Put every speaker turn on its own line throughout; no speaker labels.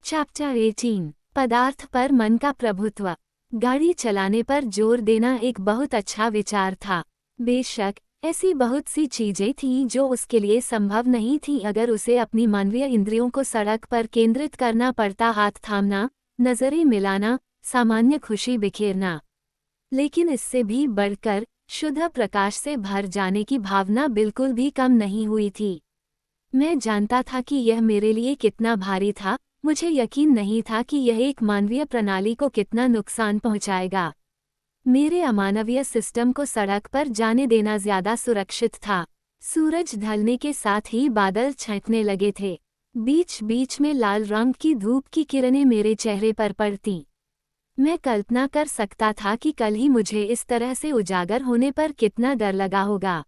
Chapter 18 पदार्थ पर मन का प्रभुत्व। गाड़ी चलाने पर जोर देना एक बहुत अच्छा विचार था। बेशक ऐसी बहुत सी चीजें थीं जो उसके लिए संभव नहीं थीं अगर उसे अपनी मानवीय इंद्रियों को सड़क पर केंद्रित करना पड़ता, हाथ थामना, नजरें मिलाना, सामान्य खुशी बिखेरना। लेकिन इससे भी बढ़कर शुद्ध प्रकाश से भर जाने की भावना बिल्कुल भी कम नहीं हुई थी। मैं जानता था कि यह मेरे लिए कितना भारी था। मुझे यकीन नहीं था कि यह एक मानवीय प्रणाली को कितना नुकसान पहुंचाएगा। मेरे अमानवीय सिस्टम को सड़क पर जाने देना ज्यादा सुरक्षित था। सूरज ढलने के साथ ही बादल छंटने लगे थे। बीच बीच में लाल रंग की धूप की किरणें मेरे चेहरे पर पड़तीं। मैं कल्पना कर सकता था कि कल ही मुझे इस तरह से उजागर होने पर कितना डर लगा होगा।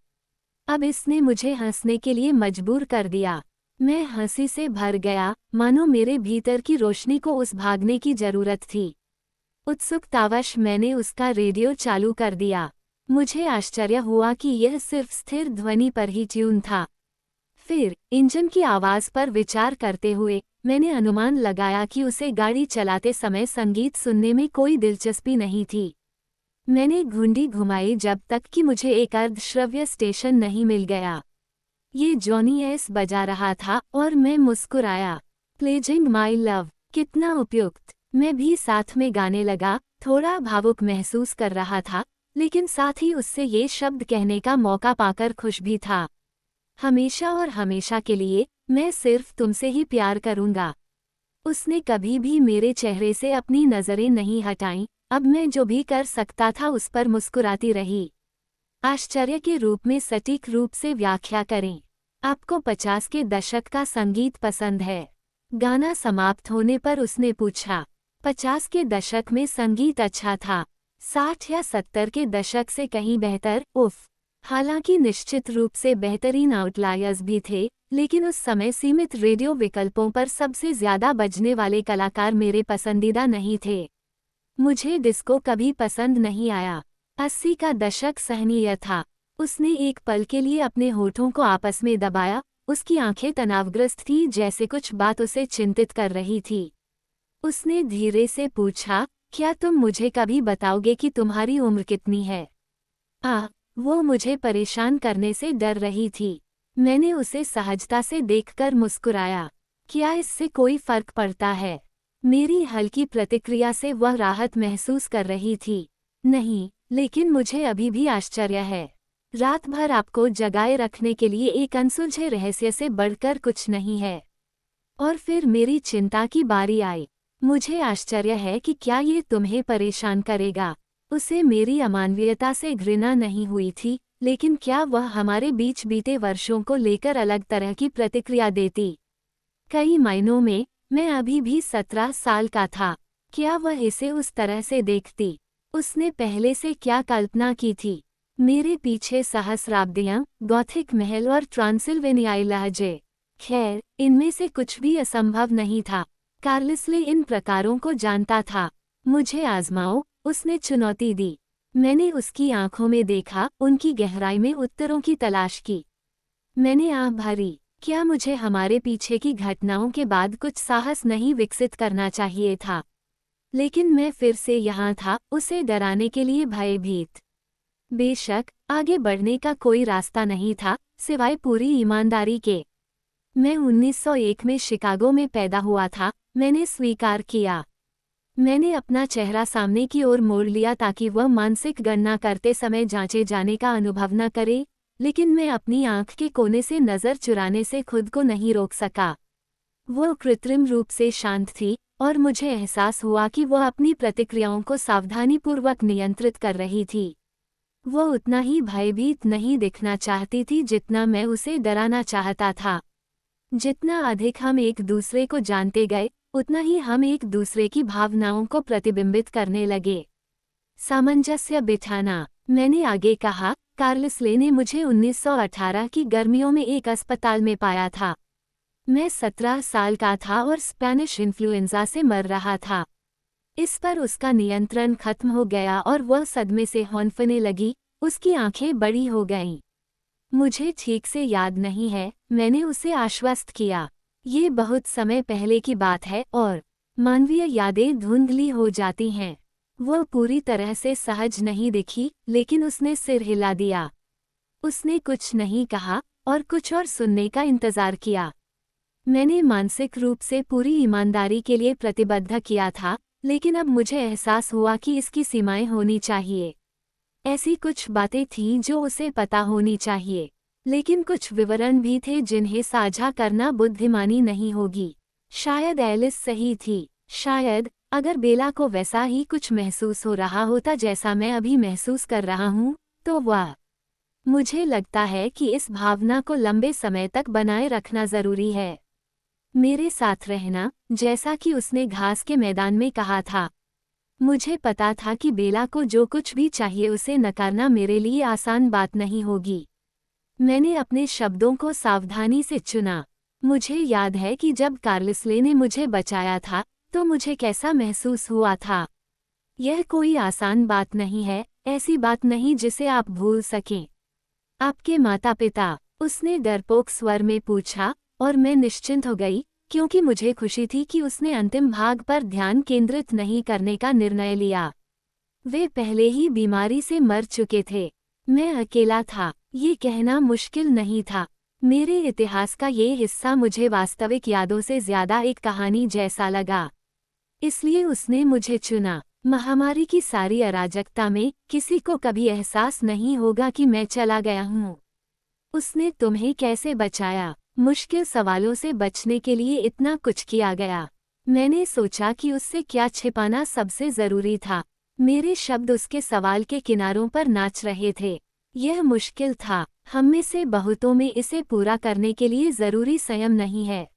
अब इसने मुझे हंसने के लिए मजबूर कर दिया। मैं हंसी से भर गया, मानो मेरे भीतर की रोशनी को उस भागने की जरूरत थी। उत्सुकतावश मैंने उसका रेडियो चालू कर दिया। मुझे आश्चर्य हुआ कि यह सिर्फ स्थिर ध्वनि पर ही ट्यून था। फिर इंजन की आवाज पर विचार करते हुए मैंने अनुमान लगाया कि उसे गाड़ी चलाते समय संगीत सुनने में कोई दिलचस्पी नहीं थी। मैंने घुंडी घुमाई जब तक कि मुझे एक अर्धश्रव्य स्टेशन नहीं मिल गया। ये जॉनी एस बजा रहा था और मैं मुस्कुराया। प्लेजिंग माई लव, कितना उपयुक्त। मैं भी साथ में गाने लगा, थोड़ा भावुक महसूस कर रहा था, लेकिन साथ ही उससे ये शब्द कहने का मौका पाकर खुश भी था। हमेशा और हमेशा के लिए मैं सिर्फ तुमसे ही प्यार करूंगा। उसने कभी भी मेरे चेहरे से अपनी नजरें नहीं हटाईं। अब मैं जो भी कर सकता था उस पर मुस्कुराती रही। आश्चर्य के रूप में सटीक रूप से व्याख्या करें। आपको 50 के दशक का संगीत पसंद है? गाना समाप्त होने पर उसने पूछा। 50 के दशक में संगीत अच्छा था, 60 या 70 के दशक से कहीं बेहतर। उफ। हालांकि निश्चित रूप से बेहतरीन आउटलायर्स भी थे, लेकिन उस समय सीमित रेडियो विकल्पों पर सबसे ज्यादा बजने वाले कलाकार मेरे पसंदीदा नहीं थे। मुझे डिस्को कभी पसंद नहीं आया। 80 का दशक सहनीय था। उसने एक पल के लिए अपने होठों को आपस में दबाया। उसकी आंखें तनावग्रस्त थीं, जैसे कुछ बात उसे चिंतित कर रही थी। उसने धीरे से पूछा, क्या तुम मुझे कभी बताओगे कि तुम्हारी उम्र कितनी है? वो मुझे परेशान करने से डर रही थी। मैंने उसे सहजता से देखकर मुस्कुराया। क्या इससे कोई फर्क पड़ता है? मेरी हल्की प्रतिक्रिया से वह राहत महसूस कर रही थी। नहीं, लेकिन मुझे अभी भी आश्चर्य है। रात भर आपको जगाए रखने के लिए एक अनसुलझे रहस्य से बढ़कर कुछ नहीं है। और फिर मेरी चिंता की बारी आई। मुझे आश्चर्य है कि क्या ये तुम्हें परेशान करेगा। उसे मेरी अमानवीयता से घृणा नहीं हुई थी, लेकिन क्या वह हमारे बीच बीते वर्षों को लेकर अलग तरह की प्रतिक्रिया देती? कई मायनों में मैं अभी भी 17 साल का था। क्या वह इसे उस तरह से देखती? उसने पहले से क्या कल्पना की थी? मेरे पीछे सहस्राब्दियां, गॉथिक महल और ट्रांसिल्वेनियाई लहजे। खैर, इनमें से कुछ भी असंभव नहीं था। कार्लिसले इन प्रकारों को जानता था। मुझे आजमाओ, उसने चुनौती दी। मैंने उसकी आंखों में देखा, उनकी गहराई में उत्तरों की तलाश की। मैंने आह भरी। क्या मुझे हमारे पीछे की घटनाओं के बाद कुछ साहस नहीं विकसित करना चाहिए था? लेकिन मैं फिर से यहाँ था, उसे डराने के लिए भयभीत। बेशक आगे बढ़ने का कोई रास्ता नहीं था, सिवाय पूरी ईमानदारी के। मैं 1901 में शिकागो में पैदा हुआ था, मैंने स्वीकार किया। मैंने अपना चेहरा सामने की ओर मोड़ लिया ताकि वह मानसिक गणना करते समय जांचे जाने का अनुभव न करे, लेकिन मैं अपनी आंख के कोने से नजर चुराने से खुद को नहीं रोक सका। वो कृत्रिम रूप से शांत थी और मुझे एहसास हुआ कि वह अपनी प्रतिक्रियाओं को सावधानीपूर्वक नियंत्रित कर रही थी। वो उतना ही भयभीत नहीं दिखना चाहती थी जितना मैं उसे डराना चाहता था। जितना अधिक हम एक दूसरे को जानते गए, उतना ही हम एक दूसरे की भावनाओं को प्रतिबिंबित करने लगे। सामंजस्य बिठाना, मैंने आगे कहा। कार्लिसले ने मुझे 1918 की गर्मियों में एक अस्पताल में पाया था। मैं 17 साल का था और स्पेनिश इन्फ्लुएंजा से मर रहा था। इस पर उसका नियंत्रण खत्म हो गया और वह सदमे से हौंफने लगी। उसकी आंखें बड़ी हो गईं। मुझे ठीक से याद नहीं है, मैंने उसे आश्वस्त किया। ये बहुत समय पहले की बात है और मानवीय यादें धुंधली हो जाती हैं। वो पूरी तरह से सहज नहीं दिखी, लेकिन उसने सिर हिला दिया। उसने कुछ नहीं कहा और कुछ और सुनने का इंतजार किया। मैंने मानसिक रूप से पूरी ईमानदारी के लिए प्रतिबद्ध किया था, लेकिन अब मुझे एहसास हुआ कि इसकी सीमाएं होनी चाहिए। ऐसी कुछ बातें थीं जो उसे पता होनी चाहिए, लेकिन कुछ विवरण भी थे जिन्हें साझा करना बुद्धिमानी नहीं होगी। शायद एलिस सही थी। शायद अगर बेला को वैसा ही कुछ महसूस हो रहा होता जैसा मैं अभी महसूस कर रहा हूँ, तो वह मुझे लगता है कि इस भावना को लंबे समय तक बनाए रखना जरूरी है। मेरे साथ रहना, जैसा कि उसने घास के मैदान में कहा था। मुझे पता था कि बेला को जो कुछ भी चाहिए उसे नकारना मेरे लिए आसान बात नहीं होगी। मैंने अपने शब्दों को सावधानी से चुना। मुझे याद है कि जब कार्लिसले ने मुझे बचाया था, तो मुझे कैसा महसूस हुआ था। यह कोई आसान बात नहीं है, ऐसी बात नहीं जिसे आप भूल सकें। आपके माता पिता, उसने डरपोक स्वर में पूछा, और मैं निश्चिंत हो गई, क्योंकि मुझे खुशी थी कि उसने अंतिम भाग पर ध्यान केंद्रित नहीं करने का निर्णय लिया। वे पहले ही बीमारी से मर चुके थे। मैं अकेला था। ये कहना मुश्किल नहीं था। मेरे इतिहास का ये हिस्सा मुझे वास्तविक यादों से ज्यादा एक कहानी जैसा लगा। इसलिए उसने मुझे चुना। महामारी की सारी अराजकता में किसी को कभी एहसास नहीं होगा कि मैं चला गया हूँ। उसने तुम्हें कैसे बचाया? मुश्किल सवालों से बचने के लिए इतना कुछ किया गया। मैंने सोचा कि उससे क्या छिपाना सबसे जरूरी था। मेरे शब्द उसके सवाल के किनारों पर नाच रहे थे। यह मुश्किल था। हम में से बहुतों में इसे पूरा करने के लिए जरूरी संयम नहीं है।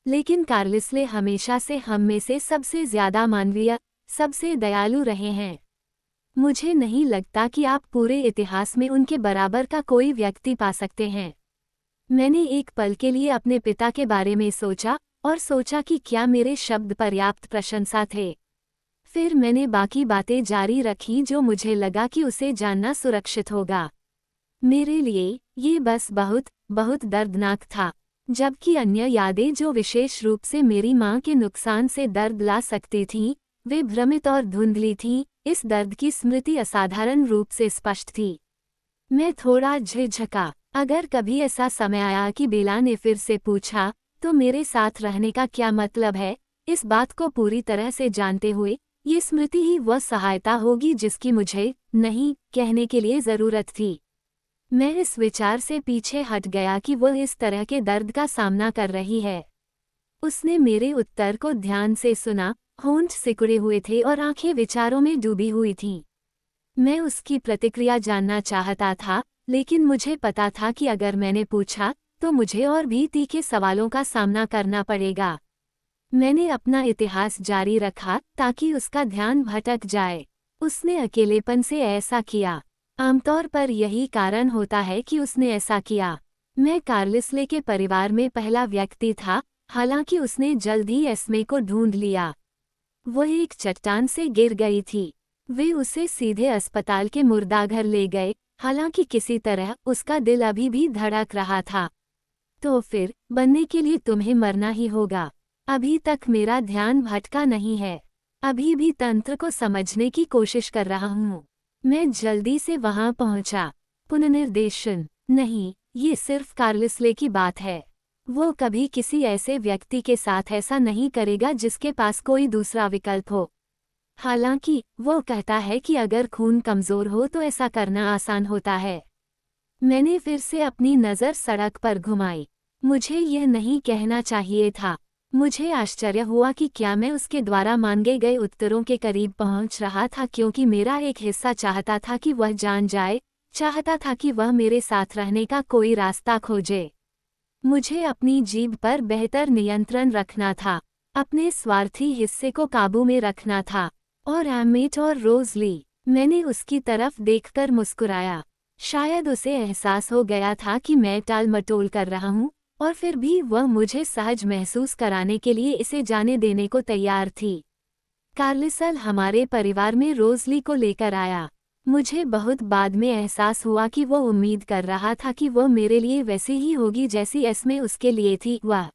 लेकिन कार्लिसले हमेशा से हम में से सबसे ज्यादा मानवीय, सबसे दयालु रहे हैं। मुझे नहीं लगता कि आप पूरे इतिहास में उनके बराबर का कोई व्यक्ति पा सकते हैं। मैंने एक पल के लिए अपने पिता के बारे में सोचा, और सोचा कि क्या मेरे शब्द पर्याप्त प्रशंसा थे। फिर मैंने बाकी बातें जारी रखी जो मुझे लगा कि उसे जानना सुरक्षित होगा। मेरे लिए ये बस बहुत बहुत दर्दनाक था, जबकि अन्य यादें जो विशेष रूप से मेरी माँ के नुकसान से दर्द ला सकती थीं, वे भ्रमित और धुंधली थीं। इस दर्द की स्मृति असाधारण रूप से स्पष्ट थी। मैं थोड़ा झिझका। अगर कभी ऐसा समय आया कि बेला ने फिर से पूछा, तो मेरे साथ रहने का क्या मतलब है, इस बात को पूरी तरह से जानते हुए, ये स्मृति ही वह सहायता होगी जिसकी मुझे नहीं कहने के लिए जरूरत थी। मैं इस विचार से पीछे हट गया कि वह इस तरह के दर्द का सामना कर रही है। उसने मेरे उत्तर को ध्यान से सुना, होंठ सिकुड़े हुए थे और आंखें विचारों में डूबी हुई थीं। मैं उसकी प्रतिक्रिया जानना चाहता था, लेकिन मुझे पता था कि अगर मैंने पूछा, तो मुझे और भी तीखे सवालों का सामना करना पड़ेगा। मैंने अपना इतिहास जारी रखा ताकि उसका ध्यान भटक जाए। उसने अकेलेपन से ऐसा किया। आमतौर पर यही कारण होता है कि उसने ऐसा किया। मैं कार्लिसले के परिवार में पहला व्यक्ति था, हालांकि उसने जल्द ही एस्मे को ढूंढ लिया। वह एक चट्टान से गिर गई थी। वे उसे सीधे अस्पताल के मुर्दाघर ले गए, हालांकि किसी तरह उसका दिल अभी भी धड़क रहा था। तो फिर बनने के लिए तुम्हें मरना ही होगा। अभी तक मेरा ध्यान भटका नहीं है। अभी भी तंत्र को समझने की कोशिश कर रहा हूँ। मैं जल्दी से वहां पहुंचा। पुनर्निर्देशन नहीं, ये सिर्फ कार्लिसले की बात है। वो कभी किसी ऐसे व्यक्ति के साथ ऐसा नहीं करेगा जिसके पास कोई दूसरा विकल्प हो। हालांकि वो कहता है कि अगर खून कमजोर हो तो ऐसा करना आसान होता है। मैंने फिर से अपनी नज़र सड़क पर घुमाई। मुझे यह नहीं कहना चाहिए था। मुझे आश्चर्य हुआ कि क्या मैं उसके द्वारा मांगे गए उत्तरों के करीब पहुंच रहा था, क्योंकि मेरा एक हिस्सा चाहता था कि वह जान जाए, चाहता था कि वह मेरे साथ रहने का कोई रास्ता खोजे। मुझे अपनी जीभ पर बेहतर नियंत्रण रखना था, अपने स्वार्थी हिस्से को काबू में रखना था। और एमेट और रोजली, मैंने उसकी तरफ देखकर मुस्कुराया। शायद उसे एहसास हो गया था कि मैं टाल मटोल कर रहा हूँ, और फिर भी वह मुझे सहज महसूस कराने के लिए इसे जाने देने को तैयार थी। कार्लिसल हमारे परिवार में रोजली को लेकर आया। मुझे बहुत बाद में एहसास हुआ कि वो उम्मीद कर रहा था कि वह मेरे लिए वैसी ही होगी जैसी एस्मे उसके लिए थी। वह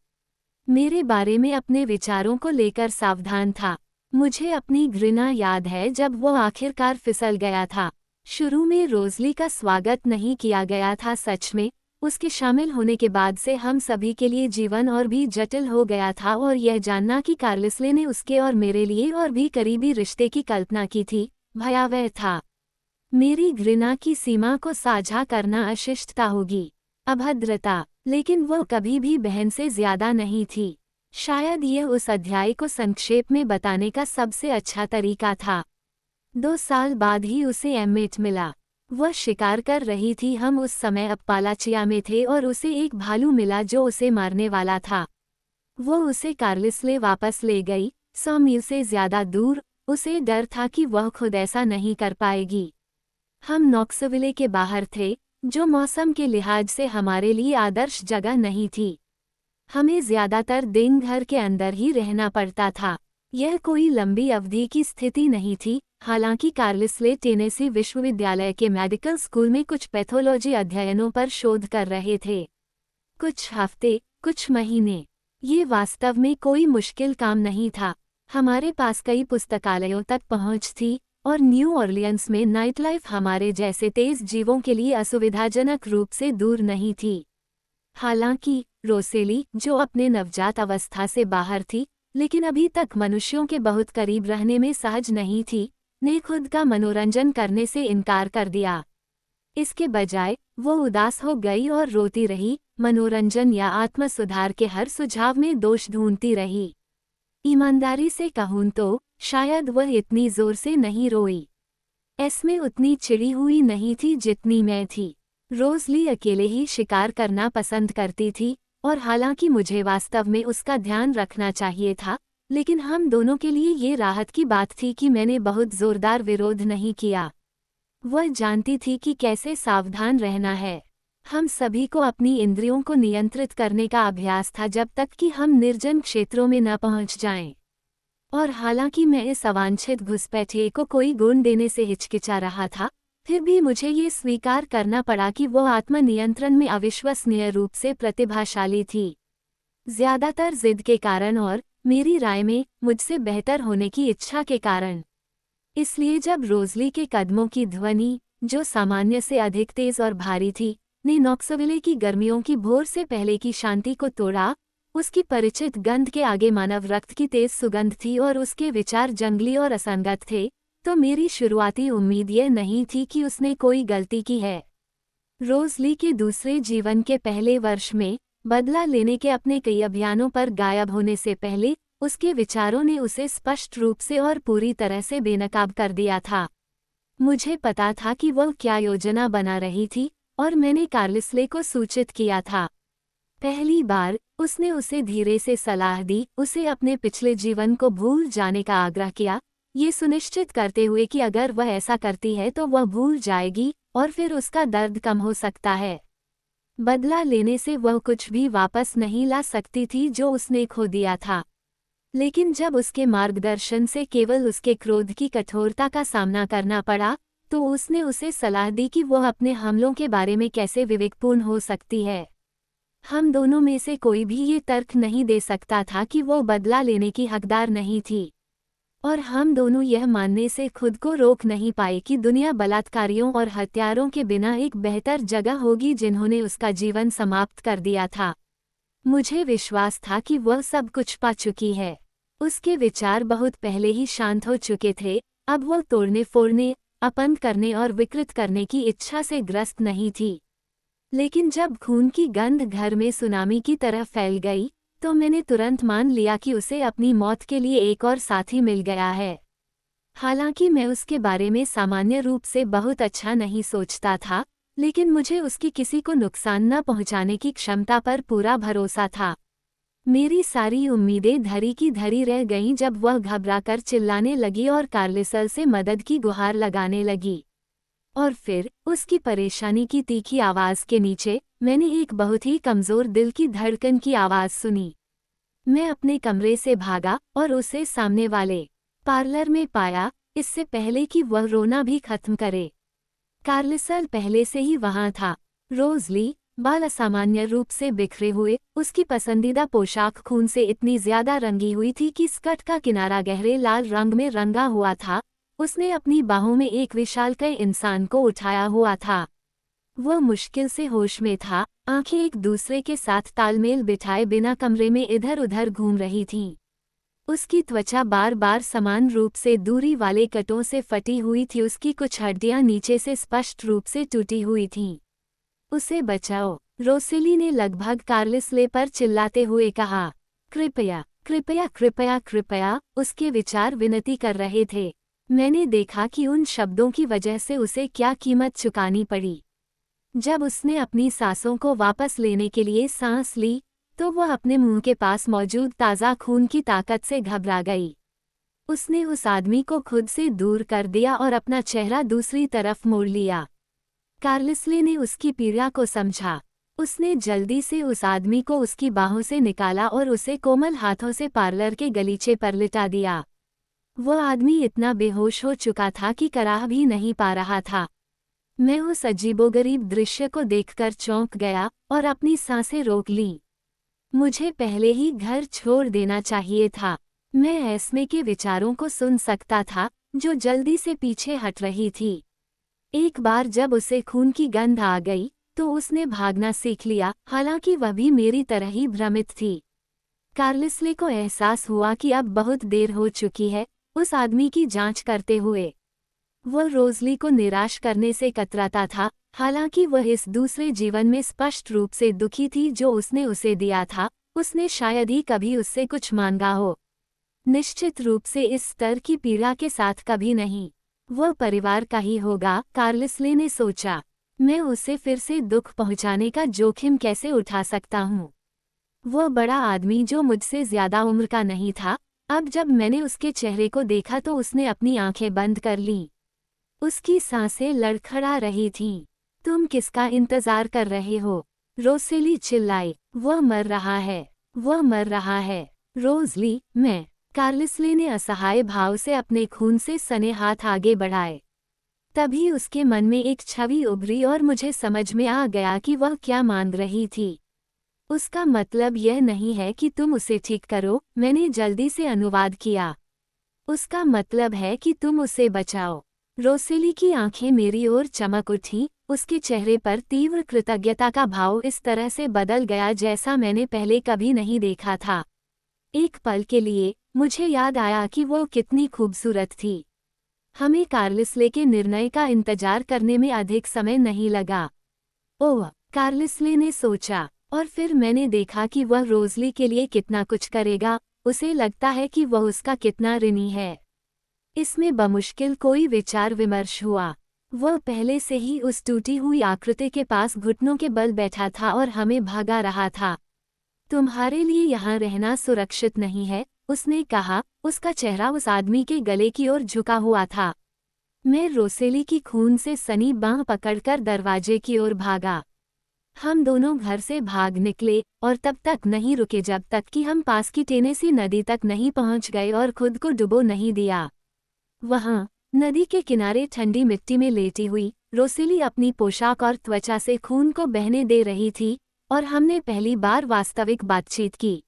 मेरे बारे में अपने विचारों को लेकर सावधान था। मुझे अपनी घृणा याद है जब वो आखिरकार फिसल गया था। शुरू में रोज़ली का स्वागत नहीं किया गया था, सच में उसके शामिल होने के बाद से हम सभी के लिए जीवन और भी जटिल हो गया था, और यह जानना कि कार्लिसले ने उसके और मेरे लिए और भी करीबी रिश्ते की कल्पना की थी, भयावह था। मेरी घृणा की सीमा को साझा करना अशिष्टता होगी, अभद्रता, लेकिन वो कभी भी बहन से ज्यादा नहीं थी। शायद यह उस अध्याय को संक्षेप में बताने का सबसे अच्छा तरीका था। 2 साल बाद ही उसे एम्मेट मिला। वह शिकार कर रही थी, हम उस समय अप्पालाचिया में थे, और उसे एक भालू मिला जो उसे मारने वाला था। वो उसे कार्लिसले वापस ले गई, 100 मील से ज्यादा दूर। उसे डर था कि वह खुद ऐसा नहीं कर पाएगी। हम नॉक्सविले के बाहर थे, जो मौसम के लिहाज से हमारे लिए आदर्श जगह नहीं थी। हमें ज्यादातर दिन घर के अंदर ही रहना पड़ता था। यह कोई लंबी अवधि की स्थिति नहीं थी। हालांकि कार्लिसले टेनेसी विश्वविद्यालय के मेडिकल स्कूल में कुछ पैथोलॉजी अध्ययनों पर शोध कर रहे थे। कुछ हफ्ते, कुछ महीने, ये वास्तव में कोई मुश्किल काम नहीं था। हमारे पास कई पुस्तकालयों तक पहुंच थी, और न्यू ऑरलियंस में नाइटलाइफ हमारे जैसे तेज जीवों के लिए असुविधाजनक रूप से दूर नहीं थी। हालांकि रोसेली, जो अपने नवजात अवस्था से बाहर थी लेकिन अभी तक मनुष्यों के बहुत करीब रहने में सहज नहीं थी, ने खुद का मनोरंजन करने से इनकार कर दिया। इसके बजाय वो उदास हो गई और रोती रही, मनोरंजन या आत्मसुधार के हर सुझाव में दोष ढूंढती रही। ईमानदारी से कहूं तो शायद वह इतनी जोर से नहीं रोई। एस्मे उतनी चिड़ी हुई नहीं थी जितनी मैं थी। रोज़ली अकेले ही शिकार करना पसंद करती थी, और हालांकि मुझे वास्तव में उसका ध्यान रखना चाहिए था, लेकिन हम दोनों के लिए ये राहत की बात थी कि मैंने बहुत जोरदार विरोध नहीं किया। वह जानती थी कि कैसे सावधान रहना है। हम सभी को अपनी इंद्रियों को नियंत्रित करने का अभ्यास था जब तक कि हम निर्जन क्षेत्रों में न पहुंच जाएं। और हालांकि मैं इस अवांछित घुसपैठिए को कोई गुण देने से हिचकिचा रहा था, फिर भी मुझे ये स्वीकार करना पड़ा कि वो आत्मनियंत्रण में अविश्वसनीय रूप से प्रतिभाशाली थी। ज्यादातर जिद के कारण और, मेरी राय में, मुझसे बेहतर होने की इच्छा के कारण। इसलिए जब रोज़ली के कदमों की ध्वनि, जो सामान्य से अधिक तेज और भारी थी, ने नॉक्सविले की गर्मियों की भोर से पहले की शांति को तोड़ा, उसकी परिचित गंध के आगे मानव रक्त की तेज सुगंध थी और उसके विचार जंगली और असंगत थे, तो मेरी शुरुआती उम्मीद यह नहीं थी कि उसने कोई गलती की है। रोज़ली के दूसरे जीवन के पहले वर्ष में, बदला लेने के अपने कई अभियानों पर गायब होने से पहले, उसके विचारों ने उसे स्पष्ट रूप से और पूरी तरह से बेनकाब कर दिया था। मुझे पता था कि वह क्या योजना बना रही थी, और मैंने कार्लिसले को सूचित किया था। पहली बार उसने उसे धीरे से सलाह दी, उसे अपने पिछले जीवन को भूल जाने का आग्रह किया, ये सुनिश्चित करते हुए कि अगर वह ऐसा करती है तो वह भूल जाएगी और फिर उसका दर्द कम हो सकता है। बदला लेने से वह कुछ भी वापस नहीं ला सकती थी जो उसने खो दिया था, लेकिन जब उसके मार्गदर्शन से केवल उसके क्रोध की कठोरता का सामना करना पड़ा, तो उसने उसे सलाह दी कि वह अपने हमलों के बारे में कैसे विवेकपूर्ण हो सकती है। हम दोनों में से कोई भी ये तर्क नहीं दे सकता था कि वो बदला लेने की हकदार नहीं थी, और हम दोनों यह मानने से खुद को रोक नहीं पाए कि दुनिया बलात्कारियों और हत्यारों के बिना एक बेहतर जगह होगी जिन्होंने उसका जीवन समाप्त कर दिया था। मुझे विश्वास था कि वह सब कुछ पा चुकी है। उसके विचार बहुत पहले ही शांत हो चुके थे, अब वह तोड़ने फोड़ने, अपंग करने और विकृत करने की इच्छा से ग्रस्त नहीं थी। लेकिन जब खून की गंध घर में सुनामी की तरह फैल गई, तो मैंने तुरंत मान लिया कि उसे अपनी मौत के लिए एक और साथी मिल गया है। हालांकि मैं उसके बारे में सामान्य रूप से बहुत अच्छा नहीं सोचता था, लेकिन मुझे उसकी किसी को नुकसान न पहुंचाने की क्षमता पर पूरा भरोसा था। मेरी सारी उम्मीदें धरी की धरी रह गईं जब वह घबराकर चिल्लाने लगी और कार्लिसल से मदद की गुहार लगाने लगी। और फिर उसकी परेशानी की तीखी आवाज़ के नीचे मैंने एक बहुत ही कमज़ोर दिल की धड़कन की आवाज़ सुनी। मैं अपने कमरे से भागा और उसे सामने वाले पार्लर में पाया, इससे पहले कि वह रोना भी खत्म करे। कार्लिसल पहले से ही वहाँ था। रोज़ली, बाल असामान्य रूप से बिखरे हुए, उसकी पसंदीदा पोशाक खून से इतनी ज्यादा रंगी हुई थी कि स्कर्ट का किनारा गहरे लाल रंग में रंगा हुआ था। उसने अपनी बाहों में एक विशालकाय इंसान को उठाया हुआ था। वह मुश्किल से होश में था, आंखें एक दूसरे के साथ तालमेल बिठाए बिना कमरे में इधर उधर घूम रही थीं। उसकी त्वचा बार बार समान रूप से दूरी वाले कटों से फटी हुई थी, उसकी कुछ हड्डियां नीचे से स्पष्ट रूप से टूटी हुई थीं। उसे बचाओ, रोसेली ने लगभग कार्लिसले पर चिल्लाते हुए कहा। कृपया कृपया कृपया कृपया, उसके विचार विनती कर रहे थे। मैंने देखा कि उन शब्दों की वजह से उसे क्या कीमत चुकानी पड़ी। जब उसने अपनी सांसों को वापस लेने के लिए सांस ली, तो वह अपने मुंह के पास मौजूद ताज़ा खून की ताकत से घबरा गई। उसने उस आदमी को खुद से दूर कर दिया और अपना चेहरा दूसरी तरफ मोड़ लिया। कार्लिसले ने उसकी पीड़ा को समझा। उसने जल्दी से उस आदमी को उसकी बाहों से निकाला और उसे कोमल हाथों से पार्लर के गलीचे पर लिटा दिया। वह आदमी इतना बेहोश हो चुका था कि कराह भी नहीं पा रहा था। मैं उस अजीबोगरीब दृश्य को देखकर चौंक गया और अपनी सांसें रोक लीं। मुझे पहले ही घर छोड़ देना चाहिए था। मैं एस्मे के विचारों को सुन सकता था, जो जल्दी से पीछे हट रही थी। एक बार जब उसे खून की गंध आ गई, तो उसने भागना सीख लिया, हालांकि वह भी मेरी तरह ही भ्रमित थी। कार्लिसले को एहसास हुआ कि अब बहुत देर हो चुकी है। उस आदमी की जांच करते हुए वह रोज़ली को निराश करने से कतराता था, हालांकि वह इस दूसरे जीवन में स्पष्ट रूप से दुखी थी जो उसने उसे दिया था। उसने शायद ही कभी उससे कुछ मांगा हो, निश्चित रूप से इस स्तर की पीड़ा के साथ कभी नहीं। वह परिवार का ही होगा, कार्लिसले ने सोचा। मैं उसे फिर से दुख पहुंचाने का जोखिम कैसे उठा सकता हूँ। वह बड़ा आदमी जो मुझसे ज्यादा उम्र का नहीं था। अब जब मैंने उसके चेहरे को देखा तो उसने अपनी आंखें बंद कर लीं। उसकी सांसें लड़खड़ा रही थीं। तुम किसका इंतजार कर रहे हो? रोसेली चिल्लाई। वह मर रहा है, वह मर रहा है। रोज़ली, मैं। कार्लिसले ने असहाय भाव से अपने खून से सने हाथ आगे बढ़ाए। तभी उसके मन में एक छवि उभरी और मुझे समझ में आ गया कि वह क्या मांग रही थी। उसका मतलब यह नहीं है कि तुम उसे ठीक करो, मैंने जल्दी से अनुवाद किया। उसका मतलब है कि तुम उसे बचाओ। रोसेली की आंखें मेरी ओर चमक उठीं, उसके चेहरे पर तीव्र कृतज्ञता का भाव इस तरह से बदल गया जैसा मैंने पहले कभी नहीं देखा था। एक पल के लिए मुझे याद आया कि वो कितनी खूबसूरत थी। हमें कार्लिसले के निर्णय का इंतजार करने में अधिक समय नहीं लगा। ओह, कार्लिसले ने सोचा, और फिर मैंने देखा कि वह रोज़ली के लिए कितना कुछ करेगा। उसे लगता है कि वह उसका कितना ऋणी है। इसमें बमुश्किल कोई विचार विमर्श हुआ। वह पहले से ही उस टूटी हुई आकृति के पास घुटनों के बल बैठा था और हमें भगा रहा था। तुम्हारे लिए यहाँ रहना सुरक्षित नहीं है, उसने कहा। उसका चेहरा उस आदमी के गले की ओर झुका हुआ था। मैं रोसेली की खून से सनी बांह पकड़कर दरवाजे की ओर भागा। हम दोनों घर से भाग निकले और तब तक नहीं रुके जब तक कि हम पास की टेनेसी नदी तक नहीं पहुंच गए और खुद को डुबो नहीं दिया। वहां नदी के किनारे ठंडी मिट्टी में लेटी हुई रोसेली अपनी पोशाक और त्वचा से खून को बहने दे रही थी और हमने पहली बार वास्तविक बातचीत की।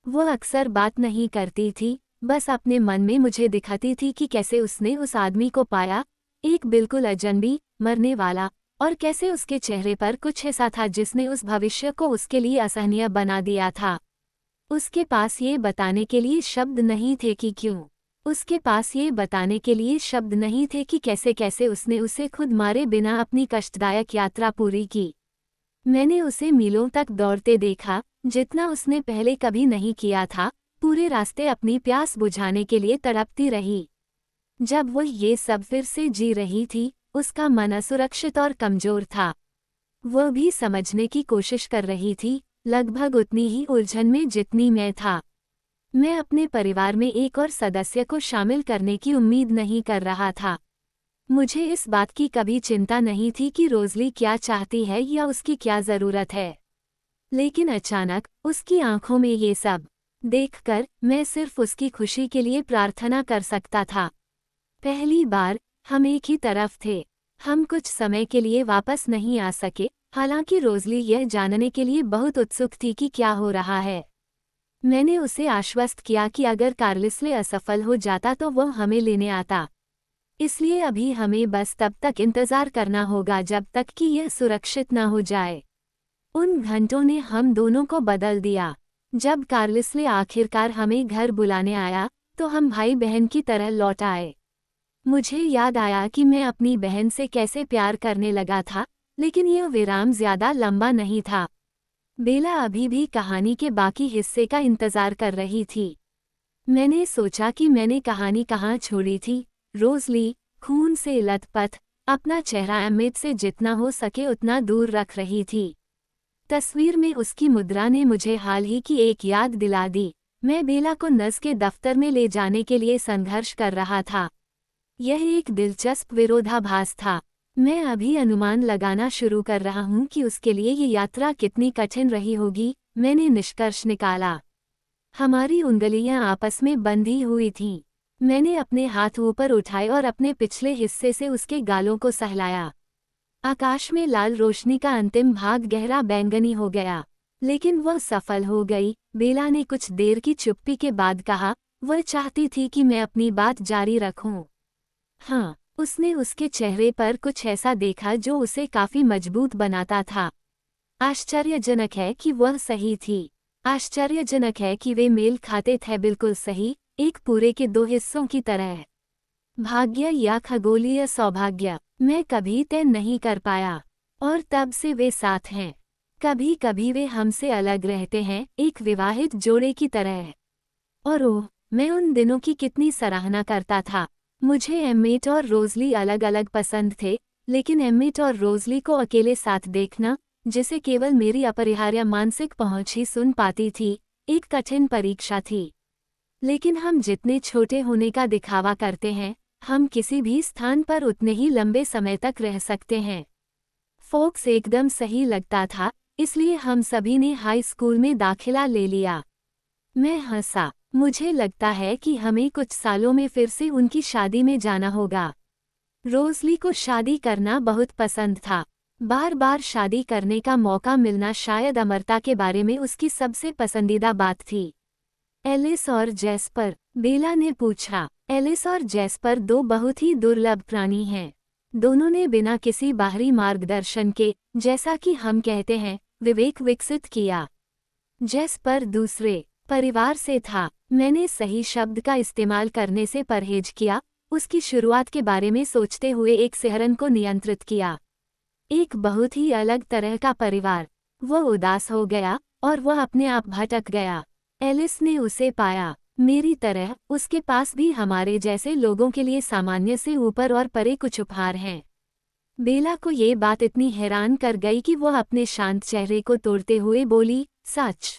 वह अक्सर बात नहीं करती थी, बस अपने मन में मुझे दिखाती थी कि कैसे उसने उस आदमी को पाया, एक बिल्कुल अजनबी, मरने वाला, और कैसे उसके चेहरे पर कुछ ऐसा था जिसने उस भविष्य को उसके लिए असहनीय बना दिया था। उसके पास ये बताने के लिए शब्द नहीं थे कि क्यों। उसके पास ये बताने के लिए शब्द नहीं थे कि कैसे कैसे उसने उसे खुद मारे बिना अपनी कष्टदायक यात्रा पूरी की। मैंने उसे मीलों तक दौड़ते देखा, जितना उसने पहले कभी नहीं किया था, पूरे रास्ते अपनी प्यास बुझाने के लिए तड़पती रही। जब वह ये सब फिर से जी रही थी, उसका मन असुरक्षित और कमजोर था। वह भी समझने की कोशिश कर रही थी, लगभग उतनी ही उलझन में जितनी मैं था। मैं अपने परिवार में एक और सदस्य को शामिल करने की उम्मीद नहीं कर रहा था। मुझे इस बात की कभी चिंता नहीं थी कि रोज़ली क्या चाहती है या उसकी क्या ज़रूरत है। लेकिन अचानक उसकी आंखों में ये सब देखकर मैं सिर्फ उसकी खुशी के लिए प्रार्थना कर सकता था। पहली बार हम एक ही तरफ थे। हम कुछ समय के लिए वापस नहीं आ सके, हालांकि रोज़ली यह जानने के लिए बहुत उत्सुक थी कि क्या हो रहा है। मैंने उसे आश्वस्त किया कि अगर कार्लिसले असफल हो जाता तो वह हमें लेने आता। इसलिए अभी हमें बस तब तक इंतज़ार करना होगा जब तक कि यह सुरक्षित न हो जाए। उन घंटों ने हम दोनों को बदल दिया। जब कार्लिसले आखिरकार हमें घर बुलाने आया तो हम भाई बहन की तरह लौट आए। मुझे याद आया कि मैं अपनी बहन से कैसे प्यार करने लगा था, लेकिन यह विराम ज्यादा लंबा नहीं था। बेला अभी भी कहानी के बाकी हिस्से का इंतजार कर रही थी। मैंने सोचा कि मैंने कहानी कहाँ छोड़ी थी। रोज़ली, खून से लथपथ, अपना चेहरा एमिट से जितना हो सके उतना दूर रख रही थी। तस्वीर में उसकी मुद्रा ने मुझे हाल ही की एक याद दिला दी। मैं बेला को नर्स के दफ्तर में ले जाने के लिए संघर्ष कर रहा था। यह एक दिलचस्प विरोधाभास था। मैं अभी अनुमान लगाना शुरू कर रहा हूँ कि उसके लिए ये यात्रा कितनी कठिन रही होगी। मैंने निष्कर्ष निकाला। हमारी उंगलियां आपस में बंधी हुई थीं। मैंने अपने हाथ ऊपर उठाए और अपने पिछले हिस्से से उसके गालों को सहलाया। आकाश में लाल रोशनी का अंतिम भाग गहरा बैंगनी हो गया, लेकिन वह सफल हो गई। बेला ने कुछ देर की चुप्पी के बाद कहा, वह चाहती थी कि मैं अपनी बात जारी रखूं। हाँ, उसने उसके चेहरे पर कुछ ऐसा देखा जो उसे काफी मजबूत बनाता था। आश्चर्यजनक है कि वह सही थी। आश्चर्यजनक है कि वे मेल खाते थे, बिल्कुल सही, एक पूरे के दो हिस्सों की तरह। भाग्य या खगोलीय सौभाग्य, मैं कभी तय नहीं कर पाया। और तब से वे साथ हैं। कभी कभी वे हमसे अलग रहते हैं, एक विवाहित जोड़े की तरह। और ओह, मैं उन दिनों की कितनी सराहना करता था। मुझे एमिट और रोज़ली अलग अलग पसंद थे, लेकिन एमिट और रोज़ली को अकेले साथ देखना, जिसे केवल मेरी अपरिहार्य मानसिक पहुंच ही सुन पाती थी, एक कठिन परीक्षा थी। लेकिन हम जितने छोटे होने का दिखावा करते हैं, हम किसी भी स्थान पर उतने ही लंबे समय तक रह सकते हैं। फोक्स एकदम सही लगता था, इसलिए हम सभी ने हाई स्कूल में दाखिला ले लिया। मैं हंसा। मुझे लगता है कि हमें कुछ सालों में फिर से उनकी शादी में जाना होगा। रोज़ली को शादी करना बहुत पसंद था। बार बार शादी करने का मौका मिलना शायद अमरता के बारे में उसकी सबसे पसंदीदा बात थी। एलिस और जैस्पर, बेला ने पूछा। एलिस और जैस्पर दो बहुत ही दुर्लभ प्राणी हैं। दोनों ने बिना किसी बाहरी मार्गदर्शन के, जैसा कि हम कहते हैं, विवेक विकसित किया। जैस्पर दूसरे परिवार से था। मैंने सही शब्द का इस्तेमाल करने से परहेज किया, उसकी शुरुआत के बारे में सोचते हुए एक सिहरन को नियंत्रित किया। एक बहुत ही अलग तरह का परिवार। वह उदास हो गया और वह अपने आप भटक गया। एलिस ने उसे पाया। मेरी तरह उसके पास भी हमारे जैसे लोगों के लिए सामान्य से ऊपर और परे कुछ उपहार हैं। बेला को ये बात इतनी हैरान कर गई कि वह अपने शांत चेहरे को तोड़ते हुए बोली, सच?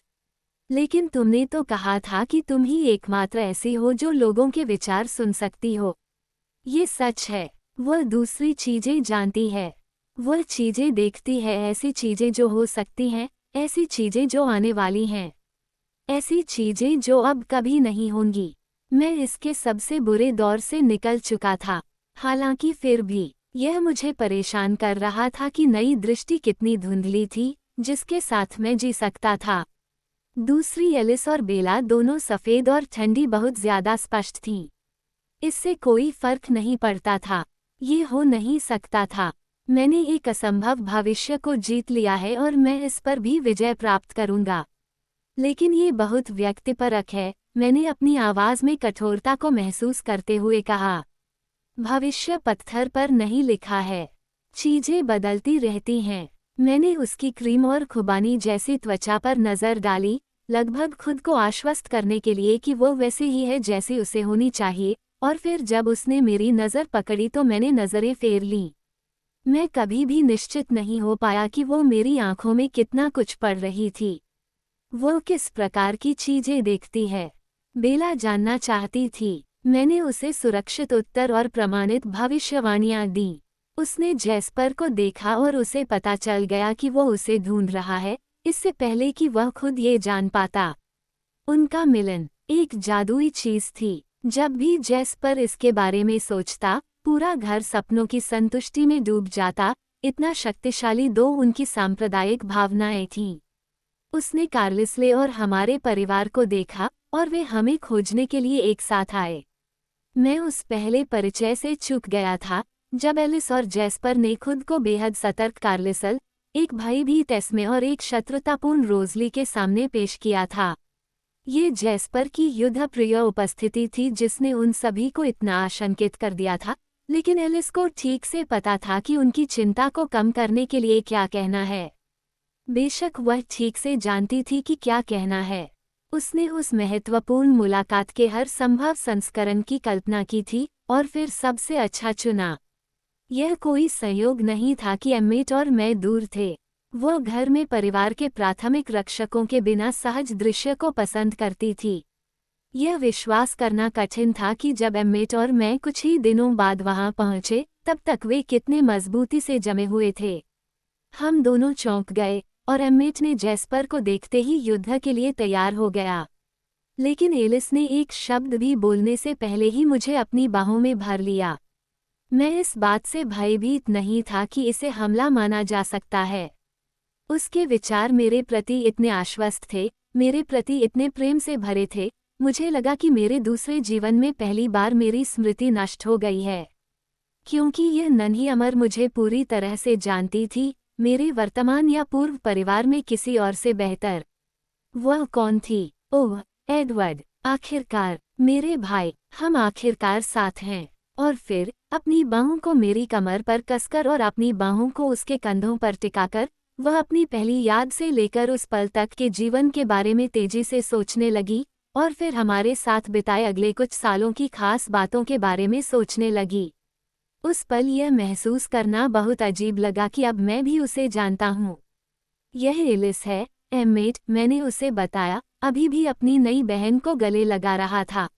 लेकिन तुमने तो कहा था कि तुम ही एकमात्र ऐसी हो जो लोगों के विचार सुन सकती हो। ये सच है। वह दूसरी चीजें जानती है। वह चीजें देखती है, ऐसी चीजें जो हो सकती हैं, ऐसी चीजें जो आने वाली हैं, ऐसी चीजें जो अब कभी नहीं होंगी। मैं इसके सबसे बुरे दौर से निकल चुका था। हालांकि फिर भी यह मुझे परेशान कर रहा था कि नई दृष्टि कितनी धुंधली थी, जिसके साथ मैं जी सकता था। दूसरी एलिस और बेला दोनों सफ़ेद और ठंडी बहुत ज्यादा स्पष्ट थीं। इससे कोई फर्क नहीं पड़ता था। ये हो नहीं सकता था। मैंने एक असंभव भविष्य को जीत लिया है और मैं इस पर भी विजय प्राप्त करूंगा। लेकिन ये बहुत व्यक्तिपरक है, मैंने अपनी आवाज में कठोरता को महसूस करते हुए कहा। भविष्य पत्थर पर नहीं लिखा है। चीजें बदलती रहती हैं। मैंने उसकी क्रीम और खुबानी जैसी त्वचा पर नजर डाली, लगभग खुद को आश्वस्त करने के लिए कि वो वैसी ही है जैसी उसे होनी चाहिए, और फिर जब उसने मेरी नज़र पकड़ी तो मैंने नज़रें फेर लीं। मैं कभी भी निश्चित नहीं हो पाया कि वो मेरी आंखों में कितना कुछ पढ़ रही थी। वो किस प्रकार की चीजें देखती है, बेला जानना चाहती थी। मैंने उसे सुरक्षित उत्तर और प्रमाणित भविष्यवाणियां दी। उसने जैस्पर को देखा और उसे पता चल गया कि वो उसे ढूंढ रहा है, इससे पहले कि वह खुद ये जान पाता। उनका मिलन एक जादुई चीज थी। जब भी जैस्पर इसके बारे में सोचता, पूरा घर सपनों की संतुष्टि में डूब जाता, इतना शक्तिशाली दो उनकी सांप्रदायिक भावनाएं थीं। उसने कार्लिसले और हमारे परिवार को देखा और वे हमें खोजने के लिए एक साथ आए। मैं उस पहले परिचय से चूक गया था जब एलिस और जैस्पर ने खुद को बेहद सतर्क कार्लिसल, एक भयभीत एस्मे और एक शत्रुतापूर्ण रोज़ली के सामने पेश किया था। ये जैस्पर की युद्धप्रिय उपस्थिति थी जिसने उन सभी को इतना आशंकित कर दिया था, लेकिन एलिस को ठीक से पता था कि उनकी चिंता को कम करने के लिए क्या कहना है। बेशक वह ठीक से जानती थी कि क्या कहना है। उसने उस महत्वपूर्ण मुलाकात के हर संभव संस्करण की कल्पना की थी और फिर सबसे अच्छा चुना। यह कोई संयोग नहीं था कि एम्मेट और मैं दूर थे। वो घर में परिवार के प्राथमिक रक्षकों के बिना सहज दृश्य को पसंद करती थी। यह विश्वास करना कठिन था कि जब एम्मेट और मैं कुछ ही दिनों बाद वहां पहुंचे, तब तक वे कितने मजबूती से जमे हुए थे। हम दोनों चौंक गए और एम्मेट ने जैस्पर को देखते ही युद्ध के लिए तैयार हो गया। लेकिन एलिस ने एक शब्द भी बोलने से पहले ही मुझे अपनी बाहों में भर लिया। मैं इस बात से भयभीत नहीं था कि इसे हमला माना जा सकता है। उसके विचार मेरे प्रति इतने आश्वस्त थे, मेरे प्रति इतने प्रेम से भरे थे, मुझे लगा कि मेरे दूसरे जीवन में पहली बार मेरी स्मृति नष्ट हो गई है। क्योंकि यह नन्ही अमर मुझे पूरी तरह से जानती थी, मेरे वर्तमान या पूर्व परिवार में किसी और से बेहतर। वह कौन थी? ओह, एडवर्ड, आखिरकार, मेरे भाई, हम आखिरकार साथ हैं। और फिर, अपनी बाहों को मेरी कमर पर कसकर और अपनी बाहों को उसके कंधों पर टिकाकर, वह अपनी पहली याद से लेकर उस पल तक के जीवन के बारे में तेजी से सोचने लगी, और फिर हमारे साथ बिताए अगले कुछ सालों की खास बातों के बारे में सोचने लगी। उस पल यह महसूस करना बहुत अजीब लगा कि अब मैं भी उसे जानता हूँ। यह एलिस है, एम्मेट, मैंने उसे बताया, अभी भी अपनी नई बहन को गले लगा रहा था।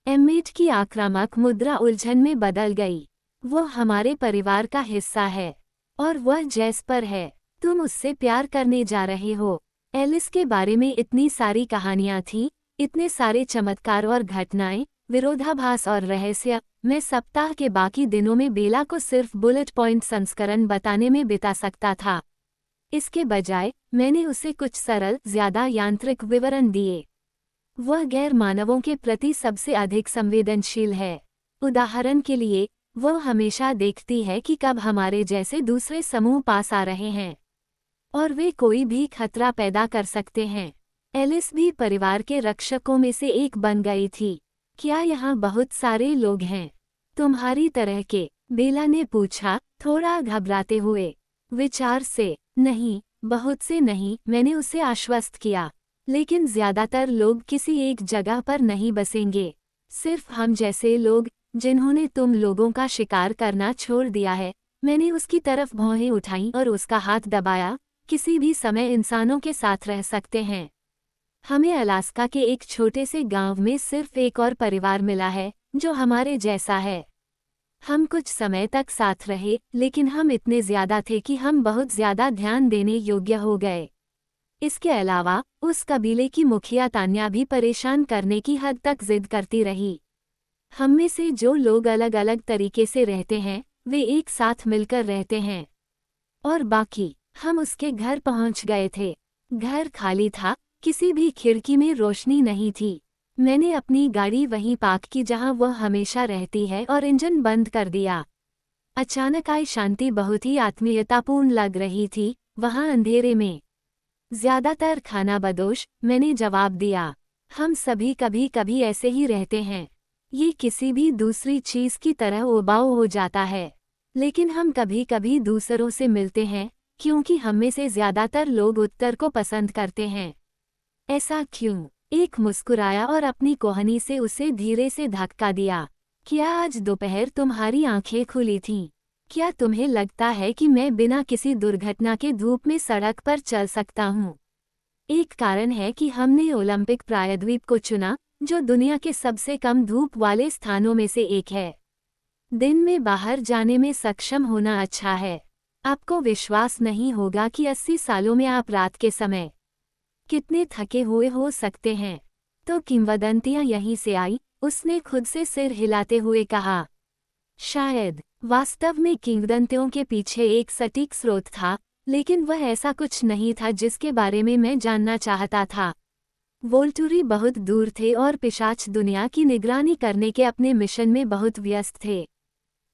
एम्मेट की आक्रामक मुद्रा उलझन में बदल गई। वो हमारे परिवार का हिस्सा है। और वह जैस्पर है। तुम उससे प्यार करने जा रहे हो। एलिस के बारे में इतनी सारी कहानियां थीं, इतने सारे चमत्कार और घटनाएं, विरोधाभास और रहस्य। मैं सप्ताह के बाकी दिनों में बेला को सिर्फ बुलेट पॉइंट संस्करण बताने में बिता सकता था। इसके बजाय मैंने उसे कुछ सरल, ज्यादा यांत्रिक विवरण दिए। वह गैर मानवों के प्रति सबसे अधिक संवेदनशील है। उदाहरण के लिए, वह हमेशा देखती है कि कब हमारे जैसे दूसरे समूह पास आ रहे हैं और वे कोई भी खतरा पैदा कर सकते हैं। एलिस भी परिवार के रक्षकों में से एक बन गई थी। क्या यहाँ बहुत सारे लोग हैं तुम्हारी तरह के? बेला ने पूछा, थोड़ा घबराते हुए। विचार से, नहीं, बहुत से नहीं, मैंने उसे आश्वस्त किया। लेकिन ज्यादातर लोग किसी एक जगह पर नहीं बसेंगे। सिर्फ हम जैसे लोग, जिन्होंने तुम लोगों का शिकार करना छोड़ दिया है। मैंने उसकी तरफ भौहें उठाईं और उसका हाथ दबाया। किसी भी समय इंसानों के साथ रह सकते हैं। हमें अलास्का के एक छोटे से गांव में सिर्फ एक और परिवार मिला है जो हमारे जैसा है। हम कुछ समय तक साथ रहे, लेकिन हम इतने ज्यादा थे कि हम बहुत ज्यादा ध्यान देने योग्य हो गए। इसके अलावा, उस कबीले की मुखिया तान्या भी परेशान करने की हद तक जिद करती रही। हम में से जो लोग अलग अलग तरीके से रहते हैं, वे एक साथ मिलकर रहते हैं। और बाकी, हम उसके घर पहुंच गए थे। घर खाली था, किसी भी खिड़की में रोशनी नहीं थी। मैंने अपनी गाड़ी वहीं पार्क की जहां वह हमेशा रहती है और इंजन बंद कर दिया। अचानक आई शांति बहुत ही आत्मीयतापूर्ण लग रही थी, वहां अंधेरे में। ज्यादातर खानाबदोश, मैंने जवाब दिया। हम सभी कभी कभी ऐसे ही रहते हैं। ये किसी भी दूसरी चीज की तरह उबाऊ हो जाता है। लेकिन हम कभी कभी दूसरों से मिलते हैं, क्योंकि हम में से ज्यादातर लोग उत्तर को पसंद करते हैं। ऐसा क्यों? एक मुस्कुराया और अपनी कोहनी से उसे धीरे से धक्का दिया। क्या आज दोपहर तुम्हारी आंखें खुली थीं? क्या तुम्हें लगता है कि मैं बिना किसी दुर्घटना के धूप में सड़क पर चल सकता हूँ? एक कारण है कि हमने ओलंपिक प्रायद्वीप को चुना, जो दुनिया के सबसे कम धूप वाले स्थानों में से एक है। दिन में बाहर जाने में सक्षम होना अच्छा है। आपको विश्वास नहीं होगा कि 80 सालों में आप रात के समय कितने थके हुए हो सकते हैं। तो किंवदंतियां यहीं से आई, उसने खुद से सिर हिलाते हुए कहा। शायद वास्तव में किंवदंतियों के पीछे एक सटीक स्रोत था, लेकिन वह ऐसा कुछ नहीं था जिसके बारे में मैं जानना चाहता था। वोल्टुरी बहुत दूर थे और पिशाच दुनिया की निगरानी करने के अपने मिशन में बहुत व्यस्त थे।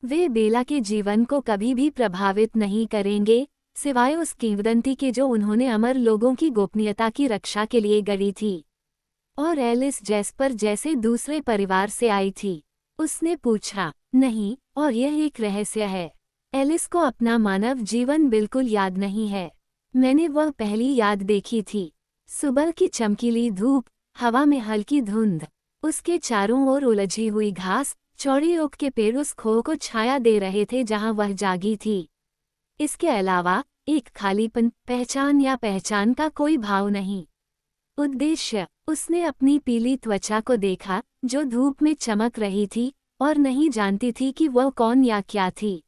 वे बेला के जीवन को कभी भी प्रभावित नहीं करेंगे, सिवाय उस किंवदंती के जो उन्होंने अमर लोगों की गोपनीयता की रक्षा के लिए गढ़ी थी। और एलिस जैस्पर जैसे दूसरे परिवार से आई थी। उसने पूछा, नहीं, और यह एक रहस्य है। एलिस को अपना मानव जीवन बिल्कुल याद नहीं है। मैंने वह पहली याद देखी थी। सुबह की चमकीली धूप, हवा में हल्की धुंध, उसके चारों ओर उलझी हुई घास, चौड़ी ओक के पेड़ उस खो को छाया दे रहे थे जहां वह जागी थी। इसके अलावा एक खालीपन, पहचान या पहचान का कोई भाव नहीं। उद्देश्य, उसने अपनी पीली त्वचा को देखा जो धूप में चमक रही थी, और नहीं जानती थी कि वह कौन या क्या थी।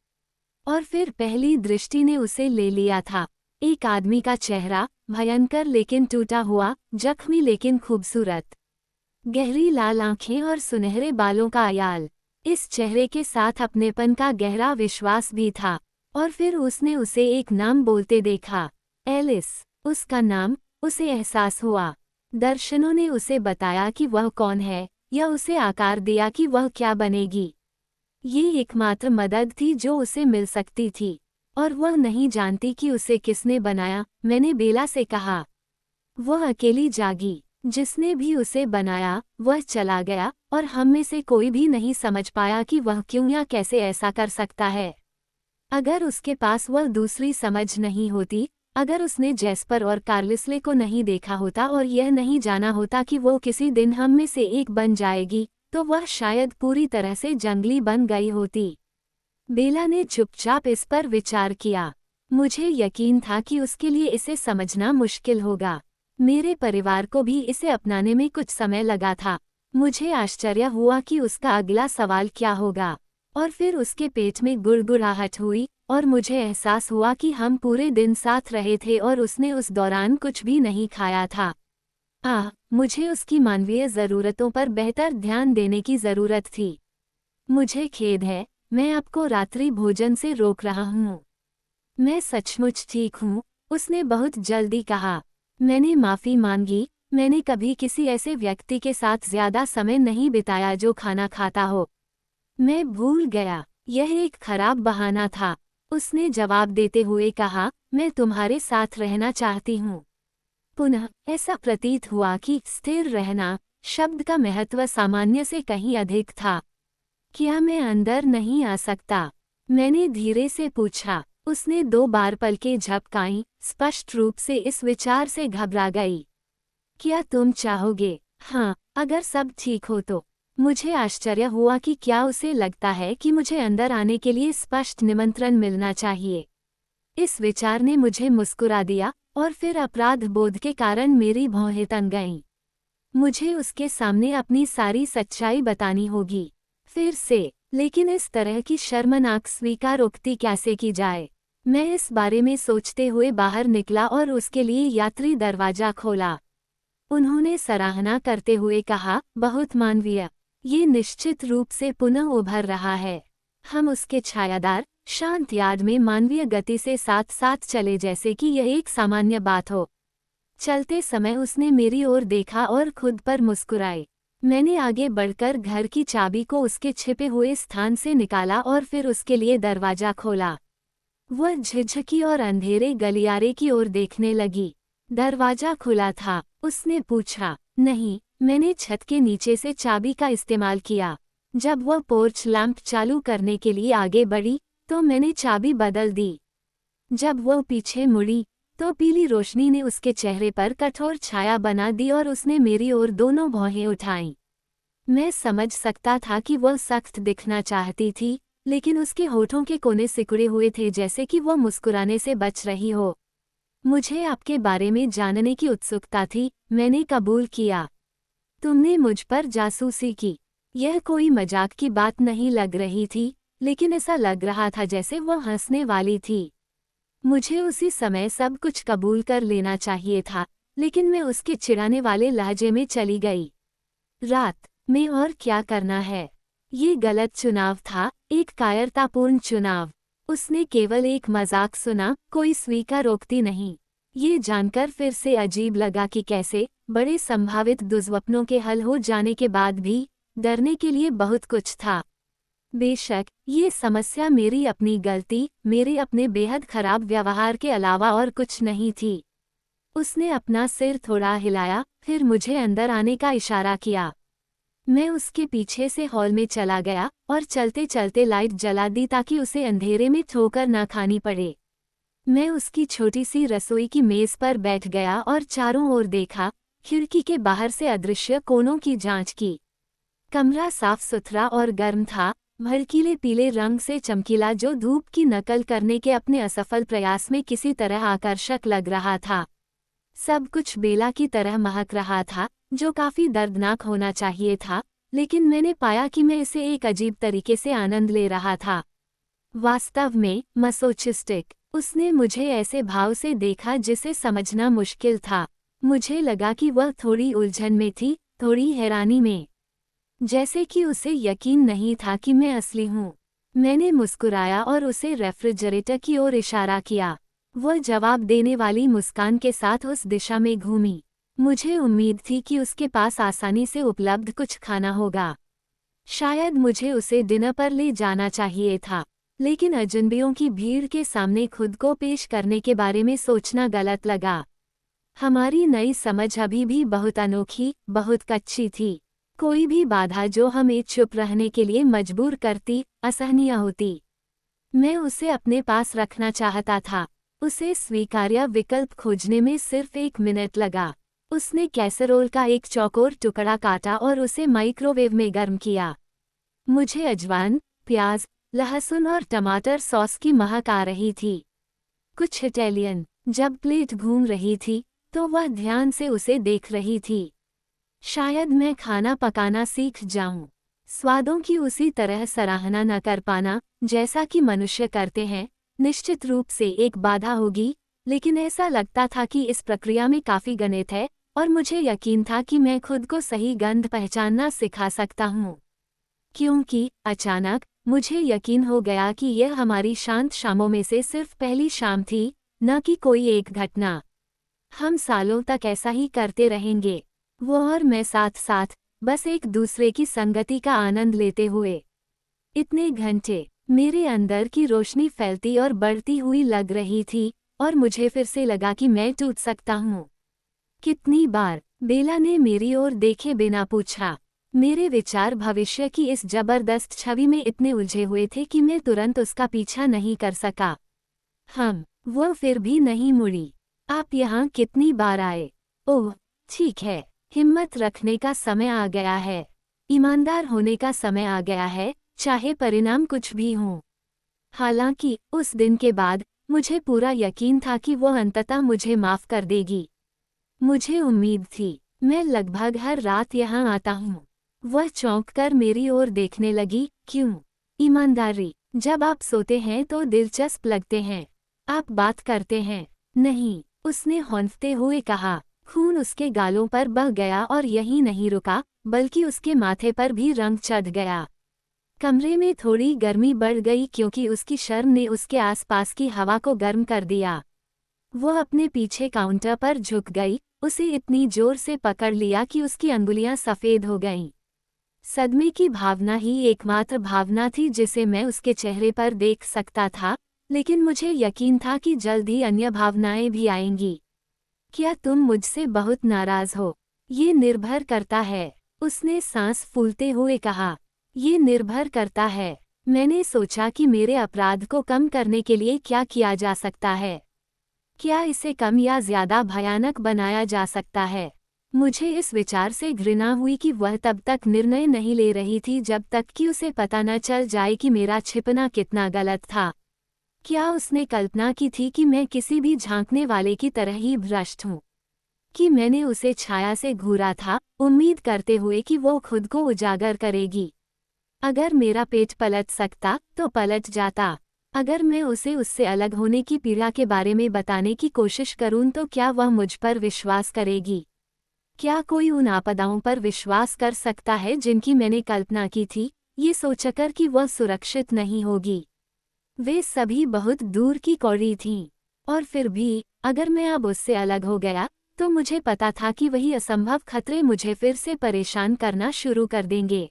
और फिर पहली दृष्टि ने उसे ले लिया था। एक आदमी का चेहरा, भयंकर लेकिन टूटा हुआ, जख्मी लेकिन खूबसूरत, गहरी लाल आंखें और सुनहरे बालों का अयाल। इस चेहरे के साथ अपनेपन का गहरा विश्वास भी था। और फिर उसने उसे एक नाम बोलते देखा, एलिस। उसका नाम, उसे एहसास हुआ। दर्शनों ने उसे बताया कि वह कौन है, या उसे आकार दिया कि वह क्या बनेगी। ये एकमात्र मदद थी जो उसे मिल सकती थी, और वह नहीं जानती कि उसे किसने बनाया। मैंने बेला से कहा। वह अकेली जागी। जिसने भी उसे बनाया वह चला गया, और हम में से कोई भी नहीं समझ पाया कि वह क्यों या कैसे ऐसा कर सकता है। अगर उसके पास वह दूसरी समझ नहीं होती, अगर उसने जैस्पर और कार्लिसले को नहीं देखा होता और यह नहीं जाना होता कि वो किसी दिन हम में से एक बन जाएगी, तो वह शायद पूरी तरह से जंगली बन गई होती। बेला ने चुपचाप इस पर विचार किया। मुझे यकीन था कि उसके लिए इसे समझना मुश्किल होगा। मेरे परिवार को भी इसे अपनाने में कुछ समय लगा था। मुझे आश्चर्य हुआ कि उसका अगला सवाल क्या होगा, और फिर उसके पेट में गुड़गुड़ाहट हुई, और मुझे एहसास हुआ कि हम पूरे दिन साथ रहे थे और उसने उस दौरान कुछ भी नहीं खाया था। मुझे उसकी मानवीय ज़रूरतों पर बेहतर ध्यान देने की ज़रूरत थी। मुझे खेद है, मैं आपको रात्रि भोजन से रोक रहा हूँ। मैं सचमुच ठीक हूँ, उसने बहुत जल्दी कहा। मैंने माफ़ी मांगी। मैंने कभी किसी ऐसे व्यक्ति के साथ ज़्यादा समय नहीं बिताया जो खाना खाता हो। मैं भूल गया, यह एक खराब बहाना था। उसने जवाब देते हुए कहा, मैं तुम्हारे साथ रहना चाहती हूँ। पुनः ऐसा प्रतीत हुआ कि स्थिर रहना शब्द का महत्व सामान्य से कहीं अधिक था। क्या मैं अंदर नहीं आ सकता? मैंने धीरे से पूछा। उसने 2 बार पलकें झपकाईं, स्पष्ट रूप से इस विचार से घबरा गई। क्या तुम चाहोगे? हाँ, अगर सब ठीक हो तो। मुझे आश्चर्य हुआ कि क्या उसे लगता है कि मुझे अंदर आने के लिए स्पष्ट निमंत्रण मिलना चाहिए। इस विचार ने मुझे मुस्कुरा दिया, और फिर अपराध बोध के कारण मेरी भौहें तन गईं। मुझे उसके सामने अपनी सारी सच्चाई बतानी होगी। फिर से, लेकिन इस तरह की शर्मनाक स्वीकारोक्ति कैसे की जाए? मैं इस बारे में सोचते हुए बाहर निकला और उसके लिए यात्री दरवाजा खोला। उन्होंने सराहना करते हुए कहा, बहुत मानवीय। ये निश्चित रूप से पुनः उभर रहा है। हम उसके छायादार, शांत यार्ड में मानवीय गति से साथ साथ चले जैसे कि यह एक सामान्य बात हो। चलते समय उसने मेरी ओर देखा और खुद पर मुस्कुराई। मैंने आगे बढ़कर घर की चाबी को उसके छिपे हुए स्थान से निकाला और फिर उसके लिए दरवाजा खोला। वह झिझकी और अंधेरे गलियारे की ओर देखने लगी। दरवाजा खुला था। उसने पूछा, नहीं। मैंने छत के नीचे से चाबी का इस्तेमाल किया। जब वह पोर्च लैंप चालू करने के लिए आगे बढ़ी, तो मैंने चाबी बदल दी। जब वह पीछे मुड़ी, तो पीली रोशनी ने उसके चेहरे पर कठोर छाया बना दी और उसने मेरी ओर दोनों भौहें उठाईं। मैं समझ सकता था कि वह सख्त दिखना चाहती थी, लेकिन उसके होठों के कोने सिकुड़े हुए थे जैसे कि वह मुस्कुराने से बच रही हो। मुझे आपके बारे में जानने की उत्सुकता थी, मैंने कबूल किया। तुमने मुझ पर जासूसी की। यह कोई मजाक की बात नहीं लग रही थी, लेकिन ऐसा लग रहा था जैसे वह हंसने वाली थी। मुझे उसी समय सब कुछ कबूल कर लेना चाहिए था, लेकिन मैं उसके चिढ़ाने वाले लहजे में चली गई। रात में और क्या करना है? ये गलत चुनाव था, एक कायरतापूर्ण चुनाव। उसने केवल एक मजाक सुना, कोई स्वीकार रोकती नहीं। ये जानकर फिर से अजीब लगा कि कैसे बड़े संभावित दुर्स्वप्नों के हल हो जाने के बाद भी डरने के लिए बहुत कुछ था। बेशक ये समस्या मेरी अपनी गलती, मेरे अपने बेहद खराब व्यवहार के अलावा और कुछ नहीं थी। उसने अपना सिर थोड़ा हिलाया, फिर मुझे अंदर आने का इशारा किया। मैं उसके पीछे से हॉल में चला गया और चलते चलते लाइट जला दी ताकि उसे अंधेरे में ठोकर न खानी पड़े। मैं उसकी छोटी सी रसोई की मेज पर बैठ गया और चारों ओर देखा, खिड़की के बाहर से अदृश्य कोनों की जांच की। कमरा साफ सुथरा और गर्म था, भड़कीले पीले रंग से चमकीला, जो धूप की नकल करने के अपने असफल प्रयास में किसी तरह आकर्षक लग रहा था। सब कुछ बेला की तरह महक रहा था, जो काफी दर्दनाक होना चाहिए था, लेकिन मैंने पाया कि मैं इसे एक अजीब तरीके से आनंद ले रहा था। वास्तव में मसोचिस्टिक। उसने मुझे ऐसे भाव से देखा जिसे समझना मुश्किल था। मुझे लगा कि वह थोड़ी उलझन में थी, थोड़ी हैरानी में, जैसे कि उसे यकीन नहीं था कि मैं असली हूँ। मैंने मुस्कुराया और उसे रेफ्रिजरेटर की ओर इशारा किया। वह जवाब देने वाली मुस्कान के साथ उस दिशा में घूमी। मुझे उम्मीद थी कि उसके पास आसानी से उपलब्ध कुछ खाना होगा। शायद मुझे उसे डिनर पर ले जाना चाहिए था, लेकिन अजनबियों की भीड़ के सामने खुद को पेश करने के बारे में सोचना गलत लगा। हमारी नई समझ अभी भी बहुत अनोखी, बहुत कच्ची थी। कोई भी बाधा जो हमें चुप रहने के लिए मजबूर करती, असहनीय होती। मैं उसे अपने पास रखना चाहता था। उसे स्वीकार्य विकल्प खोजने में सिर्फ 1 मिनट लगा। उसने कैसरोल का एक चौकोर टुकड़ा काटा और उसे माइक्रोवेव में गर्म किया। मुझे अजवाइन, प्याज, लहसुन और टमाटर सॉस की महक आ रही थी। कुछ इटालियन। जब प्लेट घूम रही थी तो वह ध्यान से उसे देख रही थी। शायद मैं खाना पकाना सीख जाऊं। स्वादों की उसी तरह सराहना न कर पाना जैसा कि मनुष्य करते हैं, निश्चित रूप से एक बाधा होगी, लेकिन ऐसा लगता था कि इस प्रक्रिया में काफी गणित है और मुझे यकीन था कि मैं खुद को सही गंध पहचानना सिखा सकता हूँ। क्योंकि अचानक मुझे यकीन हो गया कि यह हमारी शांत शामों में से सिर्फ पहली शाम थी, न कि कोई एक घटना। हम सालों तक ऐसा ही करते रहेंगे, वो और मैं साथ साथ, बस एक दूसरे की संगति का आनंद लेते हुए। इतने घंटे। मेरे अंदर की रोशनी फैलती और बढ़ती हुई लग रही थी और मुझे फिर से लगा कि मैं टूट सकता हूँ। कितनी बार? बेला ने मेरी ओर देखे बिना पूछा। मेरे विचार भविष्य की इस जबरदस्त छवि में इतने उलझे हुए थे कि मैं तुरंत उसका पीछा नहीं कर सका। वो फिर भी नहीं मुड़ी। आप यहाँ कितनी बार आए? ओह, ठीक है। हिम्मत रखने का समय आ गया है। ईमानदार होने का समय आ गया है, चाहे परिणाम कुछ भी हो। हालांकि उस दिन के बाद मुझे पूरा यकीन था कि वो अंततः मुझे माफ कर देगी। मुझे उम्मीद थी। मैं लगभग हर रात यहाँ आता हूँ। वह चौंक कर मेरी ओर देखने लगी। क्यों? ईमानदारी। जब आप सोते हैं तो दिलचस्प लगते हैं। आप बात करते हैं। नहीं, उसने हौंफते हुए कहा। खून उसके गालों पर बह गया और यहीं नहीं रुका, बल्कि उसके माथे पर भी रंग चढ़ गया। कमरे में थोड़ी गर्मी बढ़ गई क्योंकि उसकी शर्म ने उसके आसपास की हवा को गर्म कर दिया। वह अपने पीछे काउंटर पर झुक गई, उसे इतनी जोर से पकड़ लिया कि उसकी अंगुलियां सफ़ेद हो गईं। सदमे की भावना ही एकमात्र भावना थी जिसे मैं उसके चेहरे पर देख सकता था, लेकिन मुझे यकीन था कि जल्द ही अन्य भावनाएं भी आएंगी। क्या तुम मुझसे बहुत नाराज हो? ये निर्भर करता है, उसने सांस फूलते हुए कहा। ये निर्भर करता है। मैंने सोचा कि मेरे अपराध को कम करने के लिए क्या किया जा सकता है। क्या इसे कम या ज्यादा भयानक बनाया जा सकता है? मुझे इस विचार से घृणा हुई कि वह तब तक निर्णय नहीं ले रही थी जब तक कि उसे पता न चल जाए कि मेरा छिपना कितना गलत था। क्या उसने कल्पना की थी कि मैं किसी भी झांकने वाले की तरह ही भ्रष्ट हूँ? कि मैंने उसे छाया से घूरा था, उम्मीद करते हुए कि वो खुद को उजागर करेगी। अगर मेरा पेट पलट सकता तो पलट जाता। अगर मैं उसे उससे अलग होने की पीड़ा के बारे में बताने की कोशिश करूं तो क्या वह मुझ पर विश्वास करेगी? क्या कोई उन आपदाओं पर विश्वास कर सकता है जिनकी मैंने कल्पना की थी, ये सोचकर कि वह सुरक्षित नहीं होगी। वे सभी बहुत दूर की कौड़ी थीं, और फिर भी अगर मैं अब उससे अलग हो गया तो मुझे पता था कि वही असंभव खतरे मुझे फिर से परेशान करना शुरू कर देंगे।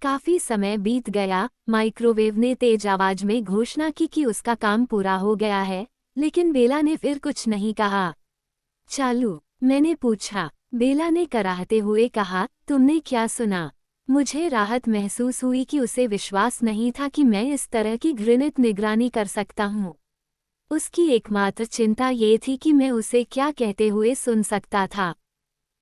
काफी समय बीत गया। माइक्रोवेव ने तेज आवाज में घोषणा की कि उसका काम पूरा हो गया है, लेकिन बेला ने फिर कुछ नहीं कहा। चालू? मैंने पूछा। बेला ने कराहते हुए कहा, तुमने क्या सुना? मुझे राहत महसूस हुई कि उसे विश्वास नहीं था कि मैं इस तरह की घृणित निगरानी कर सकता हूँ। उसकी एकमात्र चिंता ये थी कि मैं उसे क्या कहते हुए सुन सकता था।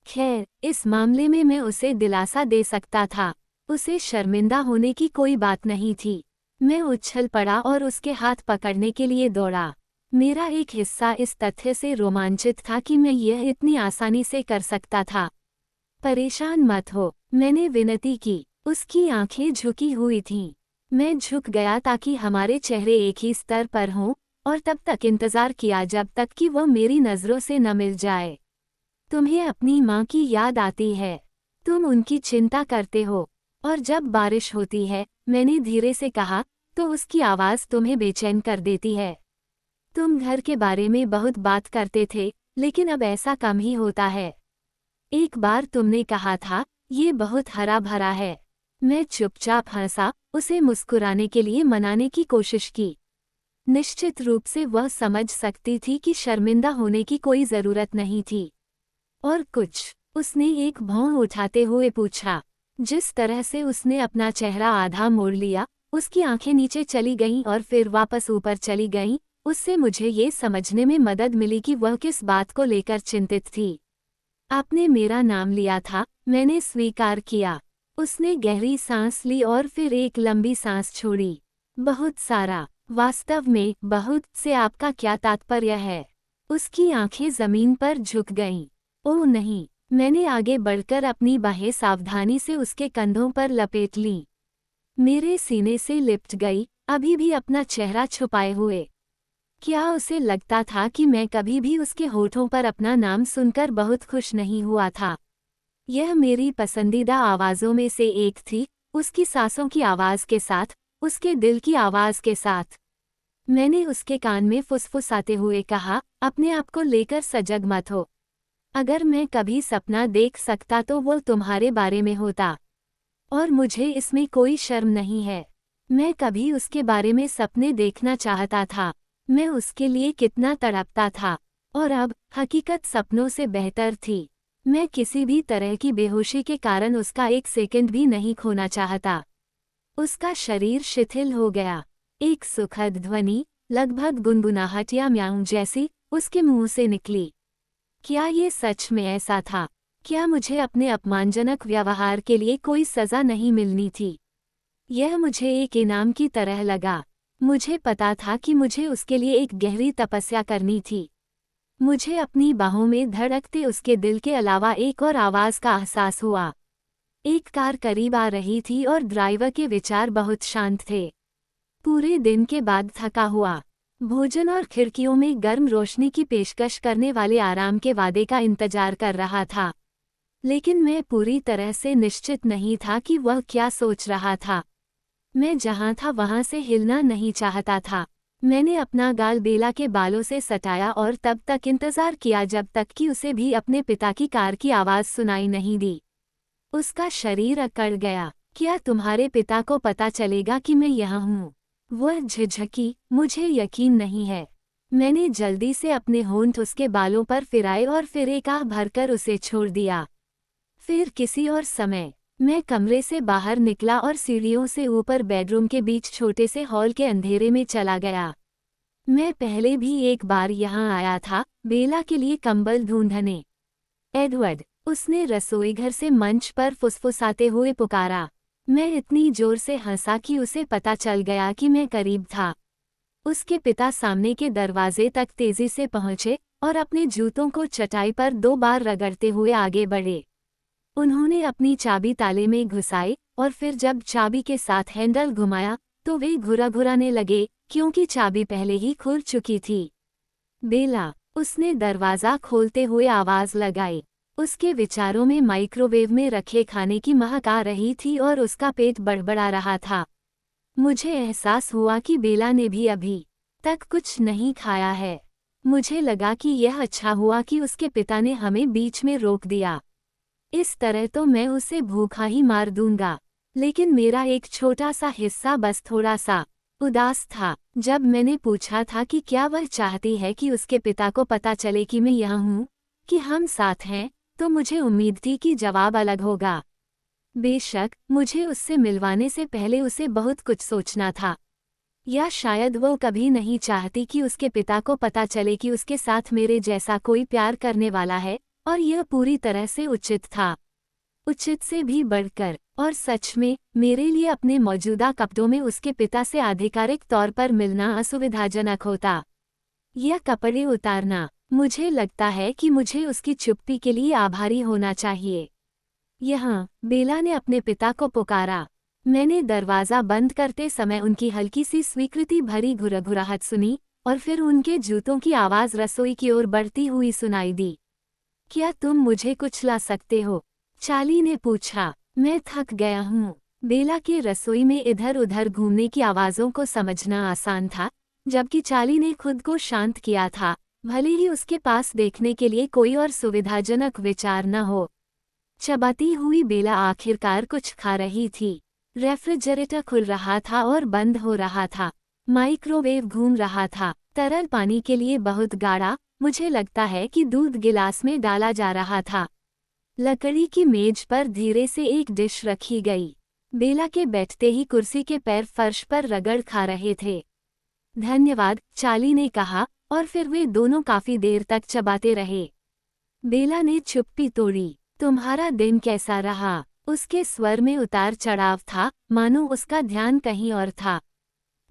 खैर, इस मामले में मैं उसे दिलासा दे सकता था। उसे शर्मिंदा होने की कोई बात नहीं थी। मैं उछल पड़ा और उसके हाथ पकड़ने के लिए दौड़ा। मेरा एक हिस्सा इस तथ्य से रोमांचित था कि मैं यह इतनी आसानी से कर सकता था। परेशान मत हो, मैंने विनती की। उसकी आंखें झुकी हुई थीं। मैं झुक गया ताकि हमारे चेहरे एक ही स्तर पर हों, और तब तक इंतजार किया जब तक कि वह मेरी नज़रों से न मिल जाए। तुम्हें अपनी माँ की याद आती है। तुम उनकी चिंता करते हो। और जब बारिश होती है, मैंने धीरे से कहा, तो उसकी आवाज़ तुम्हें बेचैन कर देती है। तुम घर के बारे में बहुत बात करते थे, लेकिन अब ऐसा कम ही होता है। एक बार तुमने कहा था, ये बहुत हरा भरा है। मैं चुपचाप हंसा, उसे मुस्कुराने के लिए मनाने की कोशिश की। निश्चित रूप से वह समझ सकती थी कि शर्मिंदा होने की कोई ज़रूरत नहीं थी। और कुछ? उसने एक भौं उठाते हुए पूछा। जिस तरह से उसने अपना चेहरा आधा मोड़ लिया, उसकी आंखें नीचे चली गईं और फिर वापस ऊपर चली गईं, उससे मुझे ये समझने में मदद मिली कि वह किस बात को लेकर चिंतित थी। आपने मेरा नाम लिया था, मैंने स्वीकार किया। उसने गहरी सांस ली और फिर एक लंबी सांस छोड़ी। बहुत सारा। वास्तव में, बहुत से आपका क्या तात्पर्य है? उसकी आंखें जमीन पर झुक गईं। ओह नहीं। मैंने आगे बढ़कर अपनी बाहें सावधानी से उसके कंधों पर लपेट लीं। मेरे सीने से लिपट गई, अभी भी अपना चेहरा छुपाए हुए। क्या उसे लगता था कि मैं कभी भी उसके होठों पर अपना नाम सुनकर बहुत खुश नहीं हुआ था? यह मेरी पसंदीदा आवाज़ों में से एक थी, उसकी सांसों की आवाज़ के साथ, उसके दिल की आवाज़ के साथ। मैंने उसके कान में फुसफुसाते हुए कहा, अपने आप को लेकर सजग मत हो। अगर मैं कभी सपना देख सकता तो वो तुम्हारे बारे में होता। और मुझे इसमें कोई शर्म नहीं है। मैं कभी उसके बारे में सपने देखना चाहता था। मैं उसके लिए कितना तड़पता था। और अब, हकीकत सपनों से बेहतर थी। मैं किसी भी तरह की बेहोशी के कारण उसका एक सेकंड भी नहीं खोना चाहता। उसका शरीर शिथिल हो गया। एक सुखद ध्वनि, लगभग गुनगुनाहट या म्याऊं जैसी, उसके मुंह से निकली। क्या ये सच में ऐसा था? क्या मुझे अपने अपमानजनक व्यवहार के लिए कोई सज़ा नहीं मिलनी थी? यह मुझे एक इनाम की तरह लगा। मुझे पता था कि मुझे उसके लिए एक गहरी तपस्या करनी थी। मुझे अपनी बाहों में धड़कते उसके दिल के अलावा एक और आवाज़ का एहसास हुआ। एक कार करीब आ रही थी और ड्राइवर के विचार बहुत शांत थे। पूरे दिन के बाद थका हुआ, भोजन और खिड़कियों में गर्म रोशनी की पेशकश करने वाले आराम के वादे का इंतजार कर रहा था। लेकिन मैं पूरी तरह से निश्चित नहीं था कि वह क्या सोच रहा था। मैं जहां था वहां से हिलना नहीं चाहता था। मैंने अपना गाल बेला के बालों से सटाया और तब तक इंतजार किया जब तक कि उसे भी अपने पिता की कार की आवाज़ सुनाई नहीं दी। उसका शरीर अकड़ गया। क्या तुम्हारे पिता को पता चलेगा कि मैं यहाँ हूँ? वह झिझकी, मुझे यकीन नहीं है। मैंने जल्दी से अपने होंठ उसके बालों पर फिराए और फिर एक आह भरकर उसे छोड़ दिया। फिर किसी और समय, मैं कमरे से बाहर निकला और सीढ़ियों से ऊपर बेडरूम के बीच छोटे से हॉल के अंधेरे में चला गया। मैं पहले भी एक बार यहाँ आया था, बेला के लिए कंबल ढूंढने। एडवर्ड, उसने रसोईघर से मंच पर फुसफुसाते हुए पुकारा। मैं इतनी जोर से हंसा कि उसे पता चल गया कि मैं करीब था। उसके पिता सामने के दरवाजे तक तेजी से पहुंचे और अपने जूतों को चटाई पर 2 बार रगड़ते हुए आगे बढ़े। उन्होंने अपनी चाबी ताले में घुसाई और फिर जब चाबी के साथ हैंडल घुमाया तो वे घुराघुराने लगे, क्योंकि चाबी पहले ही खुल चुकी थी। बेला, उसने दरवाज़ा खोलते हुए आवाज़ लगाई। उसके विचारों में माइक्रोवेव में रखे खाने की महक आ रही थी और उसका पेट बड़बड़ा रहा था। मुझे एहसास हुआ कि बेला ने भी अभी तक कुछ नहीं खाया है। मुझे लगा कि यह अच्छा हुआ कि उसके पिता ने हमें बीच में रोक दिया। इस तरह तो मैं उसे भूखा ही मार दूंगा। लेकिन मेरा एक छोटा सा हिस्सा बस थोड़ा सा उदास था। जब मैंने पूछा था कि क्या वह चाहती है कि उसके पिता को पता चले कि मैं यहाँ हूँ, कि हम साथ हैं, तो मुझे उम्मीद थी कि जवाब अलग होगा। बेशक मुझे उससे मिलवाने से पहले उसे बहुत कुछ सोचना था। या शायद वो कभी नहीं चाहती कि उसके पिता को पता चले कि उसके साथ मेरे जैसा कोई प्यार करने वाला है, और यह पूरी तरह से उचित था। उचित से भी बढ़कर, और सच में मेरे लिए अपने मौजूदा कपड़ों में उसके पिता से आधिकारिक तौर पर मिलना असुविधाजनक होता। यह कपड़े उतारना, मुझे लगता है कि मुझे उसकी चुप्पी के लिए आभारी होना चाहिए। यहाँ बेला ने अपने पिता को पुकारा। मैंने दरवाज़ा बंद करते समय उनकी हल्की सी स्वीकृति भरी घुरघुराहट सुनी, और फिर उनके जूतों की आवाज़ रसोई की ओर बढ़ती हुई सुनाई दी। क्या तुम मुझे कुछ ला सकते हो? चार्ली ने पूछा। मैं थक गया हूँ। बेला के रसोई में इधर उधर घूमने की आवाज़ों को समझना आसान था, जबकि चार्ली ने खुद को शांत किया था, भले ही उसके पास देखने के लिए कोई और सुविधाजनक विचार न हो। चबाती हुई बेला आखिरकार कुछ खा रही थी। रेफ्रिजरेटर खुल रहा था और बंद हो रहा था। माइक्रोवेव घूम रहा था। तरल पानी के लिए बहुत गाढ़ा, मुझे लगता है कि दूध गिलास में डाला जा रहा था। लकड़ी की मेज पर धीरे से एक डिश रखी गई। बेला के बैठते ही कुर्सी के पैर फर्श पर रगड़ खा रहे थे। धन्यवाद, चार्ली ने कहा, और फिर वे दोनों काफी देर तक चबाते रहे। बेला ने चुप्पी तोड़ी। तुम्हारा दिन कैसा रहा? उसके स्वर में उतार चढ़ाव था, मानो उसका ध्यान कहीं और था।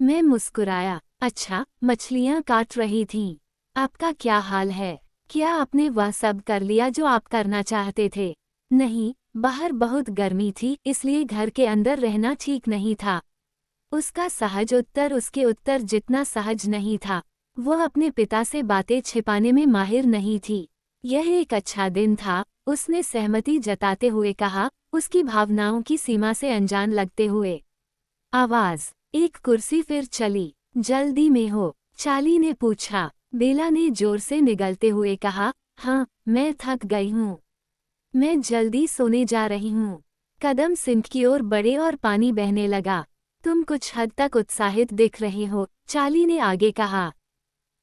मैं मुस्कुराया। अच्छा, मछलियाँ काट रही थीं। आपका क्या हाल है? क्या आपने वह सब कर लिया जो आप करना चाहते थे? नहीं, बाहर बहुत गर्मी थी, इसलिए घर के अंदर रहना ठीक नहीं था। उसका सहज उत्तर उसके उत्तर जितना सहज नहीं था। वह अपने पिता से बातें छिपाने में माहिर नहीं थी। यह एक अच्छा दिन था, उसने सहमति जताते हुए कहा, उसकी भावनाओं की सीमा से अनजान लगते हुए। आवाज़, एक कुर्सी फिर चली। जल्दी में हो? चार्ली ने पूछा। बेला ने जोर से निगलते हुए कहा, हाँ, मैं थक गई हूँ। मैं जल्दी सोने जा रही हूँ। कदम सिंक की ओर बढ़े और पानी बहने लगा। तुम कुछ हद तक उत्साहित दिख रहे हो, चार्ली ने आगे कहा।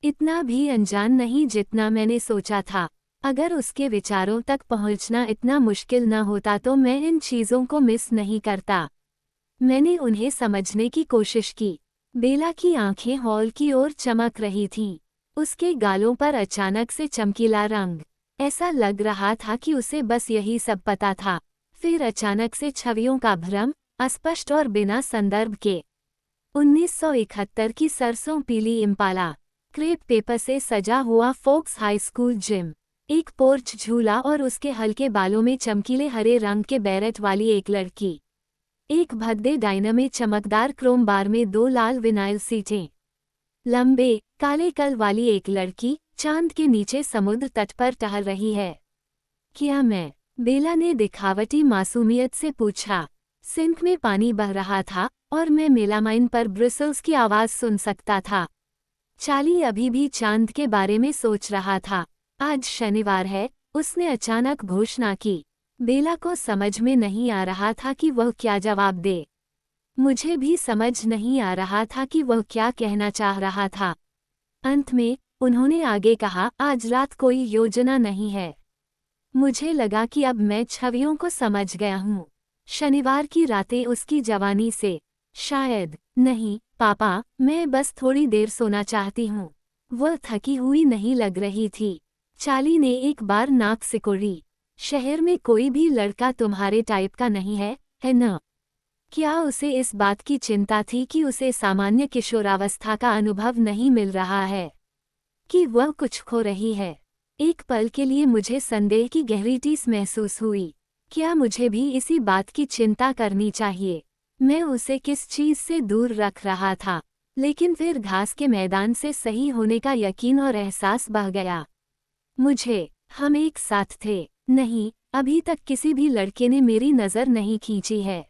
इतना भी अनजान नहीं जितना मैंने सोचा था। अगर उसके विचारों तक पहुंचना इतना मुश्किल न होता तो मैं इन चीज़ों को मिस नहीं करता। मैंने उन्हें समझने की कोशिश की। बेला की आंखें हॉल की ओर चमक रही थीं। उसके गालों पर अचानक से चमकीला रंग। ऐसा लग रहा था कि उसे बस यही सब पता था। फिर अचानक से छवियों का भ्रम, अस्पष्ट और बिना संदर्भ के। 1971 की सरसों पीली इम्पाला, क्रेप पेपर से सजा हुआ फोक्स हाई स्कूल जिम, एक पोर्च झूला और उसके हल्के बालों में चमकीले हरे रंग के बैरेट वाली एक लड़की। एक भद्दे डायना में चमकदार क्रोम बार में 2 लाल विनाइल सीटें। लंबे, काले कल वाली एक लड़की, चांद के नीचे समुद्र तट पर टहल रही है। क्या मैं? बेला ने दिखावटी मासूमियत से पूछा। सिंक में पानी बह रहा था, और मैं मेलामाइन पर ब्रिसल्स की आवाज़ सुन सकता था। चार्ली अभी भी चांद के बारे में सोच रहा था। आज शनिवार है, उसने अचानक घोषणा की। बेला को समझ में नहीं आ रहा था कि वह क्या जवाब दे। मुझे भी समझ नहीं आ रहा था कि वह क्या कहना चाह रहा था। अंत में उन्होंने आगे कहा, आज रात कोई योजना नहीं है। मुझे लगा कि अब मैं छवियों को समझ गया हूँ। शनिवार की रातें उसकी जवानी से। शायद नहीं, पापा, मैं बस थोड़ी देर सोना चाहती हूँ। वह थकी हुई नहीं लग रही थी। चार्ली ने एक बार नाक सिकोड़ी। शहर में कोई भी लड़का तुम्हारे टाइप का नहीं है न? क्या उसे इस बात की चिंता थी कि उसे सामान्य किशोरावस्था का अनुभव नहीं मिल रहा है? कि वह कुछ खो रही है? एक पल के लिए मुझे संदेह की गहरी टीस महसूस हुई। क्या मुझे भी इसी बात की चिंता करनी चाहिए? मैं उसे किस चीज़ से दूर रख रहा था, लेकिन फिर घास के मैदान से सही होने का यकीन और एहसास बह गया। हम एक साथ थे, नहीं, अभी तक किसी भी लड़के ने मेरी नज़र नहीं खींची है।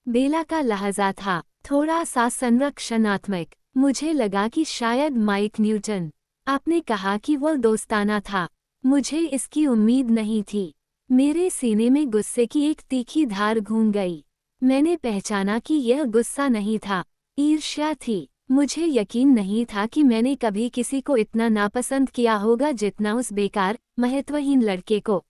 बेला का लहजा था, थोड़ा सा संरक्षणात्मक। मुझे लगा कि शायद माइक न्यूटन। आपने कहा कि वह दोस्ताना था। मुझे इसकी उम्मीद नहीं थी। मेरे सीने में गुस्से की एक तीखी धार घूम गई। मैंने पहचाना कि यह गुस्सा नहीं था, ईर्ष्या थी। मुझे यकीन नहीं था कि मैंने कभी किसी को इतना नापसंद किया होगा जितना उस बेकार, महत्वहीन लड़के को।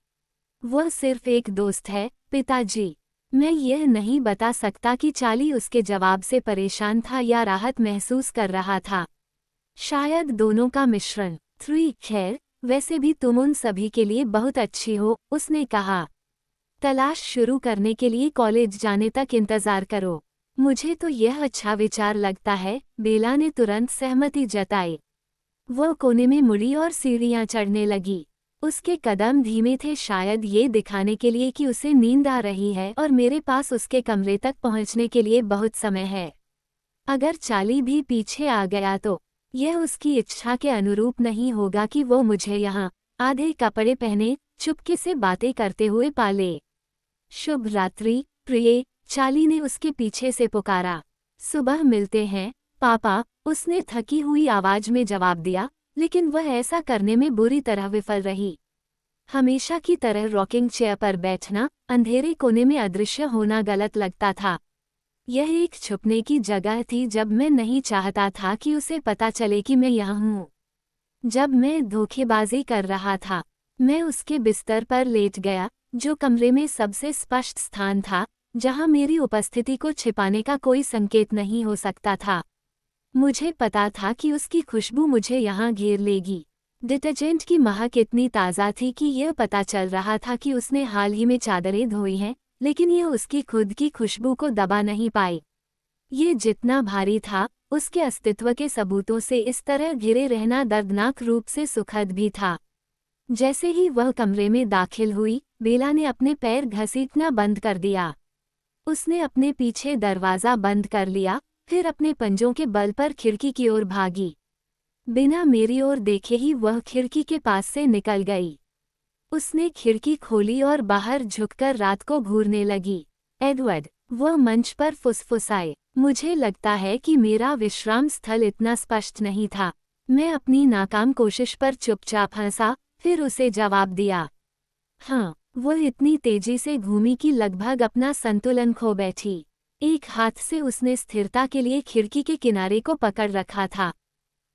वह सिर्फ एक दोस्त है, पिताजी। मैं यह नहीं बता सकता कि चार्ली उसके जवाब से परेशान था या राहत महसूस कर रहा था। शायद दोनों का मिश्रण। खैर, वैसे भी तुम उन सभी के लिए बहुत अच्छी हो, उसने कहा। तलाश शुरू करने के लिए कॉलेज जाने तक इंतजार करो। मुझे तो यह अच्छा विचार लगता है, बेला ने तुरंत सहमति जताई। वह कोने में मुड़ी और सीढ़ियां चढ़ने लगी। उसके कदम धीमे थे, शायद ये दिखाने के लिए कि उसे नींद आ रही है और मेरे पास उसके कमरे तक पहुंचने के लिए बहुत समय है। अगर चार्ली भी पीछे आ गया तो यह उसकी इच्छा के अनुरूप नहीं होगा कि वो मुझे यहाँ आधे कपड़े पहने चुपके से बातें करते हुए पाले। शुभ रात्रि प्रिय, चार्ली ने उसके पीछे से पुकारा। सुबह मिलते हैं पापा, उसने थकी हुई आवाज में जवाब दिया, लेकिन वह ऐसा करने में बुरी तरह विफल रही। हमेशा की तरह रॉकिंग चेयर पर बैठना, अंधेरे कोने में अदृश्य होना गलत लगता था। यह एक छुपने की जगह थी जब मैं नहीं चाहता था कि उसे पता चले कि मैं यहाँ हूँ। जब मैं धोखेबाजी कर रहा था, मैं उसके बिस्तर पर लेट गया, जो कमरे में सबसे स्पष्ट स्थान था, जहाँ मेरी उपस्थिति को छिपाने का कोई संकेत नहीं हो सकता था। मुझे पता था कि उसकी खुशबू मुझे यहाँ घेर लेगी। डिटर्जेंट की महक इतनी ताज़ा थी कि यह पता चल रहा था कि उसने हाल ही में चादरें धोई हैं, लेकिन यह उसकी खुद की खुशबू को दबा नहीं पाई। ये जितना भारी था, उसके अस्तित्व के सबूतों से इस तरह घिरे रहना दर्दनाक रूप से सुखद भी था। जैसे ही वह कमरे में दाखिल हुई, बेला ने अपने पैर घसीटना बंद कर दिया। उसने अपने पीछे दरवाज़ा बंद कर लिया, फिर अपने पंजों के बल पर खिड़की की ओर भागी। बिना मेरी ओर देखे ही वह खिड़की के पास से निकल गई। उसने खिड़की खोली और बाहर झुककर रात को घूरने लगी। एडवर्ड, वह मंच पर फुसफुसाए। मुझे लगता है कि मेरा विश्राम स्थल इतना स्पष्ट नहीं था। मैं अपनी नाकाम कोशिश पर चुपचाप हंसा, फिर उसे जवाब दिया। हाँ, वह इतनी तेजी से घूमी कि लगभग अपना संतुलन खो बैठी। एक हाथ से उसने स्थिरता के लिए खिड़की के किनारे को पकड़ रखा था।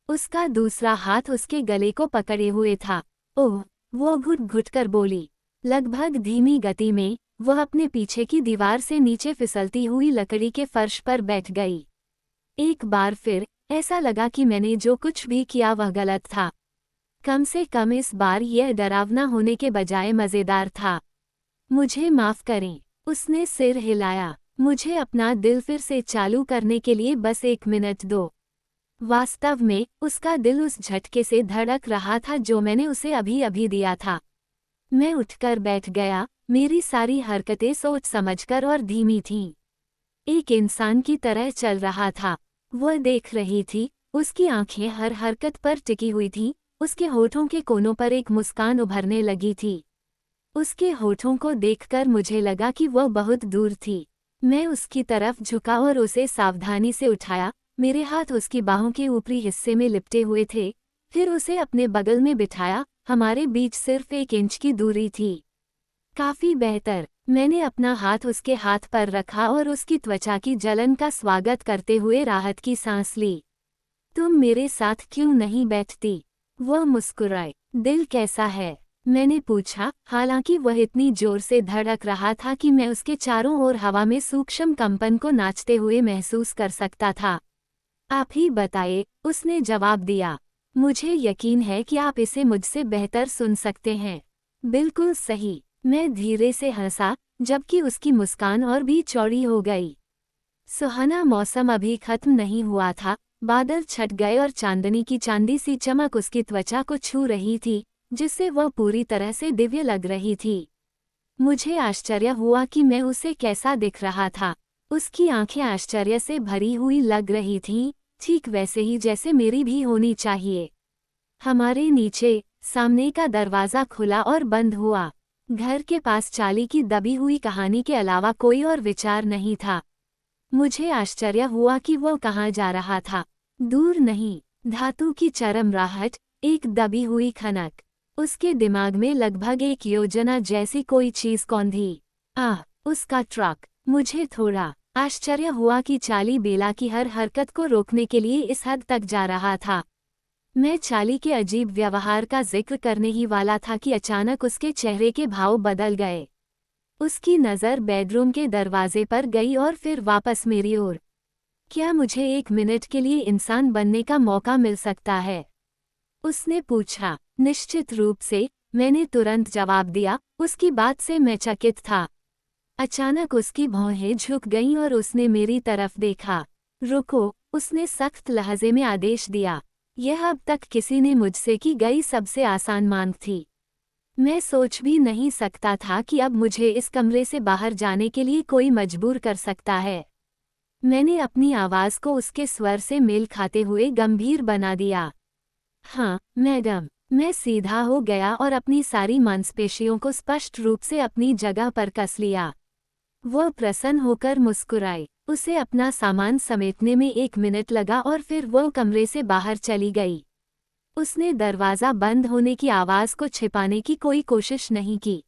उसका दूसरा हाथ उसके गले को पकड़े हुए था। ओह, वो घुट-घुट कर बोली। लगभग धीमी गति में, वह अपने पीछे की दीवार से नीचे फिसलती हुई लकड़ी के फर्श पर बैठ गई। एक बार फिर, ऐसा लगा कि मैंने जो कुछ भी किया वह गलत था। कम से कम इस बार यह डरावना होने के बजाय मज़ेदार था। मुझे माफ़ करें, उसने सिर हिलाया। मुझे अपना दिल फिर से चालू करने के लिए बस 1 मिनट दो। वास्तव में, उसका दिल उस झटके से धड़क रहा था जो मैंने उसे अभी-अभी दिया था। मैं उठकर बैठ गया, मेरी सारी हरकतें सोच समझकर और धीमी थीं। एक इंसान की तरह चल रहा था। वह देख रही थी, उसकी आंखें हर हरकत पर टिकी हुई थीं, उसके होठों के कोनों पर एक मुस्कान उभरने लगी थी। उसके होठों को देखकर मुझे लगा कि वह बहुत दूर थी। मैं उसकी तरफ झुका और उसे सावधानी से उठाया। मेरे हाथ उसकी बाहों के ऊपरी हिस्से में लिपटे हुए थे, फिर उसे अपने बगल में बिठाया। हमारे बीच सिर्फ 1 इंच की दूरी थी। काफी बेहतर। मैंने अपना हाथ उसके हाथ पर रखा और उसकी त्वचा की जलन का स्वागत करते हुए राहत की सांस ली। तुम मेरे साथ क्यों नहीं बैठती? वह मुस्कुराए। दिल कैसा है? मैंने पूछा, हालांकि वह इतनी जोर से धड़क रहा था कि मैं उसके चारों ओर हवा में सूक्ष्म कंपन को नाचते हुए महसूस कर सकता था। आप ही बताइए, उसने जवाब दिया। मुझे यकीन है कि आप इसे मुझसे बेहतर सुन सकते हैं। बिल्कुल सही। मैं धीरे से हंसा, जबकि उसकी मुस्कान और भी चौड़ी हो गई। सुहाना मौसम अभी खत्म नहीं हुआ था, बादल छट गए और चांदनी की चांदी सी चमक उसकी त्वचा को छू रही थी, जिससे वह पूरी तरह से दिव्य लग रही थी। मुझे आश्चर्य हुआ कि मैं उसे कैसा दिख रहा था। उसकी आंखें आश्चर्य से भरी हुई लग रही थीं, ठीक वैसे ही जैसे मेरी भी होनी चाहिए। हमारे नीचे, सामने का दरवाज़ा खुला और बंद हुआ। घर के पास चाली की दबी हुई कहानी के अलावा कोई और विचार नहीं था। मुझे आश्चर्य हुआ कि वो कहाँ जा रहा था। दूर नहीं, धातु की चरमराहट, एक दबी हुई खनक। उसके दिमाग में लगभग एक योजना जैसी कोई चीज कौंधी। उसका ट्रक। मुझे थोड़ा आश्चर्य हुआ कि चाली बेला की हर हरकत को रोकने के लिए इस हद तक जा रहा था। मैं चाली के अजीब व्यवहार का जिक्र करने ही वाला था कि अचानक उसके चेहरे के भाव बदल गए। उसकी नज़र बेडरूम के दरवाजे पर गई और फिर वापस मेरी ओर। क्या मुझे 1 मिनट के लिए इंसान बनने का मौका मिल सकता है? उसने पूछा। निश्चित रूप से, मैंने तुरंत जवाब दिया। उसकी बात से मैं चकित था। अचानक उसकी भौहें झुक गईं और उसने मेरी तरफ देखा। रुको, उसने सख्त लहजे में आदेश दिया। यह अब तक किसी ने मुझसे की गई सबसे आसान मांग थी। मैं सोच भी नहीं सकता था कि अब मुझे इस कमरे से बाहर जाने के लिए कोई मजबूर कर सकता है। मैंने अपनी आवाज़ को उसके स्वर से मेल खाते हुए गंभीर बना दिया। हाँ, मैडम। मैं सीधा हो गया और अपनी सारी मांसपेशियों को स्पष्ट रूप से अपनी जगह पर कस लिया। वो प्रसन्न होकर मुस्कुराई। उसे अपना सामान समेटने में 1 मिनट लगा और फिर वो कमरे से बाहर चली गई। उसने दरवाज़ा बंद होने की आवाज़ को छिपाने की कोई कोशिश नहीं की।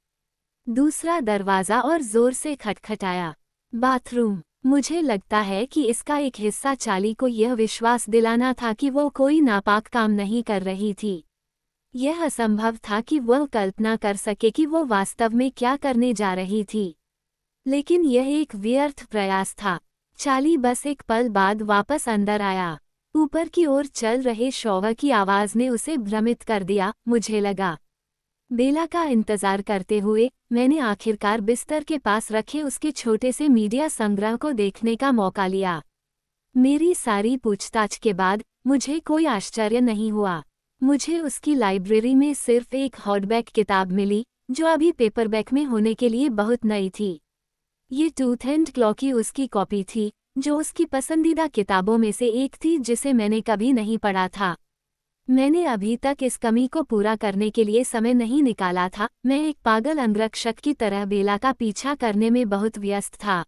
दूसरा दरवाज़ा और ज़ोर से खटखटाया। बाथरूम। मुझे लगता है कि इसका एक हिस्सा चाली को यह विश्वास दिलाना था कि वो कोई नापाक काम नहीं कर रही थी। यह असंभव था कि वह कल्पना कर सके कि वो वास्तव में क्या करने जा रही थी। लेकिन यह एक व्यर्थ प्रयास था। चाली बस एक पल बाद वापस अंदर आया। ऊपर की ओर चल रहे शॉवर की आवाज़ ने उसे भ्रमित कर दिया। मुझे लगा। बेला का इंतजार करते हुए मैंने आखिरकार बिस्तर के पास रखे उसके छोटे से मीडिया संग्रह को देखने का मौका लिया। मेरी सारी पूछताछ के बाद मुझे कोई आश्चर्य नहीं हुआ। मुझे उसकी लाइब्रेरी में सिर्फ एक हॉर्डबैक किताब मिली, जो अभी पेपरबैक में होने के लिए बहुत नई थी। ये टूथ एंड क्लॉ की उसकी कॉपी थी, जो उसकी पसंदीदा किताबों में से एक थी जिसे मैंने कभी नहीं पढ़ा था। मैंने अभी तक इस कमी को पूरा करने के लिए समय नहीं निकाला था। मैं एक पागल अंगरक्षक की तरह बेला का पीछा करने में बहुत व्यस्त था।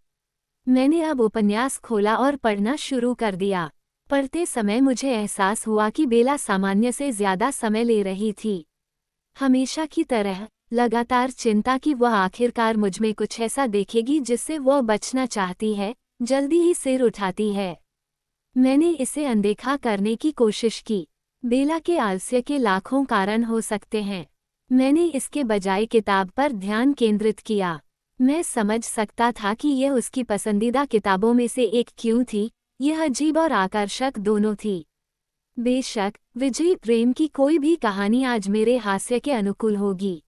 मैंने अब उपन्यास खोला और पढ़ना शुरू कर दिया। पढ़ते समय मुझे एहसास हुआ कि बेला सामान्य से ज़्यादा समय ले रही थी। हमेशा की तरह, लगातार चिंता कि वह आखिरकार मुझमें कुछ ऐसा देखेगी जिससे वह बचना चाहती है, जल्दी ही सिर उठाती है। मैंने इसे अनदेखा करने की कोशिश की। बेला के आलस्य के लाखों कारण हो सकते हैं। मैंने इसके बजाय किताब पर ध्यान केंद्रित किया। मैं समझ सकता था कि यह उसकी पसंदीदा किताबों में से एक क्यों थी। यह अजीब और आकर्षक दोनों थी। बेशक, विजयी प्रेम की कोई भी कहानी आज मेरे हास्य के अनुकूल होगी।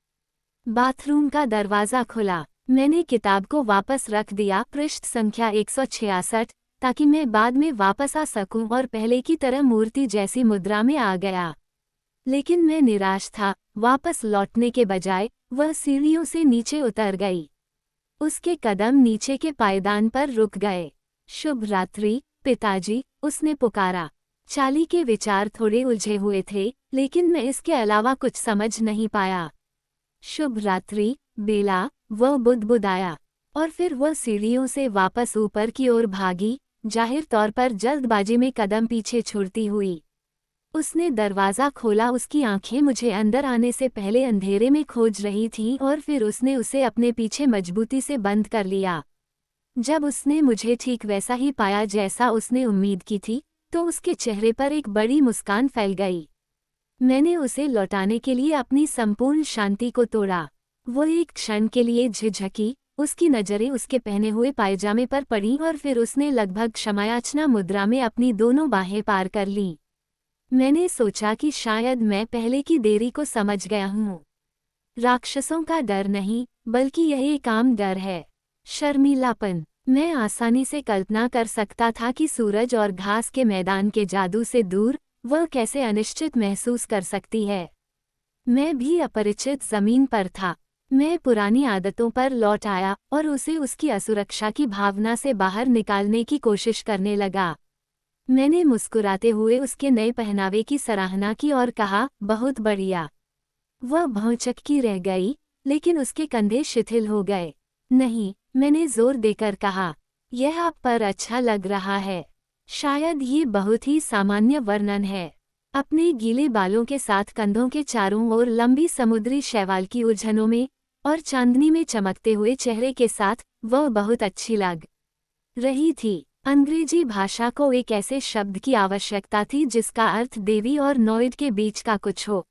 बाथरूम का दरवाज़ा खुला। मैंने किताब को वापस रख दिया, पृष्ठ संख्या 166, ताकि मैं बाद में वापस आ सकूं और पहले की तरह मूर्ति जैसी मुद्रा में आ गया। लेकिन मैं निराश था। वापस लौटने के बजाय वह सीढ़ियों से नीचे उतर गई। उसके कदम नीचे के पायदान पर रुक गए। शुभ रात्रि, पिताजी, उसने पुकारा। चाली के विचार थोड़े उलझे हुए थे, लेकिन मैं इसके अलावा कुछ समझ नहीं पाया। शुभ रात्रि, बेला, वह बुदबुदाया। और फिर वह सीढ़ियों से वापस ऊपर की ओर भागी, जाहिर तौर पर जल्दबाजी में कदम पीछे छोड़ती हुई। उसने दरवाज़ा खोला। उसकी आंखें मुझे अंदर आने से पहले अंधेरे में खोज रही थीं और फिर उसने उसे अपने पीछे मजबूती से बंद कर लिया। जब उसने मुझे ठीक वैसा ही पाया जैसा उसने उम्मीद की थी, तो उसके चेहरे पर एक बड़ी मुस्कान फैल गई। मैंने उसे लौटाने के लिए अपनी संपूर्ण शांति को तोड़ा। वो एक क्षण के लिए झिझकी, उसकी नज़रें उसके पहने हुए पायजामे पर पड़ीं और फिर उसने लगभग क्षमायाचना मुद्रा में अपनी दोनों बाहें पार कर लीं। मैंने सोचा कि शायद मैं पहले की देरी को समझ गया हूँ। राक्षसों का डर नहीं, बल्कि यह एक आम डर है। शर्मीलापन। मैं आसानी से कल्पना कर सकता था कि सूरज और घास के मैदान के जादू से दूर वह कैसे अनिश्चित महसूस कर सकती है। मैं भी अपरिचित जमीन पर था। मैं पुरानी आदतों पर लौट आया और उसे उसकी असुरक्षा की भावना से बाहर निकालने की कोशिश करने लगा। मैंने मुस्कुराते हुए उसके नए पहनावे की सराहना की और कहा, बहुत बढ़िया। वह भौंचक्की रह गई, लेकिन उसके कंधे शिथिल हो गए। नहीं, मैंने जोर देकर कहा, यह आप पर अच्छा लग रहा है। शायद ये बहुत ही सामान्य वर्णन है। अपने गीले बालों के साथ कंधों के चारों ओर लंबी समुद्री शैवाल की उलझनों में और चांदनी में चमकते हुए चेहरे के साथ वह बहुत अच्छी लग रही थी। अंग्रेजी भाषा को एक ऐसे शब्द की आवश्यकता थी जिसका अर्थ देवी और नॉइड के बीच का कुछ हो।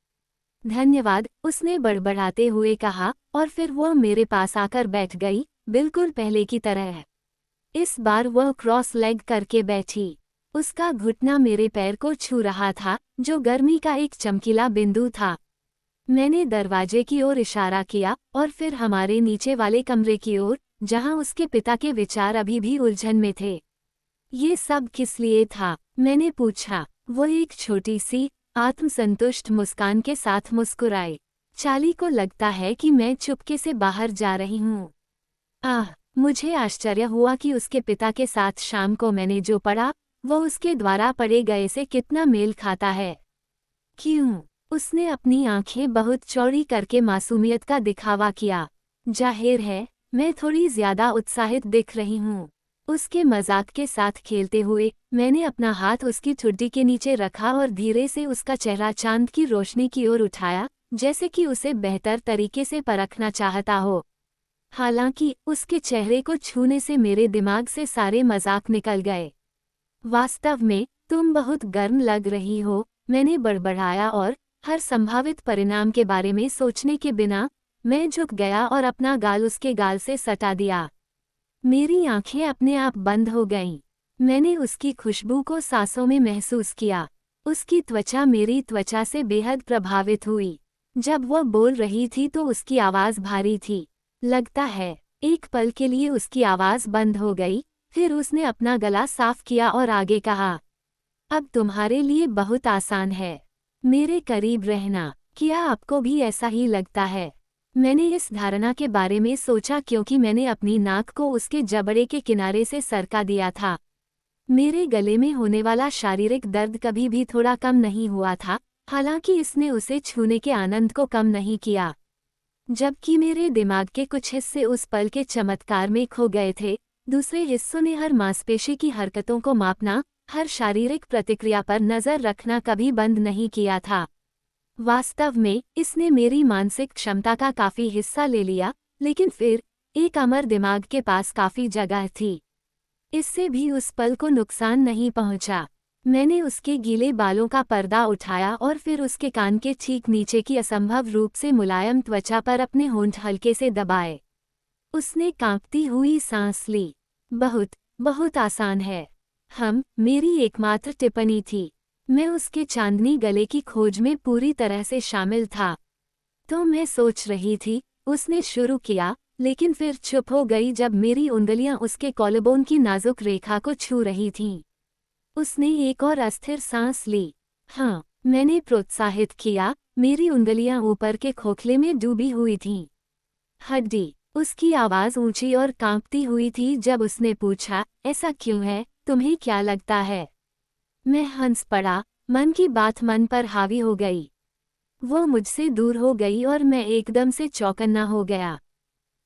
धन्यवाद, उसने बड़बड़ाते हुए कहा, और फिर वह मेरे पास आकर बैठ गई, बिल्कुल पहले की तरह। इस बार वह क्रॉस लेग करके बैठी। उसका घुटना मेरे पैर को छू रहा था, जो गर्मी का एक चमकीला बिंदु था। मैंने दरवाजे की ओर इशारा किया और फिर हमारे नीचे वाले कमरे की ओर, जहां उसके पिता के विचार अभी भी उलझन में थे। ये सब किस लिए था? मैंने पूछा। वो एक छोटी सी आत्मसंतुष्ट मुस्कान के साथ मुस्कुराए। चाली को लगता है कि मैं चुपके से बाहर जा रही हूँ। मुझे आश्चर्य हुआ कि उसके पिता के साथ शाम को मैंने जो पढ़ा वो उसके द्वारा पढ़े गए से कितना मेल खाता है। क्यों? उसने अपनी आंखें बहुत चौड़ी करके मासूमियत का दिखावा किया। जाहिर है, मैं थोड़ी ज्यादा उत्साहित दिख रही हूँ। उसके मजाक के साथ खेलते हुए मैंने अपना हाथ उसकी ठुड्डी के नीचे रखा और धीरे से उसका चेहरा चांद की रोशनी की ओर उठाया, जैसे कि उसे बेहतर तरीके से परखना चाहता हो। हालांकि उसके चेहरे को छूने से मेरे दिमाग से सारे मजाक निकल गए। वास्तव में तुम बहुत गर्म लग रही हो, मैंने बड़बड़ाया और हर संभावित परिणाम के बारे में सोचने के बिना मैं झुक गया और अपना गाल उसके गाल से सटा दिया। मेरी आंखें अपने आप बंद हो गईं। मैंने उसकी खुशबू को सांसों में महसूस किया। उसकी त्वचा मेरी त्वचा से बेहद प्रभावित हुई। जब वह बोल रही थी तो उसकी आवाज़ भारी थी। लगता है एक पल के लिए उसकी आवाज़ बंद हो गई, फिर उसने अपना गला साफ किया और आगे कहा, अब तुम्हारे लिए बहुत आसान है मेरे करीब रहना। क्या आपको भी ऐसा ही लगता है? मैंने इस धारणा के बारे में सोचा क्योंकि मैंने अपनी नाक को उसके जबड़े के किनारे से सरका दिया था। मेरे गले में होने वाला शारीरिक दर्द कभी भी थोड़ा कम नहीं हुआ था, हालांकि इसने उसे छूने के आनंद को कम नहीं किया। जबकि मेरे दिमाग के कुछ हिस्से उस पल के चमत्कार में खो गए थे, दूसरे हिस्सों ने हर मांसपेशी की हरकतों को मापना, हर शारीरिक प्रतिक्रिया पर नज़र रखना कभी बंद नहीं किया था। वास्तव में इसने मेरी मानसिक क्षमता का काफ़ी हिस्सा ले लिया, लेकिन फिर एक अमर दिमाग के पास काफ़ी जगह थी। इससे भी उस पल को नुकसान नहीं पहुंचा। मैंने उसके गीले बालों का पर्दा उठाया और फिर उसके कान के ठीक नीचे की असंभव रूप से मुलायम त्वचा पर अपने होंठ हल्के से दबाए। उसने कांपती हुई सांस ली। बहुत बहुत आसान है। मेरी एकमात्र टिप्पणी थी। मैं उसके चांदनी गले की खोज में पूरी तरह से शामिल था। तो मैं सोच रही थी, उसने शुरू किया, लेकिन फिर चुप हो गई जब मेरी उंगलियां उसके कॉलरबोन की नाजुक रेखा को छू रही थीं। उसने एक और अस्थिर सांस ली। मैंने प्रोत्साहित किया, मेरी उंगलियां ऊपर के खोखले में डूबी हुई थीं। हड्डी। उसकी आवाज़ ऊंची और कांपती हुई थी जब उसने पूछा, ऐसा क्यों है, तुम्हें क्या लगता है? मैं हंस पड़ा, मन की बात मन पर हावी हो गई। वो मुझसे दूर हो गई और मैं एकदम से चौकन्ना हो गया।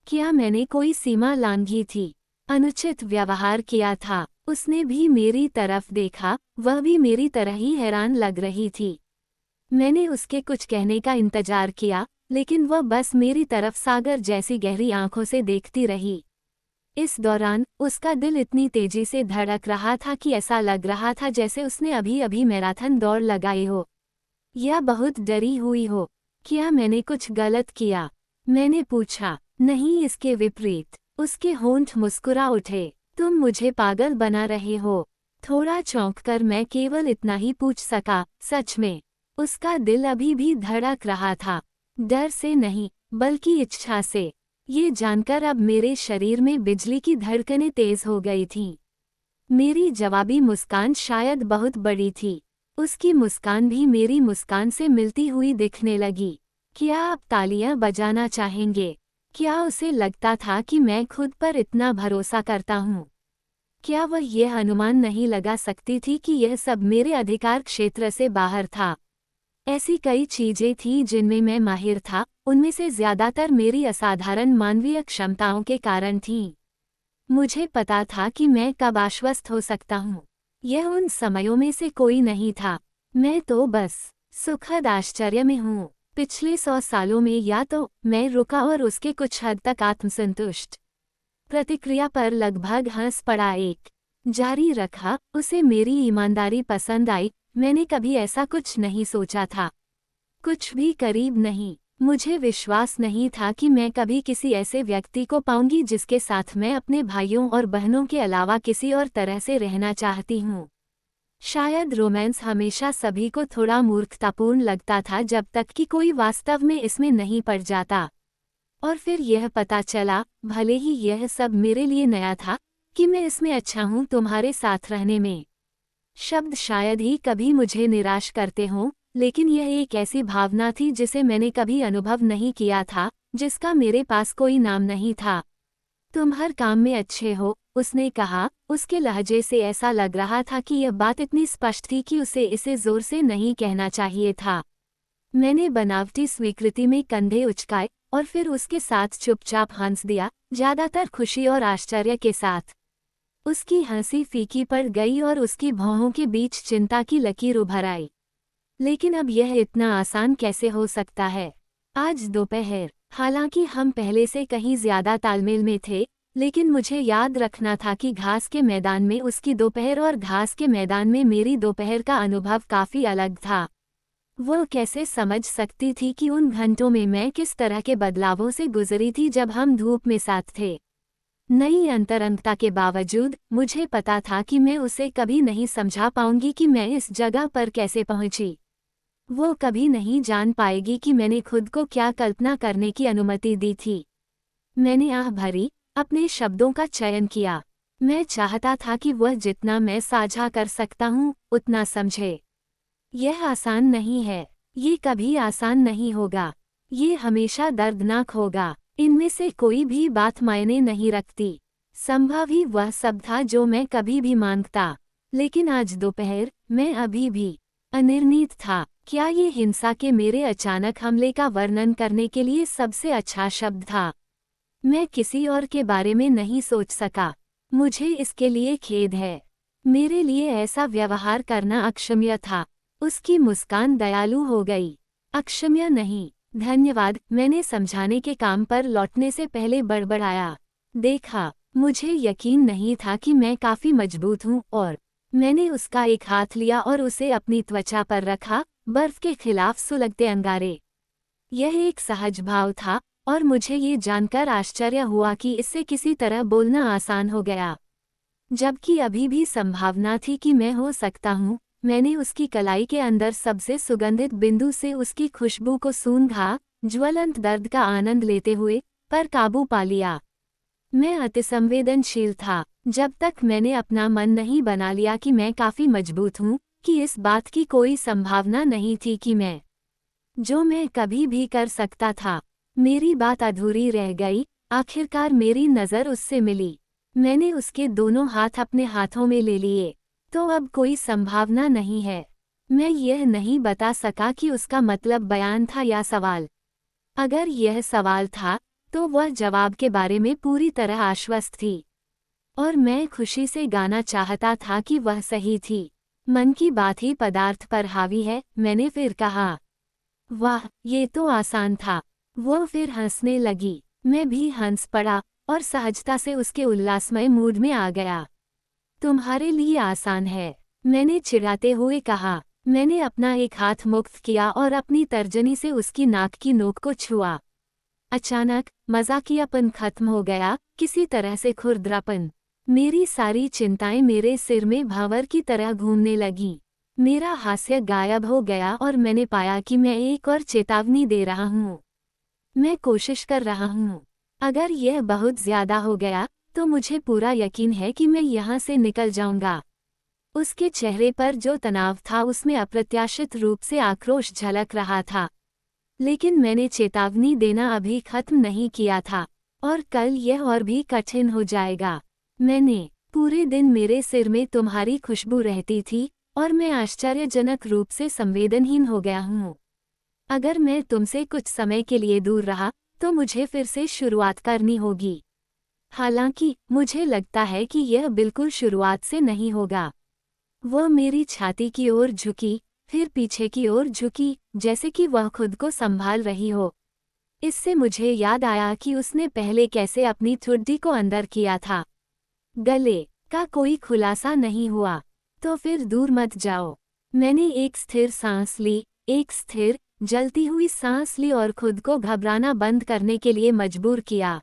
क्या मैंने कोई सीमा लांघी थी? अनुचित व्यवहार किया था? उसने भी मेरी तरफ देखा, वह भी मेरी तरह ही हैरान लग रही थी। मैंने उसके कुछ कहने का इंतजार किया, लेकिन वह बस मेरी तरफ सागर जैसी गहरी आंखों से देखती रही। इस दौरान उसका दिल इतनी तेजी से धड़क रहा था कि ऐसा लग रहा था जैसे उसने अभी अभी मैराथन दौड़ लगाई हो या बहुत डरी हुई हो। क्या मैंने कुछ गलत किया? मैंने पूछा। नहीं, इसके विपरीत। उसके होंठ मुस्कुरा उठे। तुम मुझे पागल बना रहे हो। थोड़ा चौंककर मैं केवल इतना ही पूछ सका, सच में? उसका दिल अभी भी धड़क रहा था, डर से नहीं बल्कि इच्छा से। ये जानकर अब मेरे शरीर में बिजली की धड़कनें तेज हो गई थीं। मेरी जवाबी मुस्कान शायद बहुत बड़ी थी। उसकी मुस्कान भी मेरी मुस्कान से मिलती हुई दिखने लगी। क्या आप तालियां बजाना चाहेंगे? क्या उसे लगता था कि मैं खुद पर इतना भरोसा करता हूँ? क्या वह यह अनुमान नहीं लगा सकती थी कि यह सब मेरे अधिकार क्षेत्र से बाहर था? ऐसी कई चीजें थीं जिनमें मैं माहिर था, उनमें से ज्यादातर मेरी असाधारण मानवीय क्षमताओं के कारण थीं। मुझे पता था कि मैं कब आश्वस्त हो सकता हूँ। यह उन समयों में से कोई नहीं था। मैं तो बस सुखद आश्चर्य में हूँ। पिछले 100 सालों में या तो मैं रुका और उसके कुछ हद तक आत्मसंतुष्ट प्रतिक्रिया पर लगभग हंस पड़ा, एक जारी रखा, उसे मेरी ईमानदारी पसंद आई। मैंने कभी ऐसा कुछ नहीं सोचा था, कुछ भी करीब नहीं। मुझे विश्वास नहीं था कि मैं कभी किसी ऐसे व्यक्ति को पाऊंगी जिसके साथ मैं अपने भाइयों और बहनों के अलावा किसी और तरह से रहना चाहती हूँ। शायद रोमांस हमेशा सभी को थोड़ा मूर्खतापूर्ण लगता था जब तक कि कोई वास्तव में इसमें नहीं पड़ जाता। और फिर यह पता चला, भले ही यह सब मेरे लिए नया था, कि मैं इसमें अच्छा हूँ तुम्हारे साथ रहने में। शब्द शायद ही कभी मुझे निराश करते हों, लेकिन यह एक ऐसी भावना थी जिसे मैंने कभी अनुभव नहीं किया था, जिसका मेरे पास कोई नाम नहीं था। तुम हर काम में अच्छे हो, उसने कहा। उसके लहजे से ऐसा लग रहा था कि यह बात इतनी स्पष्ट थी कि उसे इसे जोर से नहीं कहना चाहिए था। मैंने बनावटी स्वीकृति में कंधे उचकाए और फिर उसके साथ चुपचाप हंस दिया, ज्यादातर खुशी और आश्चर्य के साथ। उसकी हंसी फीकी पड़ गई और उसकी भौहों के बीच चिंता की लकीर उभर आई। लेकिन अब यह इतना आसान कैसे हो सकता है? आज दोपहर, हालांकि हम पहले से कहीं ज्यादा तालमेल में थे, लेकिन मुझे याद रखना था कि घास के मैदान में उसकी दोपहर और घास के मैदान में मेरी दोपहर का अनुभव काफी अलग था। वो कैसे समझ सकती थी कि उन घंटों में मैं किस तरह के बदलावों से गुजरी थी जब हम धूप में साथ थे। नई अंतरंगता के बावजूद मुझे पता था कि मैं उसे कभी नहीं समझा पाऊंगी कि मैं इस जगह पर कैसे पहुंची। वो कभी नहीं जान पाएगी कि मैंने खुद को क्या कल्पना करने की अनुमति दी थी। मैंने आह भरी, अपने शब्दों का चयन किया। मैं चाहता था कि वह जितना मैं साझा कर सकता हूँ, उतना समझे। यह आसान नहीं है। ये कभी आसान नहीं होगा। ये हमेशा दर्दनाक होगा। इनमें से कोई भी बात मायने नहीं रखती। संभव ही वह सब था जो मैं कभी भी मांगता। लेकिन आज दोपहर, मैं अभी भी अनिर्णित था। क्या ये हिंसा के मेरे अचानक हमले का वर्णन करने के लिए सबसे अच्छा शब्द था? मैं किसी और के बारे में नहीं सोच सका। मुझे इसके लिए खेद है। मेरे लिए ऐसा व्यवहार करना अक्षम्य था। उसकी मुस्कान दयालु हो गई। अक्षम्य नहीं, धन्यवाद, मैंने समझाने के काम पर लौटने से पहले बड़बड़ाया। देखा, मुझे यकीन नहीं था कि मैं काफी मजबूत हूँ और मैंने उसका एक हाथ लिया और उसे अपनी त्वचा पर रखा, बर्फ के खिलाफ सुलगते अंगारे। यह एक सहज भाव था और मुझे ये जानकर आश्चर्य हुआ कि इससे किसी तरह बोलना आसान हो गया। जबकि अभी भी संभावना थी कि मैं हो सकता हूँ। मैंने उसकी कलाई के अंदर सबसे सुगंधित बिंदु से उसकी खुशबू को सूंघा, ज्वलंत दर्द का आनंद लेते हुए, पर काबू पा लिया। मैं अतिसंवेदनशील था, जब तक मैंने अपना मन नहीं बना लिया कि मैं काफी मजबूत हूँ, कि इस बात की कोई संभावना नहीं थी कि मैं जो मैं कभी भी कर सकता था। मेरी बात अधूरी रह गई। आखिरकार मेरी नज़र उससे मिली। मैंने उसके दोनों हाथ अपने हाथों में ले लिए। तो अब कोई संभावना नहीं है। मैं यह नहीं बता सका कि उसका मतलब बयान था या सवाल। अगर यह सवाल था, तो वह जवाब के बारे में पूरी तरह आश्वस्त थी। और मैं खुशी से गाना चाहता था कि वह सही थी। मन की बात ही पदार्थ पर हावी है, मैंने फिर कहा। वाह, ये तो आसान था। वो फिर हंसने लगी। मैं भी हंस पड़ा और सहजता से उसके उल्लासमय मूड में आ गया। तुम्हारे लिए आसान है, मैंने चिढ़ाते हुए कहा। मैंने अपना एक हाथ मुक्त किया और अपनी तर्जनी से उसकी नाक की नोक को छुआ। अचानक मजाकियापन खत्म हो गया, किसी तरह से खुरदरापन। मेरी सारी चिंताएं मेरे सिर में भंवर की तरह घूमने लगीं। मेरा हास्य गायब हो गया और मैंने पाया कि मैं एक और चेतावनी दे रहा हूँ। मैं कोशिश कर रहा हूँ। अगर यह बहुत ज्यादा हो गया, तो मुझे पूरा यकीन है कि मैं यहाँ से निकल जाऊंगा। उसके चेहरे पर जो तनाव था उसमें अप्रत्याशित रूप से आक्रोश झलक रहा था। लेकिन मैंने चेतावनी देना अभी खत्म नहीं किया था, और कल यह और भी कठिन हो जाएगा। मैंने पूरे दिन मेरे सिर में तुम्हारी खुशबू रहती थी और मैं आश्चर्यजनक रूप से संवेदनहीन हो गया हूँ। अगर मैं तुमसे कुछ समय के लिए दूर रहा तो मुझे फिर से शुरुआत करनी होगी। हालांकि मुझे लगता है कि यह बिल्कुल शुरुआत से नहीं होगा। वह मेरी छाती की ओर झुकी, फिर पीछे की ओर झुकी, जैसे कि वह खुद को संभाल रही हो। इससे मुझे याद आया कि उसने पहले कैसे अपनी ठुड्डी को अंदर किया था। गले का कोई खुलासा नहीं हुआ। तो फिर दूर मत जाओ। मैंने एक स्थिर सांस ली, एक स्थिर, जलती हुई सांस ली और खुद को घबराना बंद करने के लिए मजबूर किया।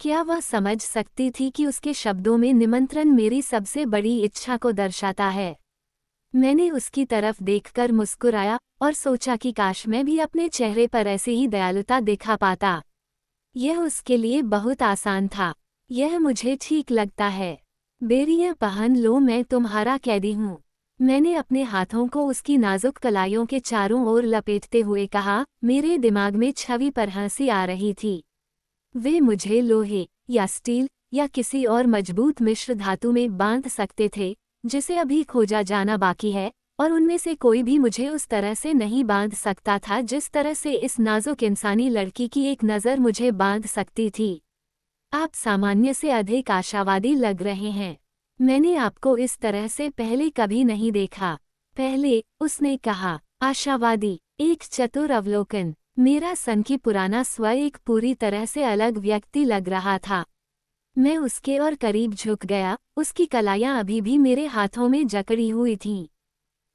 क्या वह समझ सकती थी कि उसके शब्दों में निमंत्रण मेरी सबसे बड़ी इच्छा को दर्शाता है? मैंने उसकी तरफ देखकर मुस्कुराया और सोचा कि काश मैं भी अपने चेहरे पर ऐसी ही दयालुता दिखा पाता। यह उसके लिए बहुत आसान था। यह मुझे ठीक लगता है। बेरियां पहन लो, मैं तुम्हारा कैदी हूँ। मैंने अपने हाथों को उसकी नाजुक कलाइयों के चारों ओर लपेटते हुए कहा। मेरे दिमाग में छवि पर हंसी आ रही थी। वे मुझे लोहे या स्टील या किसी और मजबूत मिश्र धातु में बांध सकते थे जिसे अभी खोजा जाना बाकी है, और उनमें से कोई भी मुझे उस तरह से नहीं बांध सकता था जिस तरह से इस नाजुक इंसानी लड़की की एक नज़र मुझे बांध सकती थी। आप सामान्य से अधिक आशावादी लग रहे हैं। मैंने आपको इस तरह से पहले कभी नहीं देखा। पहले, उसने कहा। आशावादी, एक चतुर अवलोकन। मेरा सनकी पुराना स्व एक पूरी तरह से अलग व्यक्ति लग रहा था। मैं उसके और करीब झुक गया, उसकी कलाइयाँ अभी भी मेरे हाथों में जकड़ी हुई थीं।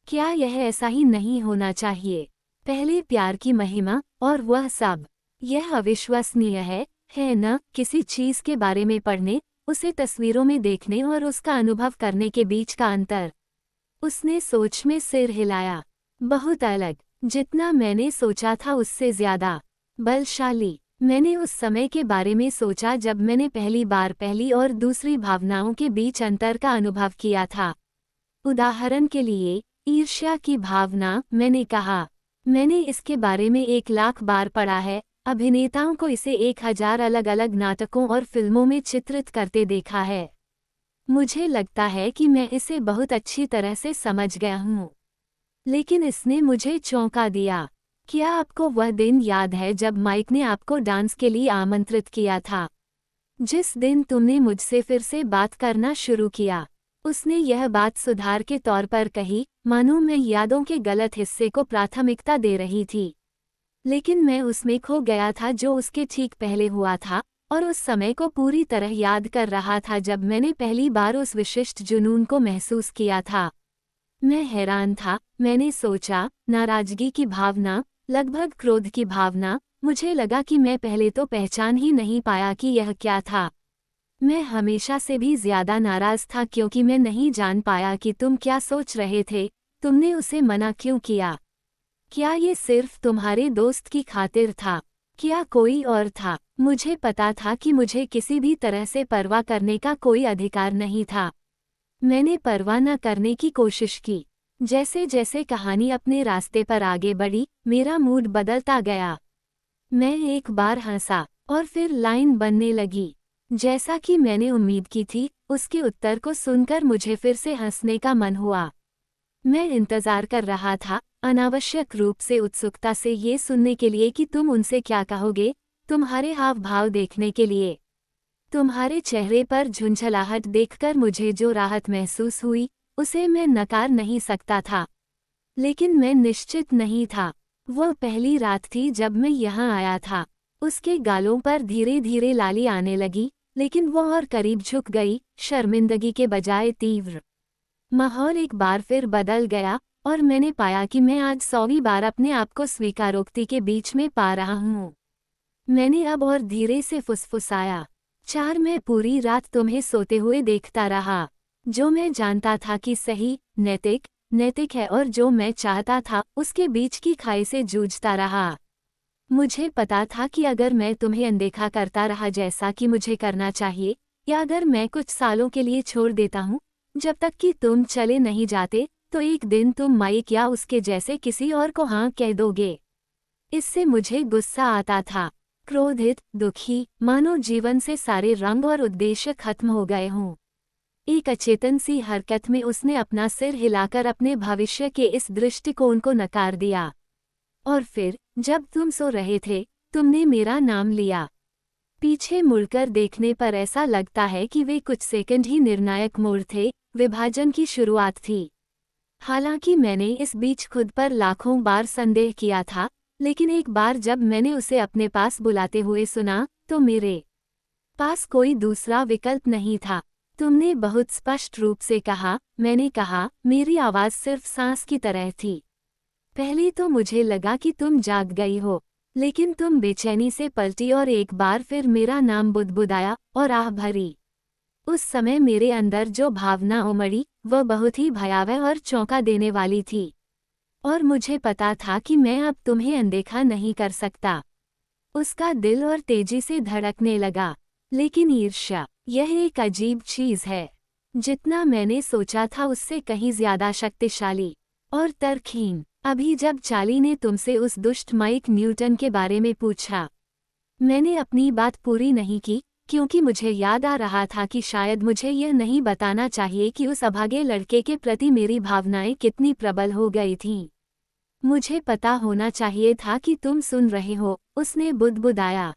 क्या यह ऐसा ही नहीं होना चाहिए? पहले प्यार की महिमा और वह सब। यह अविश्वसनीय है न? किसी चीज़ के बारे में पढ़ने, उसे तस्वीरों में देखने और उसका अनुभव करने के बीच का अंतर। उसने सोच में सिर हिलाया। बहुत अलग, जितना मैंने सोचा था उससे ज़्यादा बलशाली। मैंने उस समय के बारे में सोचा जब मैंने पहली बार पहली और दूसरी भावनाओं के बीच अंतर का अनुभव किया था। उदाहरण के लिए, ईर्ष्या की भावना, मैंने कहा। मैंने इसके बारे में 1,00,000 बार पढ़ा है। अभिनेताओं को इसे 1,000 अलग अलग नाटकों और फिल्मों में चित्रित करते देखा है। मुझे लगता है कि मैं इसे बहुत अच्छी तरह से समझ गया हूँ। लेकिन इसने मुझे चौंका दिया। क्या आपको वह दिन याद है जब माइक ने आपको डांस के लिए आमंत्रित किया था? जिस दिन तुमने मुझसे फिर से बात करना शुरू किया। उसने यह बात सुधार के तौर पर कही, मानो मैं यादों के गलत हिस्से को प्राथमिकता दे रही थी। लेकिन मैं उसमें खो गया था जो उसके ठीक पहले हुआ था, और उस समय को पूरी तरह याद कर रहा था जब मैंने पहली बार उस विशिष्ट जुनून को महसूस किया था। मैं हैरान था। मैंने सोचा, नाराजगी की भावना, लगभग क्रोध की भावना। मुझे लगा कि मैं पहले तो पहचान ही नहीं पाया कि यह क्या था। मैं हमेशा से भी ज्यादा नाराज था क्योंकि मैं नहीं जान पाया कि तुम क्या सोच रहे थे। तुमने उसे मना क्यों किया? क्या ये सिर्फ तुम्हारे दोस्त की खातिर था? क्या कोई और था? मुझे पता था कि मुझे किसी भी तरह से परवाह करने का कोई अधिकार नहीं था। मैंने परवाह न करने की कोशिश की। जैसे जैसे कहानी अपने रास्ते पर आगे बढ़ी, मेरा मूड बदलता गया। मैं एक बार हंसा, और फिर लाइन बनने लगी। जैसा कि मैंने उम्मीद की थी, उसके उत्तर को सुनकर मुझे फिर से हंसने का मन हुआ। मैं इंतजार कर रहा था, अनावश्यक रूप से उत्सुकता से ये सुनने के लिए कि तुम उनसे क्या कहोगे, तुम्हारे हाव भाव देखने के लिए। तुम्हारे चेहरे पर झुंझलाहट देखकर मुझे जो राहत महसूस हुई, उसे मैं नकार नहीं सकता था। लेकिन मैं निश्चित नहीं था। वह पहली रात थी जब मैं यहाँ आया था। उसके गालों पर धीरे धीरे लाली आने लगी, लेकिन वह और करीब झुक गई, शर्मिंदगी के बजाय तीव्र। माहौल एक बार फिर बदल गया, और मैंने पाया कि मैं आज 100वीं बार अपने आप को स्वीकारोक्ति के बीच में पा रहा हूँ। मैंने अब और धीरे से फुसफुसाया, 4 मैं पूरी रात तुम्हें सोते हुए देखता रहा। जो मैं जानता था कि सही, नैतिक है और जो मैं चाहता था उसके बीच की खाई से जूझता रहा। मुझे पता था कि अगर मैं तुम्हें अनदेखा करता रहा जैसा कि मुझे करना चाहिए, या अगर मैं कुछ सालों के लिए छोड़ देता हूँ, जब तक कि तुम चले नहीं जाते, तो एक दिन तुम माइक या उसके जैसे किसी और को हाँ कह दोगे। इससे मुझे गुस्सा आता था, क्रोधित, दुखी, मानो जीवन से सारे रंग और उद्देश्य खत्म हो गए हों। एक अचेतन सी हरकत में उसने अपना सिर हिलाकर अपने भविष्य के इस दृष्टिकोण को नकार दिया। और फिर जब तुम सो रहे थे तुमने मेरा नाम लिया। पीछे मुड़कर देखने पर ऐसा लगता है कि वे कुछ सेकंड ही निर्णायक मोड़ थे, विभाजन की शुरुआत थी। हालांकि मैंने इस बीच खुद पर लाखों बार संदेह किया था, लेकिन एक बार जब मैंने उसे अपने पास बुलाते हुए सुना तो मेरे पास कोई दूसरा विकल्प नहीं था। तुमने बहुत स्पष्ट रूप से कहा, मैंने कहा, मेरी आवाज़ सिर्फ सांस की तरह थी। पहले तो मुझे लगा कि तुम जाग गई हो, लेकिन तुम बेचैनी से पलटी और एक बार फिर मेरा नाम बुदबुदाया और आह भरी। उस समय मेरे अंदर जो भावना उमड़ी वह बहुत ही भयावह और चौंका देने वाली थी, और मुझे पता था कि मैं अब तुम्हें अनदेखा नहीं कर सकता। उसका दिल और तेजी से धड़कने लगा। लेकिन ईर्ष्या, यह एक अजीब चीज है। जितना मैंने सोचा था उससे कहीं ज्यादा शक्तिशाली और तर्कहीन। अभी जब चार्ली ने तुमसे उस दुष्ट माइक न्यूटन के बारे में पूछा, मैंने अपनी बात पूरी नहीं की, क्योंकि मुझे याद आ रहा था कि शायद मुझे यह नहीं बताना चाहिए कि उस अभागे लड़के के प्रति मेरी भावनाएं कितनी प्रबल हो गई थीं। मुझे पता होना चाहिए था कि तुम सुन रहे हो, उसने बुदबुदाया।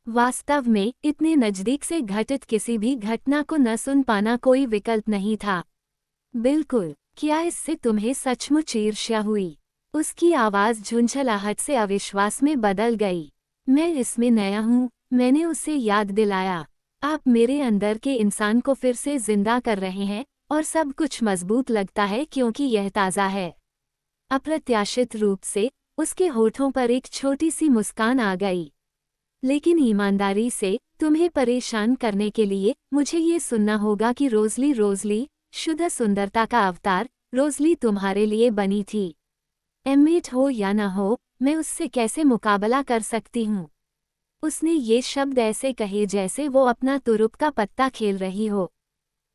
वास्तव में इतने नज़दीक से घटित किसी भी घटना को न सुन पाना कोई विकल्प नहीं था। बिल्कुल, क्या इससे तुम्हें सचमुच ईर्ष्या हुई? उसकी आवाज़ झुंझलाहट से अविश्वास में बदल गई। मैं इसमें नया हूँ, मैंने उसे याद दिलाया। आप मेरे अंदर के इंसान को फिर से जिंदा कर रहे हैं, और सब कुछ मजबूत लगता है क्योंकि यह ताज़ा है। अप्रत्याशित रूप से उसके होठों पर एक छोटी सी मुस्कान आ गई। लेकिन ईमानदारी से तुम्हें परेशान करने के लिए मुझे ये सुनना होगा कि रोज़ली, शुद्ध सुंदरता का अवतार, रोज़ली तुम्हारे लिए बनी थी। एम्मेट हो या न हो, मैं उससे कैसे मुकाबला कर सकती हूँ? उसने ये शब्द ऐसे कहे जैसे वो अपना तुरुप का पत्ता खेल रही हो,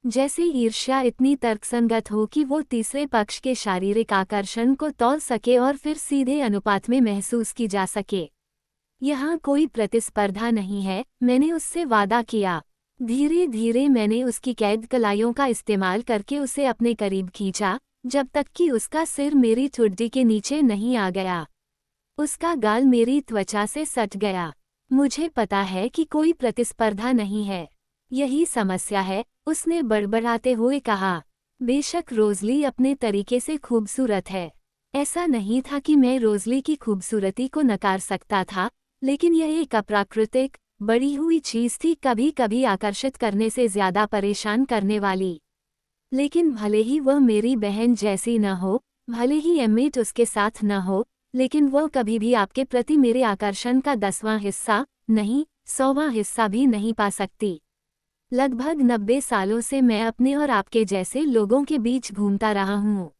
जैसे ईर्ष्या इतनी तर्कसंगत हो कि वो तीसरे पक्ष के शारीरिक आकर्षण को तौल सके और फिर सीधे अनुपात में महसूस की जा सके। यहाँ कोई प्रतिस्पर्धा नहीं है, मैंने उससे वादा किया। धीरे धीरे मैंने उसकी कैद कलाइयों का इस्तेमाल करके उसे अपने करीब खींचा, जब तक कि उसका सिर मेरी ठुड्डी के नीचे नहीं आ गया। उसका गाल मेरी त्वचा से सट गया। मुझे पता है कि कोई प्रतिस्पर्धा नहीं है, यही समस्या है, उसने बड़बड़ाते हुए कहा। बेशक रोज़ली अपने तरीके से खूबसूरत है। ऐसा नहीं था कि मैं रोज़ली की खूबसूरती को नकार सकता था, लेकिन यह एक अप्राकृतिक, बड़ी हुई चीज़ थी, कभी कभी आकर्षित करने से ज़्यादा परेशान करने वाली। लेकिन भले ही वह मेरी बहन जैसी न हो, भले ही एम्मेट उसके साथ न हो, लेकिन वह कभी भी आपके प्रति मेरे आकर्षण का 10वां हिस्सा नहीं, 100वां हिस्सा भी नहीं पा सकती। लगभग 90 सालों से मैं अपने और आपके जैसे लोगों के बीच घूमता रहा हूँ।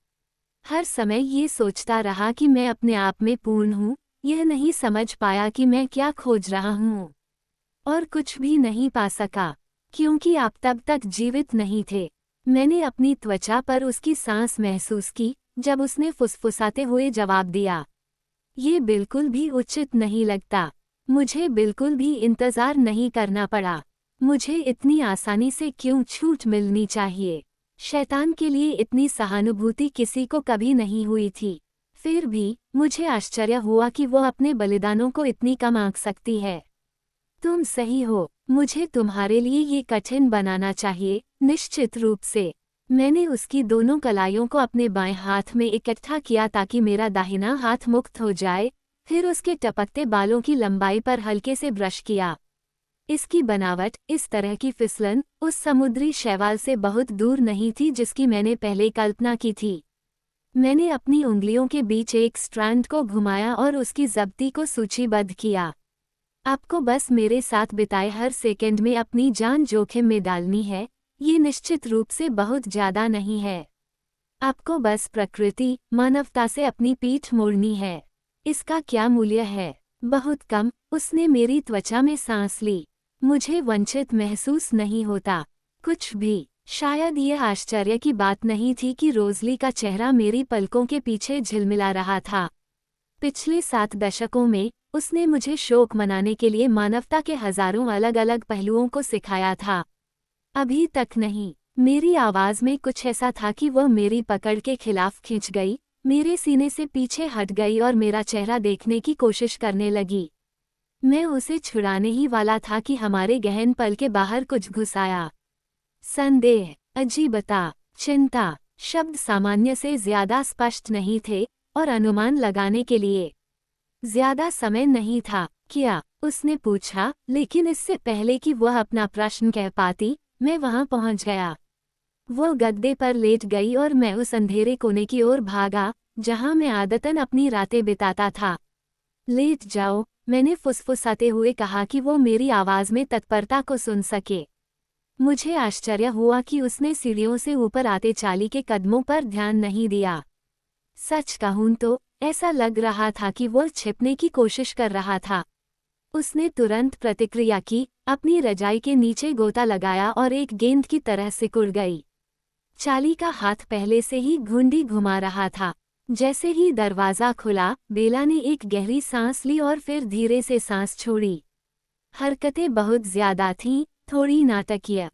हर समय ये सोचता रहा कि मैं अपने आप में पूर्ण हूँ, यह नहीं समझ पाया कि मैं क्या खोज रहा हूँ, और कुछ भी नहीं पा सका, क्योंकि आप तब तक जीवित नहीं थे। मैंने अपनी त्वचा पर उसकी सांस महसूस की जब उसने फुसफुसाते हुए जवाब दिया। ये बिल्कुल भी उचित नहीं लगता। मुझे बिल्कुल भी इंतज़ार नहीं करना पड़ा। मुझे इतनी आसानी से क्यों छूट मिलनी चाहिए? शैतान के लिए इतनी सहानुभूति किसी को कभी नहीं हुई थी। फिर भी मुझे आश्चर्य हुआ कि वो अपने बलिदानों को इतनी कम आंक सकती है। तुम सही हो, मुझे तुम्हारे लिए ये कठिन बनाना चाहिए, निश्चित रूप से। मैंने उसकी दोनों कलाइयों को अपने बाएं हाथ में इकट्ठा किया ताकि मेरा दाहिना हाथ मुक्त हो जाए, फिर उसके टपकते बालों की लंबाई पर हल्के से ब्रश किया। इसकी बनावट, इस तरह की फिसलन, उस समुद्री शैवाल से बहुत दूर नहीं थी जिसकी मैंने पहले कल्पना की थी। मैंने अपनी उंगलियों के बीच एक स्ट्रैंड को घुमाया और उसकी जब्ती को सूचीबद्ध किया। आपको बस मेरे साथ बिताए हर सेकंड में अपनी जान जोखिम में डालनी है, ये निश्चित रूप से बहुत ज़्यादा नहीं है। आपको बस प्रकृति, मानवता से अपनी पीठ मोड़नी है। इसका क्या मूल्य है? बहुत कम। उसने मेरी त्वचा में सांस ली। मुझे वंचित महसूस नहीं होता, कुछ भी। शायद यह आश्चर्य की बात नहीं थी कि रोज़ली का चेहरा मेरी पलकों के पीछे झिलमिला रहा था। पिछले 7 दशकों में उसने मुझे शोक मनाने के लिए मानवता के हजारों अलग अलग पहलुओं को सिखाया था। अभी तक नहीं। मेरी आवाज़ में कुछ ऐसा था कि वह मेरी पकड़ के खिलाफ खिंच गई, मेरे सीने से पीछे हट गई और मेरा चेहरा देखने की कोशिश करने लगी। मैं उसे छुड़ाने ही वाला था कि हमारे गहन पल के बाहर कुछ घुस आया। संदेह, अजीबता, चिंता, शब्द सामान्य से ज्यादा स्पष्ट नहीं थे और अनुमान लगाने के लिए ज्यादा समय नहीं था। क्या? उसने पूछा, लेकिन इससे पहले कि वह अपना प्रश्न कह पाती, मैं वहां पहुंच गया। वो गद्दे पर लेट गई और मैं उस अंधेरे कोने की ओर भागा, जहां मैं आदतन अपनी रातें बिताता था। लेट जाओ, मैंने फुसफुसाते हुए कहा कि वो मेरी आवाज में तत्परता को सुन सके। मुझे आश्चर्य हुआ कि उसने सीढ़ियों से ऊपर आते चाली के कदमों पर ध्यान नहीं दिया। सच कहूं तो ऐसा लग रहा था कि वो छिपने की कोशिश कर रहा था। उसने तुरंत प्रतिक्रिया की, अपनी रजाई के नीचे गोता लगाया और एक गेंद की तरह सिकुड़ गई। चाली का हाथ पहले से ही घुंडी घुमा रहा था। जैसे ही दरवाजा खुला, बेला ने एक गहरी सांस ली और फिर धीरे से सांस छोड़ी। हरकतें बहुत ज्यादा थीं, थोड़ी नाटकीय।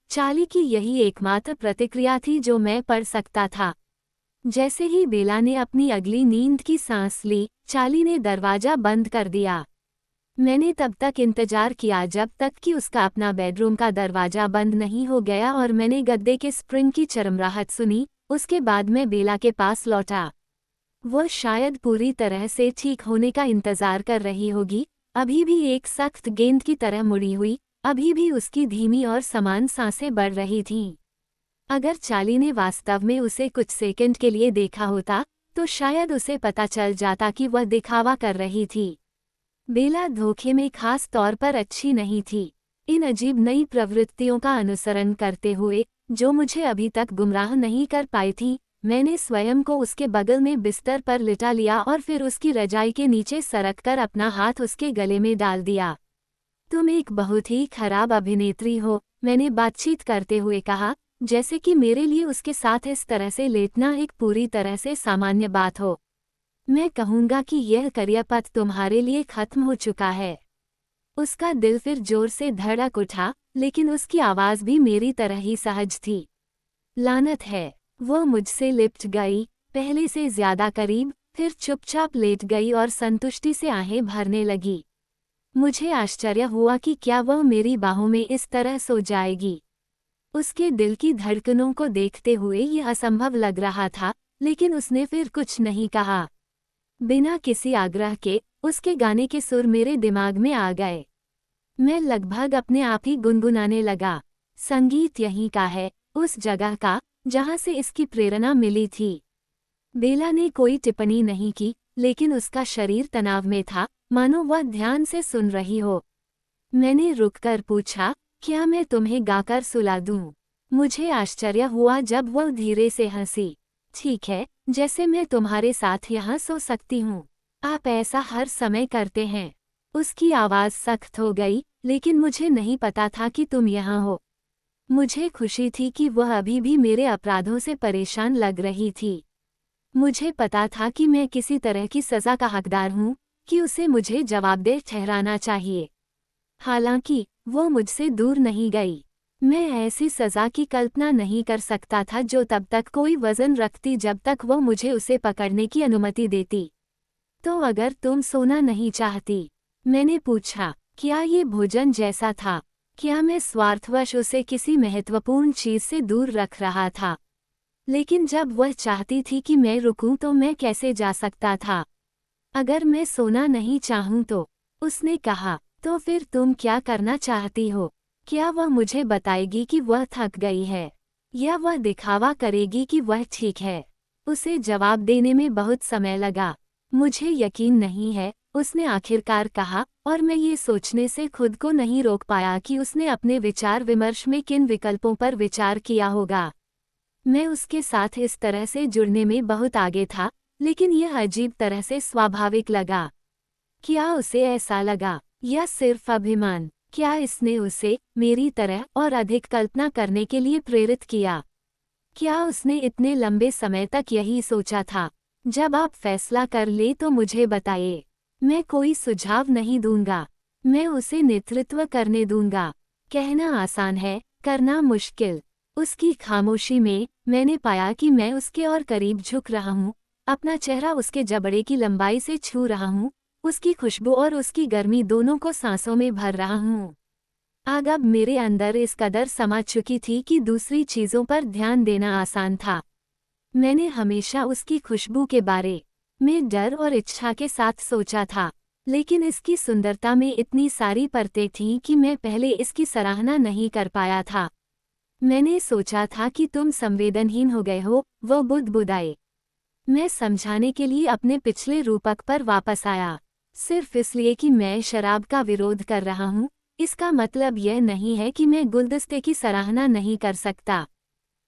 चाली की यही एकमात्र प्रतिक्रिया थी जो मैं पढ़ सकता था। जैसे ही बेला ने अपनी अगली नींद की सांस ली, चाली ने दरवाजा बंद कर दिया। मैंने तब तक इंतजार किया जब तक कि उसका अपना बेडरूम का दरवाजा बंद नहीं हो गया और मैंने गद्दे के स्प्रिंग की चरमराहट सुनी। उसके बाद मैं बेला के पास लौटा। वो शायद पूरी तरह से ठीक होने का इंतजार कर रही होगी, अभी भी एक सख्त गेंद की तरह मुड़ी हुई, अभी भी उसकी धीमी और समान सांसें बढ़ रही थीं। अगर चाली ने वास्तव में उसे कुछ सेकंड के लिए देखा होता, तो शायद उसे पता चल जाता कि वह दिखावा कर रही थी। बेला धोखे में खास तौर पर अच्छी नहीं थी। इन अजीब नई प्रवृत्तियों का अनुसरण करते हुए, जो मुझे अभी तक गुमराह नहीं कर पाई थी, मैंने स्वयं को उसके बगल में बिस्तर पर लिटा लिया और फिर उसकी रजाई के नीचे सरककर अपना हाथ उसके गले में डाल दिया। तुम एक बहुत ही खराब अभिनेत्री हो, मैंने बातचीत करते हुए कहा, जैसे कि मेरे लिए उसके साथ इस तरह से लेटना एक पूरी तरह से सामान्य बात हो। मैं कहूँगा कि यह करियर तुम्हारे लिए खत्म हो चुका है। उसका दिल फिर जोर से धड़क उठा, लेकिन उसकी आवाज़ भी मेरी तरह ही सहज थी। लानत है। वो मुझसे लिपट गई, पहले से ज्यादा करीब, फिर चुपचाप लेट गई और संतुष्टि से आहें भरने लगी। मुझे आश्चर्य हुआ कि क्या वह मेरी बाहों में इस तरह सो जाएगी। उसके दिल की धड़कनों को देखते हुए यह असंभव लग रहा था, लेकिन उसने फिर कुछ नहीं कहा। बिना किसी आग्रह के, उसके गाने के सुर मेरे दिमाग में आ गए। मैं लगभग अपने आप ही गुनगुनाने लगा। संगीत यहीं का है, उस जगह का, जहां से इसकी प्रेरणा मिली थी। बेला ने कोई टिप्पणी नहीं की, लेकिन उसका शरीर तनाव में था, मानो वह ध्यान से सुन रही हो। मैंने रुककर पूछा, क्या मैं तुम्हें गाकर सुला दूं? मुझे आश्चर्य हुआ जब वह धीरे से हंसी। ठीक है, जैसे मैं तुम्हारे साथ यहाँ सो सकती हूँ। आप ऐसा हर समय करते हैं। उसकी आवाज़ सख्त हो गई, लेकिन मुझे नहीं पता था कि तुम यहाँ हो। मुझे खुशी थी कि वह अभी भी मेरे अपराधों से परेशान लग रही थी। मुझे पता था कि मैं किसी तरह की सज़ा का हकदार हूँ, कि उसे मुझे जवाबदेह ठहराना चाहिए। हालांकि वो मुझसे दूर नहीं गई। मैं ऐसी सज़ा की कल्पना नहीं कर सकता था जो तब तक कोई वज़न रखती जब तक वो मुझे उसे पकड़ने की अनुमति देती। तो अगर तुम सोना नहीं चाहती? मैंने पूछा, क्या ये भोजन जैसा था? क्या मैं स्वार्थवश उसे किसी महत्वपूर्ण चीज़ से दूर रख रहा था? लेकिन जब वह चाहती थी कि मैं रुकूं तो मैं कैसे जा सकता था? अगर मैं सोना नहीं चाहूं तो? उसने कहा, तो फिर तुम क्या करना चाहती हो? क्या वह मुझे बताएगी कि वह थक गई है? या वह दिखावा करेगी कि वह ठीक है? उसे जवाब देने में बहुत समय लगा। मुझे यकीन नहीं है, उसने आखिरकार कहा, और मैं ये सोचने से खुद को नहीं रोक पाया कि उसने अपने विचार विमर्श में किन विकल्पों पर विचार किया होगा। मैं उसके साथ इस तरह से जुड़ने में बहुत आगे था, लेकिन यह अजीब तरह से स्वाभाविक लगा। क्या उसे ऐसा लगा, या सिर्फ अभिमान? क्या इसने उसे मेरी तरह और अधिक कल्पना करने के लिए प्रेरित किया? क्या उसने इतने लंबे समय तक यही सोचा था? जब आप फैसला कर ले तो मुझे बताइए। मैं कोई सुझाव नहीं दूंगा, मैं उसे नेतृत्व करने दूंगा। कहना आसान है, करना मुश्किल। उसकी खामोशी में मैंने पाया कि मैं उसके और करीब झुक रहा हूँ, अपना चेहरा उसके जबड़े की लंबाई से छू रहा हूँ, उसकी खुशबू और उसकी गर्मी दोनों को सांसों में भर रहा हूँ। आग अब मेरे अंदर इस कदर समा चुकी थी कि दूसरी चीज़ों पर ध्यान देना आसान था। मैंने हमेशा उसकी खुशबू के बारे में डर और इच्छा के साथ सोचा था, लेकिन इसकी सुंदरता में इतनी सारी परतें थीं कि मैं पहले इसकी सराहना नहीं कर पाया था। मैंने सोचा था कि तुम संवेदनहीन हो गए हो, वो बुदबुदाए। मैं समझाने के लिए अपने पिछले रूपक पर वापस आया। सिर्फ इसलिए कि मैं शराब का विरोध कर रहा हूँ, इसका मतलब यह नहीं है कि मैं गुलदस्ते की सराहना नहीं कर सकता।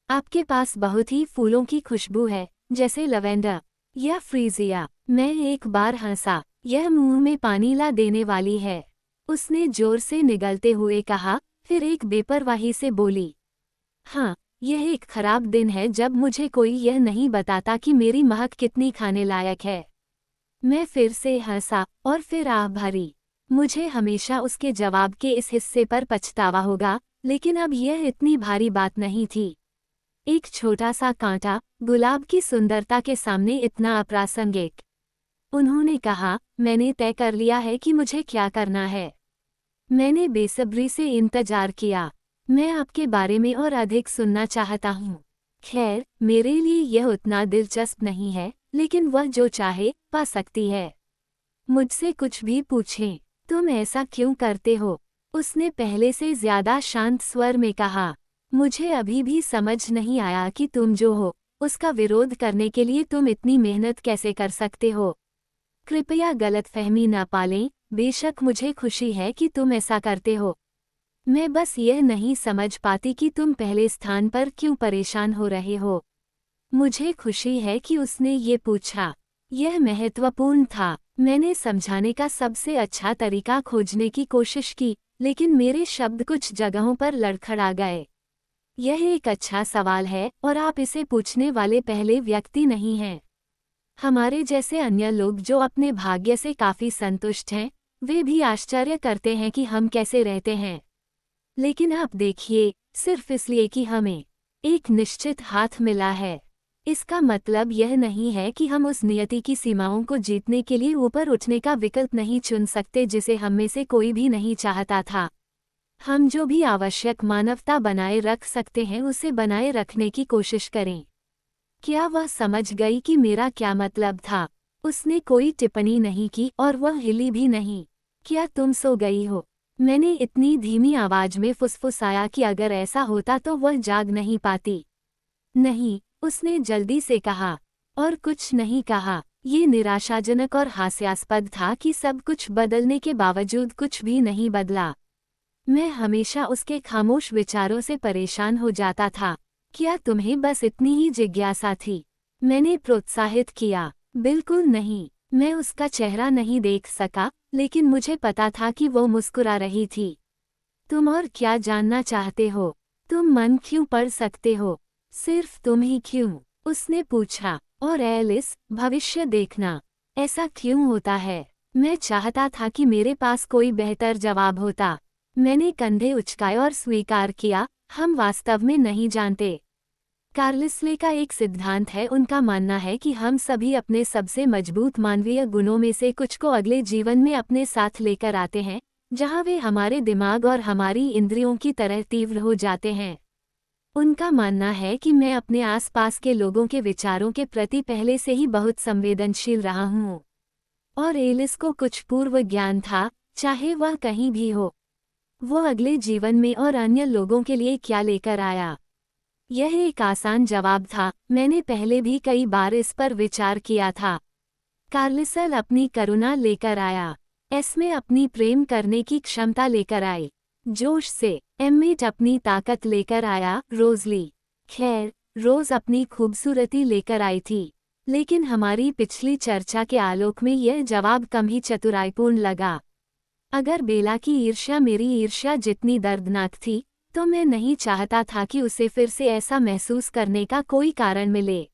आपके पास बहुत ही फूलों की खुशबू है, जैसे लवेंडर या फ्रीजिया। मैं एक बार हंसा, यह मुंह में पानी ला देने वाली है। उसने जोर से निगलते हुए कहा, फिर एक बेपरवाही से बोली, हाँ, यह एक खराब दिन है जब मुझे कोई यह नहीं बताता कि मेरी महक कितनी खाने लायक है। मैं फिर से हंसा और फिर आह भरी। मुझे हमेशा उसके जवाब के इस हिस्से पर पछतावा होगा, लेकिन अब यह इतनी भारी बात नहीं थी। एक छोटा सा कांटा, गुलाब की सुंदरता के सामने इतना अप्रासंगिक। उन्होंने कहा, मैंने तय कर लिया है कि मुझे क्या करना है। मैंने बेसब्री से इंतजार किया। मैं आपके बारे में और अधिक सुनना चाहता हूँ। खैर, मेरे लिए यह उतना दिलचस्प नहीं है, लेकिन वह जो चाहे, पा सकती है। मुझसे कुछ भी पूछें। तुम ऐसा क्यों करते हो? उसने पहले से ज्यादा शांत स्वर में कहा। मुझे अभी भी समझ नहीं आया कि तुम जो हो, उसका विरोध करने के लिए तुम इतनी मेहनत कैसे कर सकते हो। कृपया गलतफहमी न पालें, बेशक मुझे खुशी है कि तुम ऐसा करते हो। मैं बस यह नहीं समझ पाती कि तुम पहले स्थान पर क्यों परेशान हो रहे हो। मुझे खुशी है कि उसने ये पूछा। यह महत्वपूर्ण था। मैंने समझाने का सबसे अच्छा तरीका खोजने की कोशिश की, लेकिन मेरे शब्द कुछ जगहों पर लड़खड़ा गए। यह एक अच्छा सवाल है और आप इसे पूछने वाले पहले व्यक्ति नहीं हैं। हमारे जैसे अन्य लोग जो अपने भाग्य से काफी संतुष्ट हैं, वे भी आश्चर्य करते हैं कि हम कैसे रहते हैं। लेकिन आप देखिए, सिर्फ इसलिए कि हमें एक निश्चित हाथ मिला है, इसका मतलब यह नहीं है कि हम उस नियति की सीमाओं को जीतने के लिए ऊपर उठने का विकल्प नहीं चुन सकते जिसे हम में से कोई भी नहीं चाहता था। हम जो भी आवश्यक मानवता बनाए रख सकते हैं उसे बनाए रखने की कोशिश करें। क्या वह समझ गई कि मेरा क्या मतलब था? उसने कोई टिप्पणी नहीं की और वह हिली भी नहीं। क्या तुम सो गई हो? मैंने इतनी धीमी आवाज में फुसफुसाया कि अगर ऐसा होता तो वह जाग नहीं पाती। नहीं, उसने जल्दी से कहा, और कुछ नहीं कहा। ये निराशाजनक और हास्यास्पद था कि सब कुछ बदलने के बावजूद कुछ भी नहीं बदला। मैं हमेशा उसके खामोश विचारों से परेशान हो जाता था। क्या तुम्हें बस इतनी ही जिज्ञासा थी? मैंने प्रोत्साहित किया। बिल्कुल नहीं। मैं उसका चेहरा नहीं देख सका, लेकिन मुझे पता था कि वो मुस्कुरा रही थी। तुम और क्या जानना चाहते हो? तुम मन क्यों पढ़ सकते हो? सिर्फ तुम ही क्यों? उसने पूछा। और एलिस, भविष्य देखना, ऐसा क्यों होता है? मैं चाहता था कि मेरे पास कोई बेहतर जवाब होता। मैंने कंधे उचकाए और स्वीकार किया, हम वास्तव में नहीं जानते। कार्लिस्ले का एक सिद्धांत है, उनका मानना है कि हम सभी अपने सबसे मजबूत मानवीय गुणों में से कुछ को अगले जीवन में अपने साथ लेकर आते हैं, जहां वे हमारे दिमाग और हमारी इंद्रियों की तरह तीव्र हो जाते हैं। उनका मानना है कि मैं अपने आसपास के लोगों के विचारों के प्रति पहले से ही बहुत संवेदनशील रहा हूँ। और एलिस को कुछ पूर्व ज्ञान था, चाहे वह कहीं भी हो। वो अगले जीवन में और अन्य लोगों के लिए क्या लेकर आया? यह एक आसान जवाब था, मैंने पहले भी कई बार इस पर विचार किया था। कार्लिसल अपनी करुणा लेकर आया। एस्मे अपनी प्रेम करने की क्षमता लेकर आई, जोश से। एम्मेट अपनी ताकत लेकर आया, रोजली। खैर, रोज अपनी खूबसूरती लेकर आई थी। लेकिन हमारी पिछली चर्चा के आलोक में यह जवाब कम ही चतुराईपूर्ण लगा। अगर बेला की ईर्ष्या मेरी ईर्ष्या जितनी दर्दनाक थी, तो मैं नहीं चाहता था कि उसे फिर से ऐसा महसूस करने का कोई कारण मिले।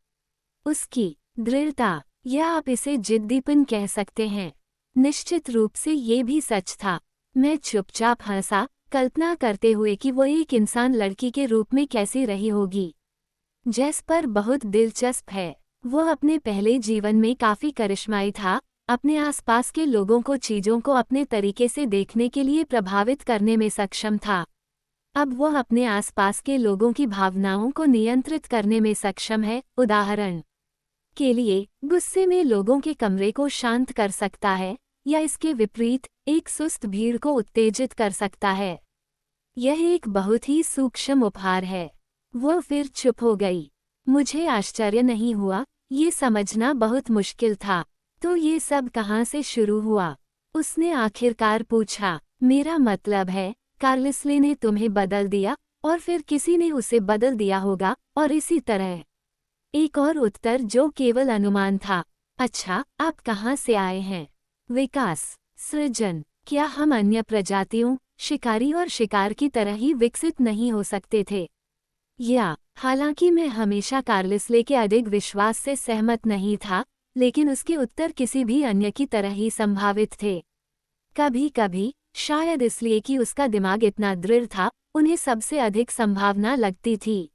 उसकी दृढ़ता, या आप इसे जिद्दीपन कह सकते हैं, निश्चित रूप से ये भी सच था। मैं चुपचाप हंसा, कल्पना करते हुए कि वो एक इंसान लड़की के रूप में कैसी रही होगी। जैस्पर बहुत दिलचस्प है। वो अपने पहले जीवन में काफी करिश्माई था, अपने आसपास के लोगों को चीजों को अपने तरीके से देखने के लिए प्रभावित करने में सक्षम था। अब वो अपने आसपास के लोगों की भावनाओं को नियंत्रित करने में सक्षम है। उदाहरण के लिए, गुस्से में लोगों के कमरे को शांत कर सकता है, या इसके विपरीत एक सुस्त भीड़ को उत्तेजित कर सकता है। यह एक बहुत ही सूक्ष्म उपहार है। वो फिर चुप हो गई। मुझे आश्चर्य नहीं हुआ, ये समझना बहुत मुश्किल था। तो ये सब कहाँ से शुरू हुआ? उसने आखिरकार पूछा। मेरा मतलब है, कार्लिसले ने तुम्हें बदल दिया, और फिर किसी ने उसे बदल दिया होगा, और इसी तरह। एक और उत्तर जो केवल अनुमान था। अच्छा, आप कहाँ से आए हैं? विकास, सृजन। क्या हम अन्य प्रजातियों, शिकारी और शिकार की तरह ही विकसित नहीं हो सकते थे? या, हालांकि मैं हमेशा कार्लिसले के अधिक विश्वास से सहमत नहीं था, लेकिन उसके उत्तर किसी भी अन्य की तरह ही संभावित थे। कभी कभी, शायद इसलिए कि उसका दिमाग इतना दृढ़ था, उन्हें सबसे अधिक संभावना लगती थी।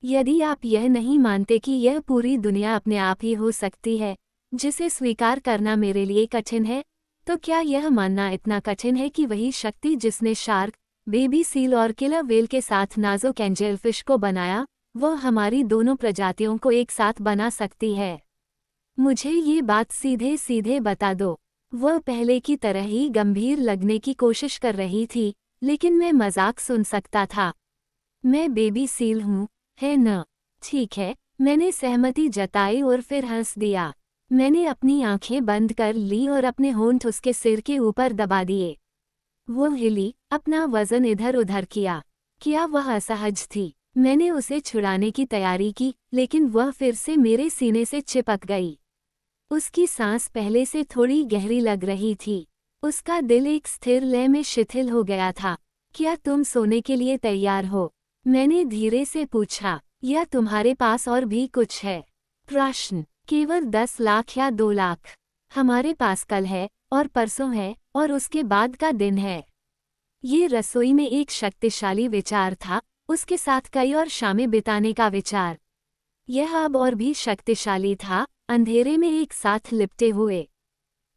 यदि आप यह नहीं मानते कि यह पूरी दुनिया अपने आप ही हो सकती है, जिसे स्वीकार करना मेरे लिए कठिन है, तो क्या यह मानना इतना कठिन है कि वही शक्ति जिसने शार्क, बेबी सील और किलर व्हेल के साथ नाजुक एंजेलफिश को बनाया, वह हमारी दोनों प्रजातियों को एक साथ बना सकती है? मुझे ये बात सीधे सीधे बता दो। वह पहले की तरह ही गंभीर लगने की कोशिश कर रही थी, लेकिन मैं मजाक सुन सकता था। मैं बेबी सील हूँ, है न? ठीक है, मैंने सहमति जताई और फिर हंस दिया। मैंने अपनी आंखें बंद कर ली और अपने होंठ उसके सिर के ऊपर दबा दिए। वो हिली, अपना वजन इधर उधर किया। क्या वह असहज थी? मैंने उसे छुड़ाने की तैयारी की, लेकिन वह फिर से मेरे सीने से चिपक गई। उसकी सांस पहले से थोड़ी गहरी लग रही थी। उसका दिल एक स्थिर लय में शिथिल हो गया था। क्या तुम सोने के लिए तैयार हो? मैंने धीरे से पूछा। या तुम्हारे पास और भी कुछ है? प्रश्न। केवल 10 लाख या 2 लाख? हमारे पास कल है, और परसों है, और उसके बाद का दिन है। ये रसोई में एक शक्तिशाली विचार था, उसके साथ कई और शामें बिताने का विचार। यह अब और भी शक्तिशाली था, अंधेरे में एक साथ लिपटे हुए।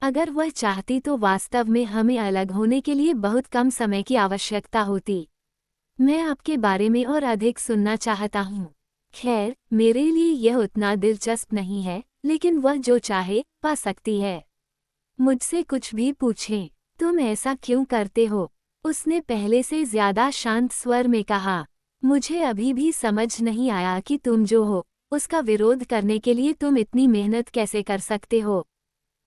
अगर वह चाहती तो वास्तव में हमें अलग होने के लिए बहुत कम समय की आवश्यकता होती। मैं आपके बारे में और अधिक सुनना चाहता हूँ। खैर, मेरे लिए यह उतना दिलचस्प नहीं है, लेकिन वह जो चाहे, पा सकती है। मुझसे कुछ भी पूछें। तुम ऐसा क्यों करते हो? उसने पहले से ज्यादा शांत स्वर में कहा। मुझे अभी भी समझ नहीं आया कि तुम जो हो, उसका विरोध करने के लिए तुम इतनी मेहनत कैसे कर सकते हो।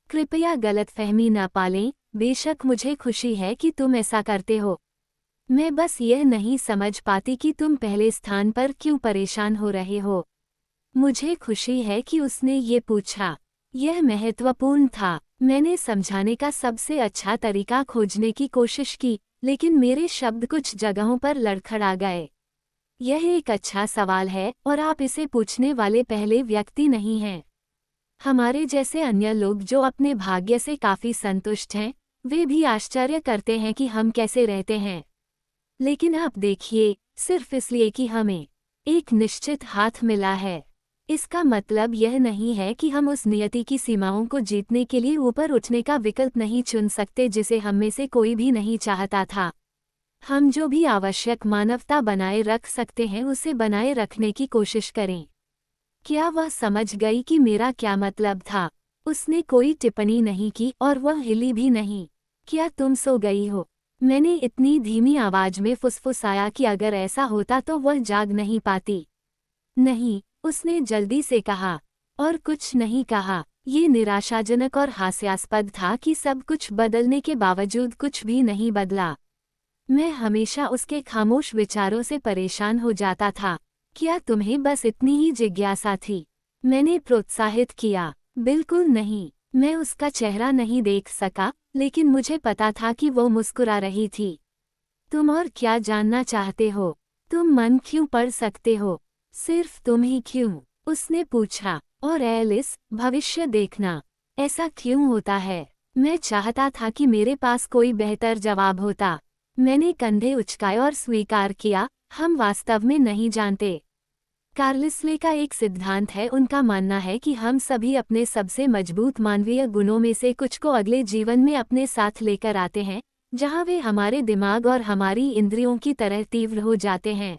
कृपया गलतफहमी न पालें, बेशक मुझे खुशी है कि तुम ऐसा करते हो। मैं बस यह नहीं समझ पाती कि तुम पहले स्थान पर क्यों परेशान हो रहे हो। मुझे खुशी है कि उसने ये पूछा। यह महत्वपूर्ण था। मैंने समझाने का सबसे अच्छा तरीका खोजने की कोशिश की, लेकिन मेरे शब्द कुछ जगहों पर लड़खड़ा गए। यह एक अच्छा सवाल है, और आप इसे पूछने वाले पहले व्यक्ति नहीं हैं। हमारे जैसे अन्य लोग जो अपने भाग्य से काफी संतुष्ट हैं, वे भी आश्चर्य करते हैं कि हम कैसे रहते हैं। लेकिन आप देखिए, सिर्फ इसलिए कि हमें एक निश्चित हाथ मिला है, इसका मतलब यह नहीं है कि हम उस नियति की सीमाओं को जीतने के लिए ऊपर उठने का विकल्प नहीं चुन सकते जिसे हम में से कोई भी नहीं चाहता था। हम जो भी आवश्यक मानवता बनाए रख सकते हैं उसे बनाए रखने की कोशिश करें। क्या वह समझ गई कि मेरा क्या मतलब था? उसने कोई टिप्पणी नहीं की और वह हिली भी नहीं। क्या तुम सो गई हो? मैंने इतनी धीमी आवाज में फुसफुसाया कि अगर ऐसा होता तो वह जाग नहीं पाती। नहीं, उसने जल्दी से कहा। और कुछ नहीं कहा। ये निराशाजनक और हास्यास्पद था कि सब कुछ बदलने के बावजूद कुछ भी नहीं बदला। मैं हमेशा उसके खामोश विचारों से परेशान हो जाता था। क्या तुम्हें बस इतनी ही जिज्ञासा थी? मैंने प्रोत्साहित किया। बिल्कुल नहीं। मैं उसका चेहरा नहीं देख सका, लेकिन मुझे पता था कि वो मुस्कुरा रही थी। तुम और क्या जानना चाहते हो? तुम मन क्यों पढ़ सकते हो? सिर्फ तुम ही क्यों? उसने पूछा। और एलिस, भविष्य देखना। ऐसा क्यों होता है? मैं चाहता था कि मेरे पास कोई बेहतर जवाब होता। मैंने कंधे उचकाए और स्वीकार किया, हम वास्तव में नहीं जानते। कार्लिस्ले का एक सिद्धांत है, उनका मानना है कि हम सभी अपने सबसे मजबूत मानवीय गुणों में से कुछ को अगले जीवन में अपने साथ लेकर आते हैं, जहां वे हमारे दिमाग और हमारी इंद्रियों की तरह तीव्र हो जाते हैं।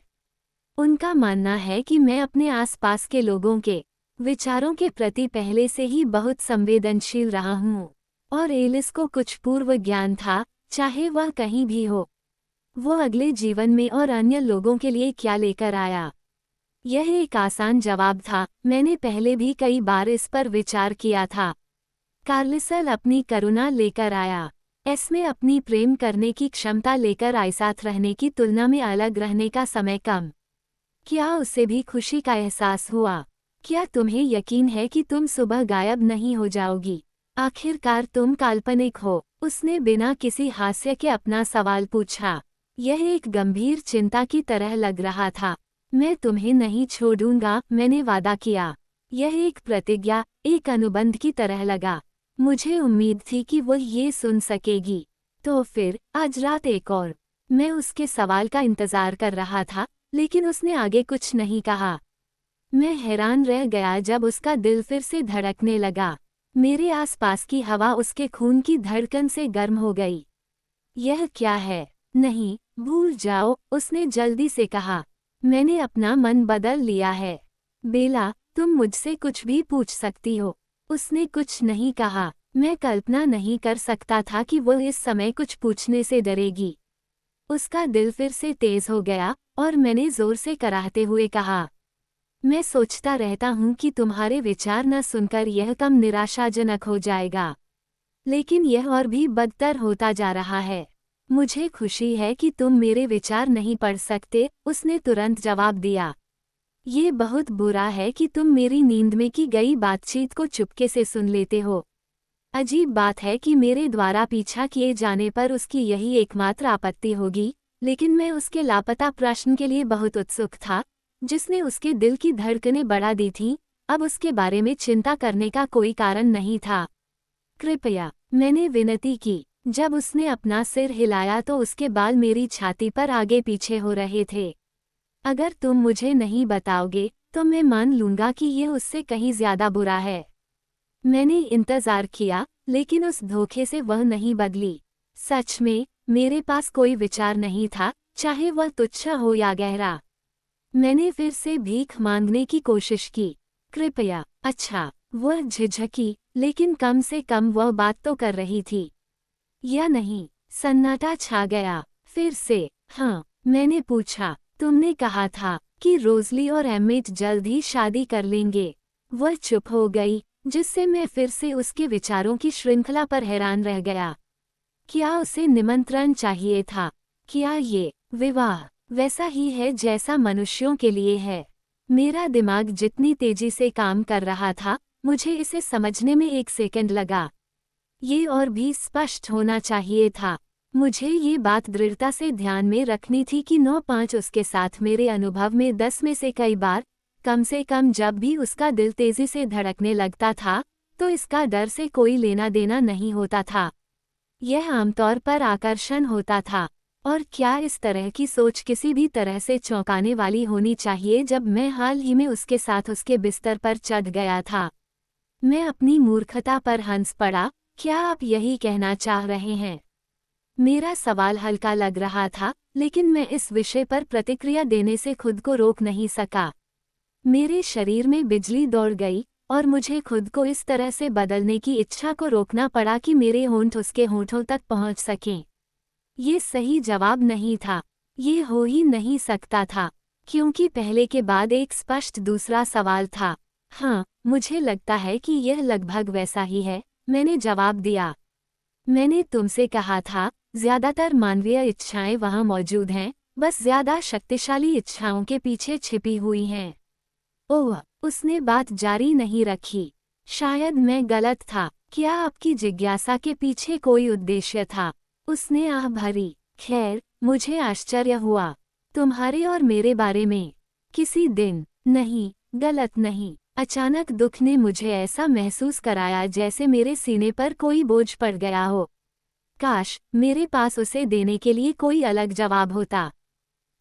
उनका मानना है कि मैं अपने आसपास के लोगों के विचारों के प्रति पहले से ही बहुत संवेदनशील रहा हूँ, और एलिस को कुछ पूर्व ज्ञान था, चाहे वह कहीं भी हो। वो अगले जीवन में और अन्य लोगों के लिए क्या लेकर आया? यह एक आसान जवाब था, मैंने पहले भी कई बार इस पर विचार किया था। कार्लिसल अपनी करुणा लेकर आया। इसमें अपनी प्रेम करने की क्षमता लेकर आए, साथ रहने की तुलना में अलग रहने का समय कम। क्या उसे भी खुशी का एहसास हुआ? क्या तुम्हें यकीन है कि तुम सुबह गायब नहीं हो जाओगी? आखिरकार तुम काल्पनिक हो, उसने बिना किसी हास्य के अपना सवाल पूछा। यह एक गंभीर चिंता की तरह लग रहा था। मैं तुम्हें नहीं छोड़ूंगा, मैंने वादा किया। यह एक प्रतिज्ञा, एक अनुबंध की तरह लगा। मुझे उम्मीद थी कि वो ये सुन सकेगी। तो फिर आज रात एक और। मैं उसके सवाल का इंतजार कर रहा था, लेकिन उसने आगे कुछ नहीं कहा। मैं हैरान रह गया जब उसका दिल फिर से धड़कने लगा। मेरे आसपास की हवा उसके खून की धड़कन से गर्म हो गई। यह क्या है? नहीं, भूल जाओ, उसने जल्दी से कहा। मैंने अपना मन बदल लिया है। बेला, तुम मुझसे कुछ भी पूछ सकती हो। उसने कुछ नहीं कहा। मैं कल्पना नहीं कर सकता था कि वो इस समय कुछ पूछने से डरेगी। उसका दिल फिर से तेज हो गया और मैंने जोर से कराहते हुए कहा, मैं सोचता रहता हूँ कि तुम्हारे विचार न सुनकर यह कम निराशाजनक हो जाएगा, लेकिन यह और भी बदतर होता जा रहा है। मुझे खुशी है कि तुम मेरे विचार नहीं पढ़ सकते, उसने तुरंत जवाब दिया। ये बहुत बुरा है कि तुम मेरी नींद में की गई बातचीत को चुपके से सुन लेते हो। अजीब बात है कि मेरे द्वारा पीछा किए जाने पर उसकी यही एकमात्र आपत्ति होगी, लेकिन मैं उसके लापता प्रश्न के लिए बहुत उत्सुक था, जिसने उसके दिल की धड़कनें बढ़ा दी थीं। अब उसके बारे में चिंता करने का कोई कारण नहीं था। कृपया, मैंने विनती की। जब उसने अपना सिर हिलाया तो उसके बाल मेरी छाती पर आगे पीछे हो रहे थे। अगर तुम मुझे नहीं बताओगे तो मैं मान लूंगा कि यह उससे कहीं ज्यादा बुरा है। मैंने इंतजार किया, लेकिन उस धोखे से वह नहीं बदली। सच में, मेरे पास कोई विचार नहीं था, चाहे वह तुच्छ हो या गहरा। मैंने फिर से भीख मांगने की कोशिश की। कृपया। अच्छा, वह झिझकी, लेकिन कम से कम वह बात तो कर रही थी। या नहीं? सन्नाटा छा गया। फिर से, हाँ, मैंने पूछा, तुमने कहा था कि रोज़ली और एमिट जल्द ही शादी कर लेंगे। वह चुप हो गई, जिससे मैं फिर से उसके विचारों की श्रृंखला पर हैरान रह गया। क्या उसे निमंत्रण चाहिए था? क्या ये विवाह वैसा ही है जैसा मनुष्यों के लिए है? मेरा दिमाग जितनी तेजी से काम कर रहा था, मुझे इसे समझने में 1 सेकंड लगा। ये और भी स्पष्ट होना चाहिए था। मुझे ये बात दृढ़ता से ध्यान में रखनी थी कि 9-5 उसके साथ मेरे अनुभव में 10 में से कई बार, कम से कम जब भी उसका दिल तेजी से धड़कने लगता था, तो इसका डर से कोई लेना देना नहीं होता था। यह आमतौर पर आकर्षण होता था। और क्या इस तरह की सोच किसी भी तरह से चौंकाने वाली होनी चाहिए जब मैं हाल ही में उसके साथ उसके बिस्तर पर चढ़ गया था? मैं अपनी मूर्खता पर हंस पड़ा। क्या आप यही कहना चाह रहे हैं? मेरा सवाल हल्का लग रहा था, लेकिन मैं इस विषय पर प्रतिक्रिया देने से खुद को रोक नहीं सका। मेरे शरीर में बिजली दौड़ गई और मुझे खुद को इस तरह से बदलने की इच्छा को रोकना पड़ा कि मेरे होंठ उसके होंठों तक पहुंच सकें। ये सही जवाब नहीं था। ये हो ही नहीं सकता था, क्योंकि पहले के बाद एक स्पष्ट दूसरा सवाल था। हाँ, मुझे लगता है कि यह लगभग वैसा ही है, मैंने जवाब दिया। मैंने तुमसे कहा था, ज्यादातर मानवीय इच्छाएं वहाँ मौजूद हैं, बस ज्यादा शक्तिशाली इच्छाओं के पीछे छिपी हुई हैं। ओह, उसने बात जारी नहीं रखी। शायद मैं गलत था। क्या आपकी जिज्ञासा के पीछे कोई उद्देश्य था? उसने आह भरी। खैर, मुझे आश्चर्य हुआ। तुम्हारे और मेरे बारे में? किसी दिन? नहीं, गलत नहीं। अचानक दुख ने मुझे ऐसा महसूस कराया जैसे मेरे सीने पर कोई बोझ पड़ गया हो। काश मेरे पास उसे देने के लिए कोई अलग जवाब होता।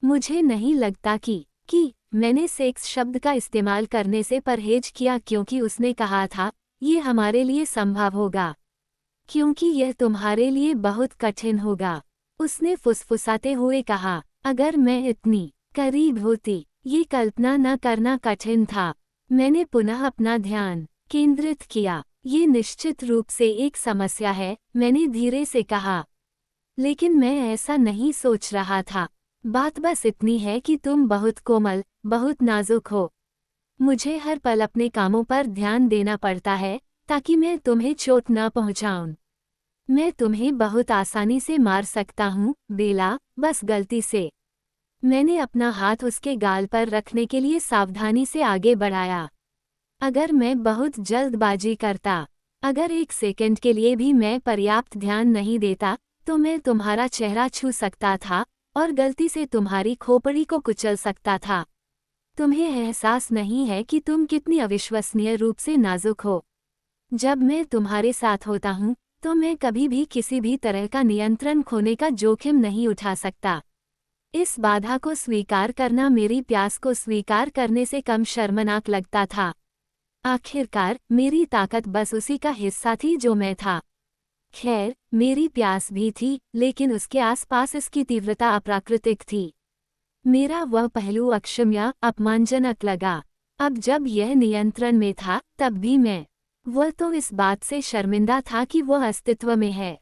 मुझे नहीं लगता कि मैंने सेक्स शब्द का इस्तेमाल करने से परहेज किया क्योंकि उसने कहा था, ये हमारे लिए संभव होगा। क्योंकि यह तुम्हारे लिए बहुत कठिन होगा। उसने फुसफुसाते हुए कहा, अगर मैं इतनी करीब होती। ये कल्पना न करना कठिन था। मैंने पुनः अपना ध्यान केंद्रित किया। ये निश्चित रूप से एक समस्या है, मैंने धीरे से कहा। लेकिन मैं ऐसा नहीं सोच रहा था। बात बस इतनी है कि तुम बहुत कोमल, बहुत नाजुक हो। मुझे हर पल अपने कामों पर ध्यान देना पड़ता है ताकि मैं तुम्हें चोट न पहुंचाऊं। मैं तुम्हें बहुत आसानी से मार सकता हूँ, बेला, बस गलती से। मैंने अपना हाथ उसके गाल पर रखने के लिए सावधानी से आगे बढ़ाया। अगर मैं बहुत जल्दबाजी करता, अगर एक सेकंड के लिए भी मैं पर्याप्त ध्यान नहीं देता, तो मैं तुम्हारा चेहरा छू सकता था और गलती से तुम्हारी खोपड़ी को कुचल सकता था। तुम्हें एहसास नहीं है कि तुम कितनी अविश्वसनीय रूप से नाजुक हो। जब मैं तुम्हारे साथ होता हूँ, तो मैं कभी भी किसी भी तरह का नियंत्रण खोने का जोखिम नहीं उठा सकता। इस बाधा को स्वीकार करना मेरी प्यास को स्वीकार करने से कम शर्मनाक लगता था। आखिरकार मेरी ताकत बस उसी का हिस्सा थी जो मैं था। खैर, मेरी प्यास भी थी, लेकिन उसके आसपास इसकी तीव्रता अप्राकृतिक थी। मेरा वह पहलू अक्षम्य, अपमानजनक लगा। अब जब यह नियंत्रण में था, तब भी मैं वह तो इस बात से शर्मिंदा था कि वह अस्तित्व में है।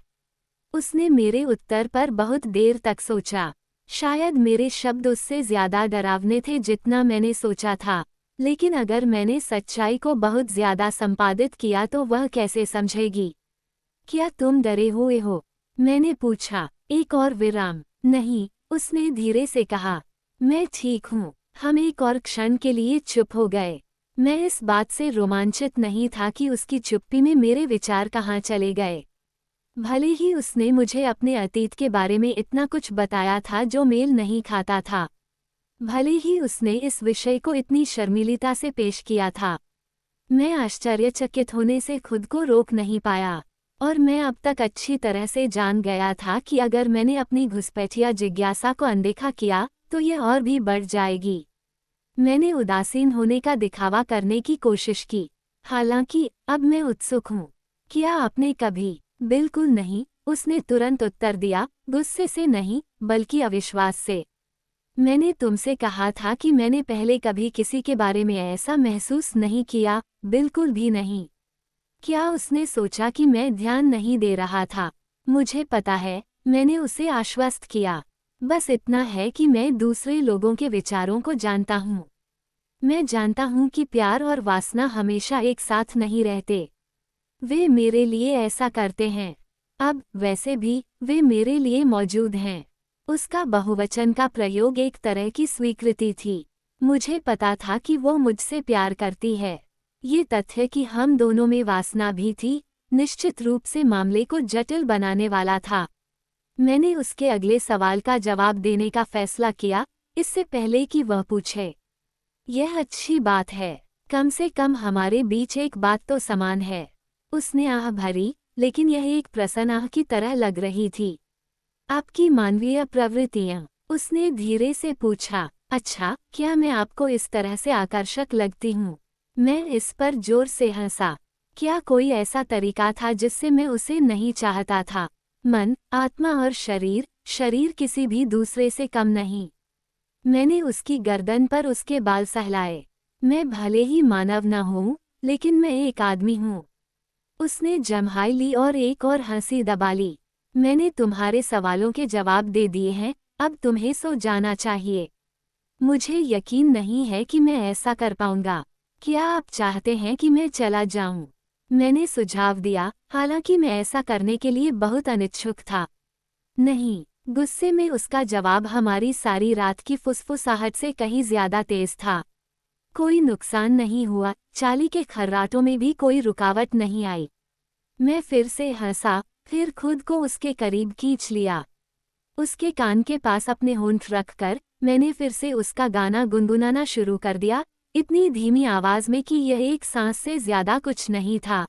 उसने मेरे उत्तर पर बहुत देर तक सोचा। शायद मेरे शब्द उससे ज्यादा डरावने थे जितना मैंने सोचा था। लेकिन अगर मैंने सच्चाई को बहुत ज्यादा संपादित किया तो वह कैसे समझेगी? क्या तुम डरे हुए हो? मैंने पूछा। एक और विराम। नहीं, उसने धीरे से कहा। मैं ठीक हूँ। हम एक और क्षण के लिए चुप हो गए। मैं इस बात से रोमांचित नहीं था कि उसकी चुप्पी में मेरे विचार कहाँ चले गए। भले ही उसने मुझे अपने अतीत के बारे में इतना कुछ बताया था जो मेल नहीं खाता था। भले ही उसने इस विषय को इतनी शर्मीलिता से पेश किया था। मैं आश्चर्यचकित होने से खुद को रोक नहीं पाया। और मैं अब तक अच्छी तरह से जान गया था कि अगर मैंने अपनी घुसपैठिया जिज्ञासा को अनदेखा किया, तो यह और भी बढ़ जाएगी। मैंने उदासीन होने का दिखावा करने की कोशिश की। हालांकि, अब मैं उत्सुक हूँ। क्या आपने कभी? बिल्कुल नहीं, उसने तुरंत उत्तर दिया, गुस्से से नहीं, बल्कि अविश्वास से। मैंने तुमसे कहा था कि मैंने पहले कभी किसी के बारे में ऐसा महसूस नहीं किया, बिल्कुल भी नहीं। क्या उसने सोचा कि मैं ध्यान नहीं दे रहा था? मुझे पता है, मैंने उसे आश्वस्त किया। बस इतना है कि मैं दूसरे लोगों के विचारों को जानता हूँ। मैं जानता हूँ कि प्यार और वासना हमेशा एक साथ नहीं रहते। वे मेरे लिए ऐसा करते हैं। अब, वैसे भी, वे मेरे लिए मौजूद हैं। उसका बहुवचन का प्रयोग एक तरह की स्वीकृति थी। मुझे पता था कि वो मुझसे प्यार करती है। ये तथ्य कि हम दोनों में वासना भी थी, निश्चित रूप से मामले को जटिल बनाने वाला था। मैंने उसके अगले सवाल का जवाब देने का फैसला किया, इससे पहले कि वह पूछे। यह अच्छी बात है। कम से कम हमारे बीच एक बात तो समान है। उसने आह भरी, लेकिन यह एक प्रसन्न आह की तरह लग रही थी। आपकी मानवीय प्रवृत्तियां? उसने धीरे से पूछा। अच्छा, क्या मैं आपको इस तरह से आकर्षक लगती हूँ? मैं इस पर जोर से हंसा। क्या कोई ऐसा तरीका था जिससे मैं उसे नहीं चाहता था? मन, आत्मा और शरीर किसी भी दूसरे से कम नहीं। मैंने उसकी गर्दन पर उसके बाल सहलाए। मैं भले ही मानव न हूँ, लेकिन मैं एक आदमी हूँ। उसने जम्हाई ली और एक और हंसी दबा ली। मैंने तुम्हारे सवालों के जवाब दे दिए हैं, अब तुम्हें सो जाना चाहिए। मुझे यकीन नहीं है कि मैं ऐसा कर पाऊंगा। क्या आप चाहते हैं कि मैं चला जाऊं? मैंने सुझाव दिया, हालांकि मैं ऐसा करने के लिए बहुत अनिच्छुक था। नहीं, गुस्से में उसका जवाब हमारी सारी रात की फुसफुसाहट से कहीं ज्यादा तेज था। कोई नुकसान नहीं हुआ, चाली के खर्राटों में भी कोई रुकावट नहीं आई। मैं फिर से हंसा, फिर खुद को उसके करीब खींच लिया। उसके कान के पास अपने होंठ रखकर मैंने फिर से उसका गाना गुनगुनाना शुरू कर दिया, इतनी धीमी आवाज में कि यह एक सांस से ज्यादा कुछ नहीं था।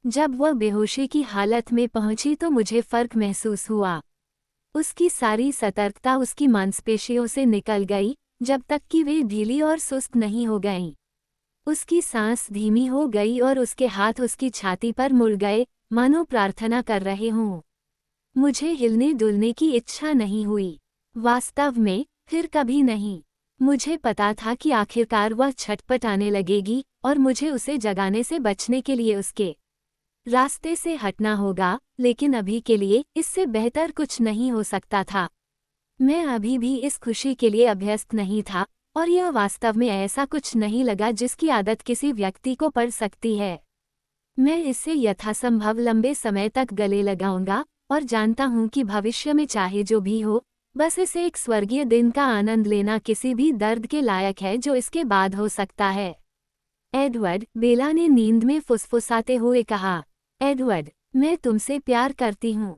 जब वह बेहोशी की हालत में पहुंची तो मुझे फर्क महसूस हुआ। उसकी सारी सतर्कता उसकी मांसपेशियों से निकल गई, जब तक कि वे ढीली और सुस्त नहीं हो गईं। उसकी सांस धीमी हो गई और उसके हाथ उसकी छाती पर मुड़ गए, मानो प्रार्थना कर रहे हों। मुझे हिलने डुलने की इच्छा नहीं हुई। वास्तव में, फिर कभी नहीं। मुझे पता था कि आखिरकार वह छटपटाने लगेगी और मुझे उसे जगाने से बचने के लिए उसके रास्ते से हटना होगा, लेकिन अभी के लिए इससे बेहतर कुछ नहीं हो सकता था। मैं अभी भी इस खुशी के लिए अभ्यस्त नहीं था, और यह वास्तव में ऐसा कुछ नहीं लगा जिसकी आदत किसी व्यक्ति को पड़ सकती है। मैं इससे यथासंभव लंबे समय तक गले लगाऊंगा, और जानता हूं कि भविष्य में चाहे जो भी हो, बस इसे एक स्वर्गीय दिन का आनंद लेना किसी भी दर्द के लायक है जो इसके बाद हो सकता है। एडवर्ड, बेला ने नींद में फुसफुसाते हुए कहा। एडवर्ड, मैं तुमसे प्यार करती हूँ।